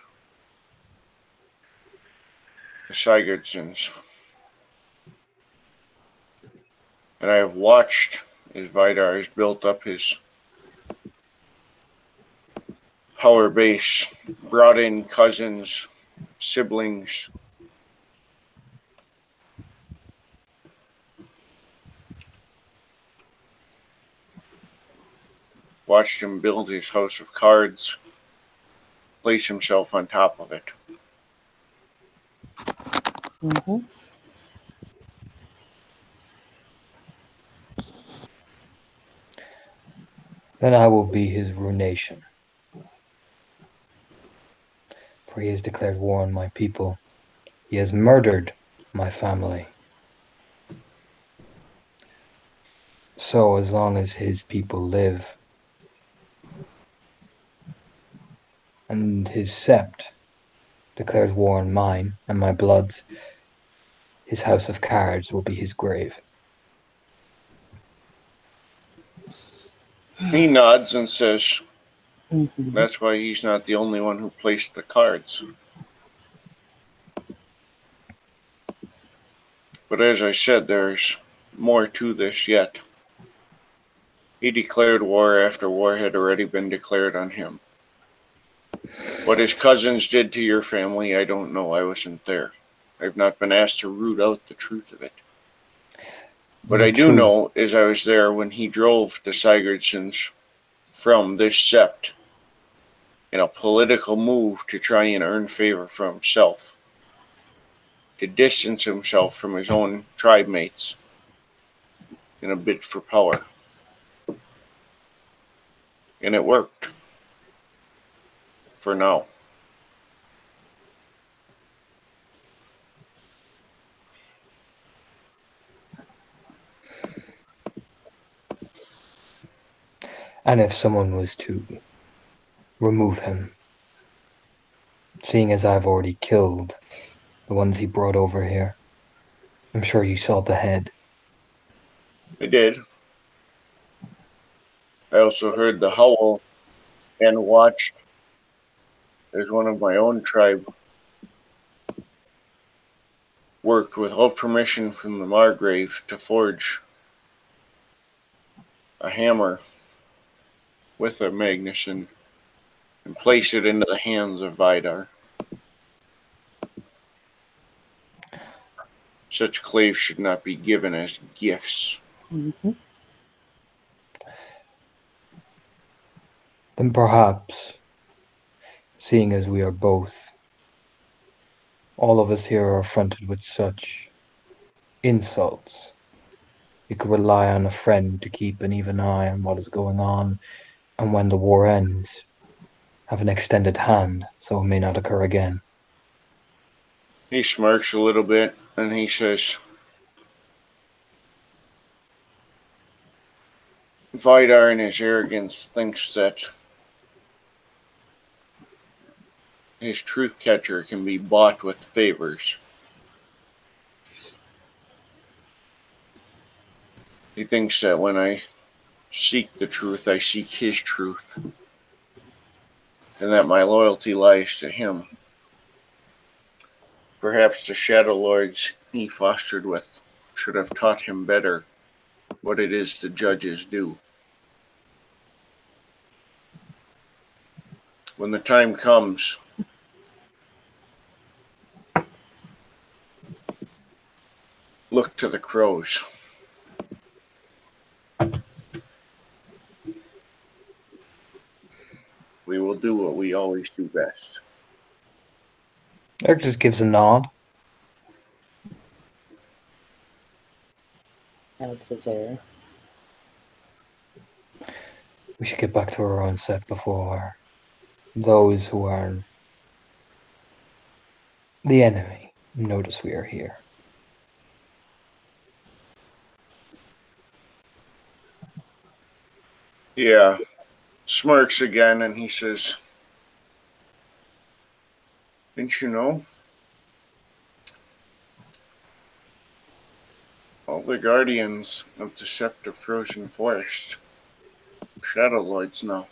the Sigurdssons. And I have watched as Vidar has built up his power base, brought in cousins, siblings. Watched him build his house of cards, place himself on top of it. Mm-hmm. Then I will be his ruination. For he has declared war on my people. He has murdered my family. So as long as his people live, and his sept declares war on mine and my bloods, his house of cards will be his grave. He nods and says, Mm-hmm. that's why he's not the only one who placed the cards. But as I said, there's more to this yet. He declared war after war had already been declared on him. What his cousins did to your family, I don't know. I wasn't there. I've not been asked to root out the truth of it. What I do know is I was there when he drove the Sigurdssons from this sept in a political move to try and earn favor for himself, to distance himself from his own tribe mates in a bid for power. And it worked. For now. And if someone was to remove him, seeing as I've already killed the ones he brought over here, I'm sure you saw the head. I did. I also heard the howl and watched as one of my own tribe worked without permission from the Margrave to forge a hammer with a Magnuson and place it into the hands of Vidar. Such clave should not be given as gifts. Mm-hmm. Then perhaps, seeing as we are both, all of us here are affronted with such insults, we could rely on a friend to keep an even eye on what is going on, and when the war ends, have an extended hand so it may not occur again. He smirks a little bit and he says, Vidar in his arrogance thinks that his truth catcher can be bought with favors. He thinks that when I seek the truth, I seek his truth, and that my loyalty lies to him. Perhaps the Shadow Lords he fostered with should have taught him better what it is the judges do. When the time comes, look to the crows. We will do what we always do best. Eric just gives a nod. As does Air. We should get back to our own set before those who are the enemy notice we are here. Yeah. Smirks again and he says, didn't you know? All the guardians of Deceptive Frozen Forest, Shadow Lords now.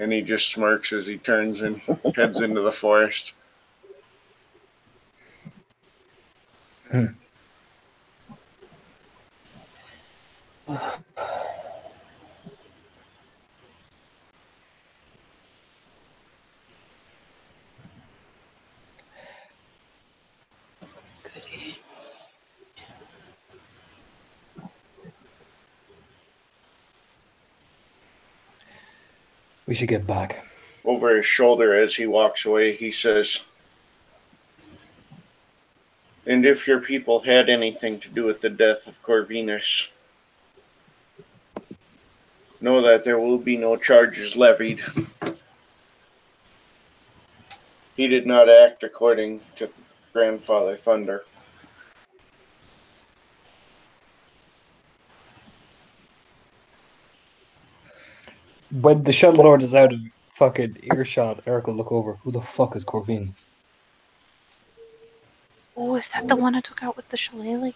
And he just smirks as he turns and heads into the forest. Goody. We should get back. Over his shoulder as he walks away, he says, "And if your people had anything to do with the death of Corvinus, know that there will be no charges levied. He did not act according to Grandfather Thunder." When the shuttle lord is out of fucking earshot, Eric will look over. Who the fuck is Corvinus? Oh, is that the one I took out with the shillelagh?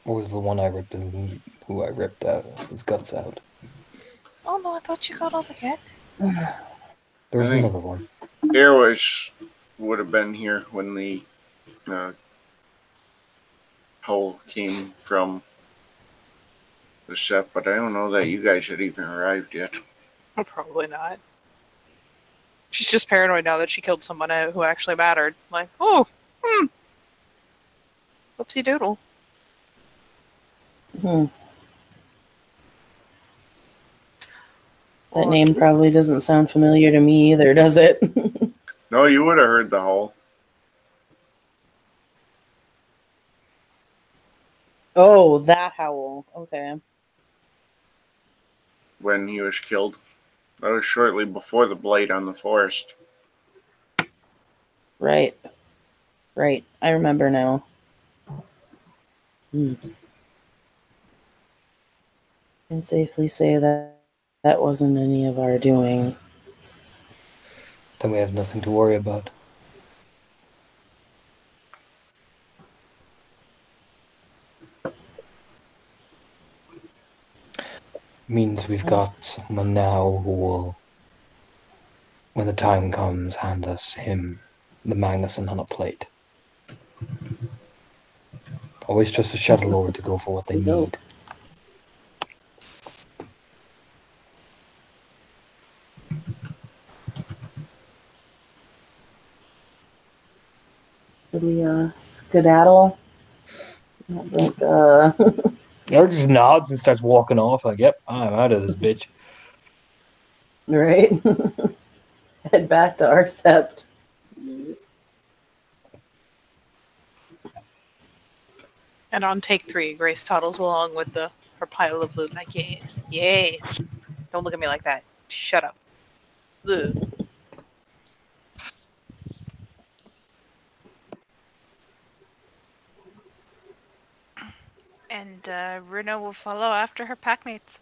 Or was the one I ripped who I ripped his guts out? Oh no, I thought you got all the cat. There's I think- another one. Airwish would have been here when the howl came from the set, but I don't know that you guys had even arrived yet. Oh, probably not. She's just paranoid now that she killed someone who actually mattered. Like, oh, whoopsie doodle. That name probably doesn't sound familiar to me either, does it? No, you would have heard the howl. Oh, that howl. Okay. When he was killed. That was shortly before the blight on the forest. Right. Right. I remember now. Can safely say that that wasn't any of our doing. Then we have nothing to worry about. Means we've got someone now who will, when the time comes, hand us him, the Magnuson, on a plate. Always trust the shuttle lord to go for what they need. Did we skedaddle? I don't think, Eric just nods and starts walking off like, yep, I'm out of this bitch. right? Head back to our sept. And on take 3, Grace toddles along with her pile of loot. Like, yes, yes. Don't look at me like that. Shut up. Ugh. And Runa will follow after her packmates.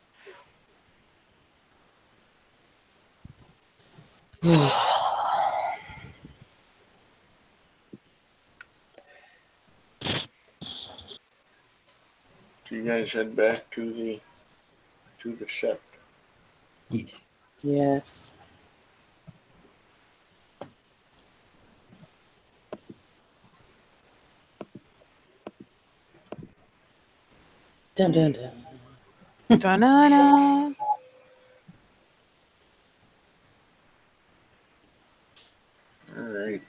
So you guys head back to the sept. Yes. Yes. Dun dun dun. Da-na-na. Alright.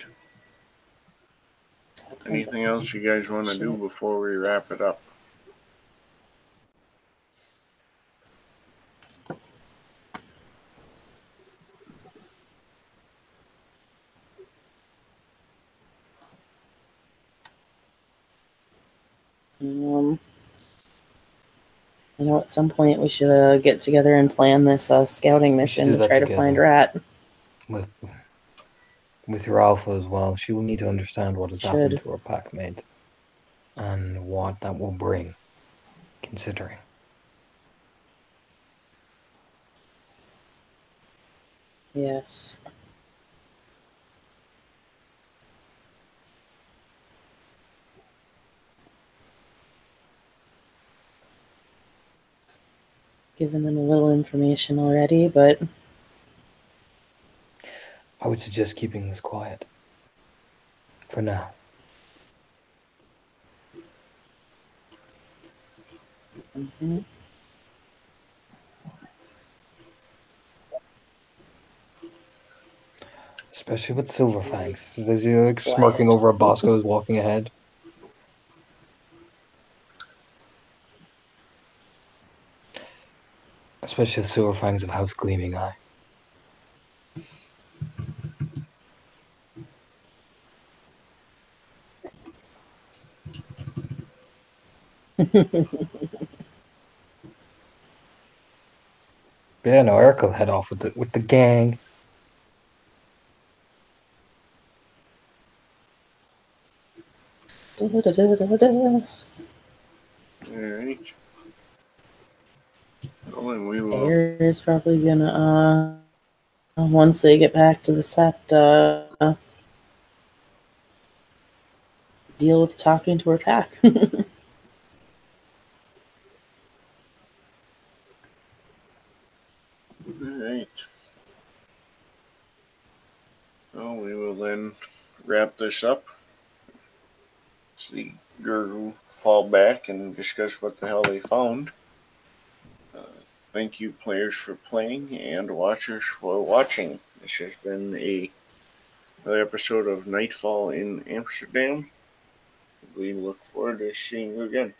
Anything else you guys want to do before we wrap it up? I know at some point we should get together and plan this scouting mission do to try that to find together. Rat. With your alpha as well, she will need to understand what has happened Should. to her packmate and what that will bring, considering. Yes. Given them a little information already, but I would suggest keeping this quiet. For now. Mhm. Especially with Silverfangs. As you're like smirking over a Bosco who's walking ahead. Especially if Silverfangs of House Gleaming Eye. But yeah, no, Eric will head off with the gang. Da-da-da-da-da. All right. Well, and we will. Air is probably gonna once they get back to the set, deal with talking to her pack. All right. Well, we will then wrap this up. See Gurgu fall back and discuss what the hell they found. Thank you, players, for playing, and watchers for watching. This has been another episode of Nightfall in Amsterdam. We look forward to seeing you again.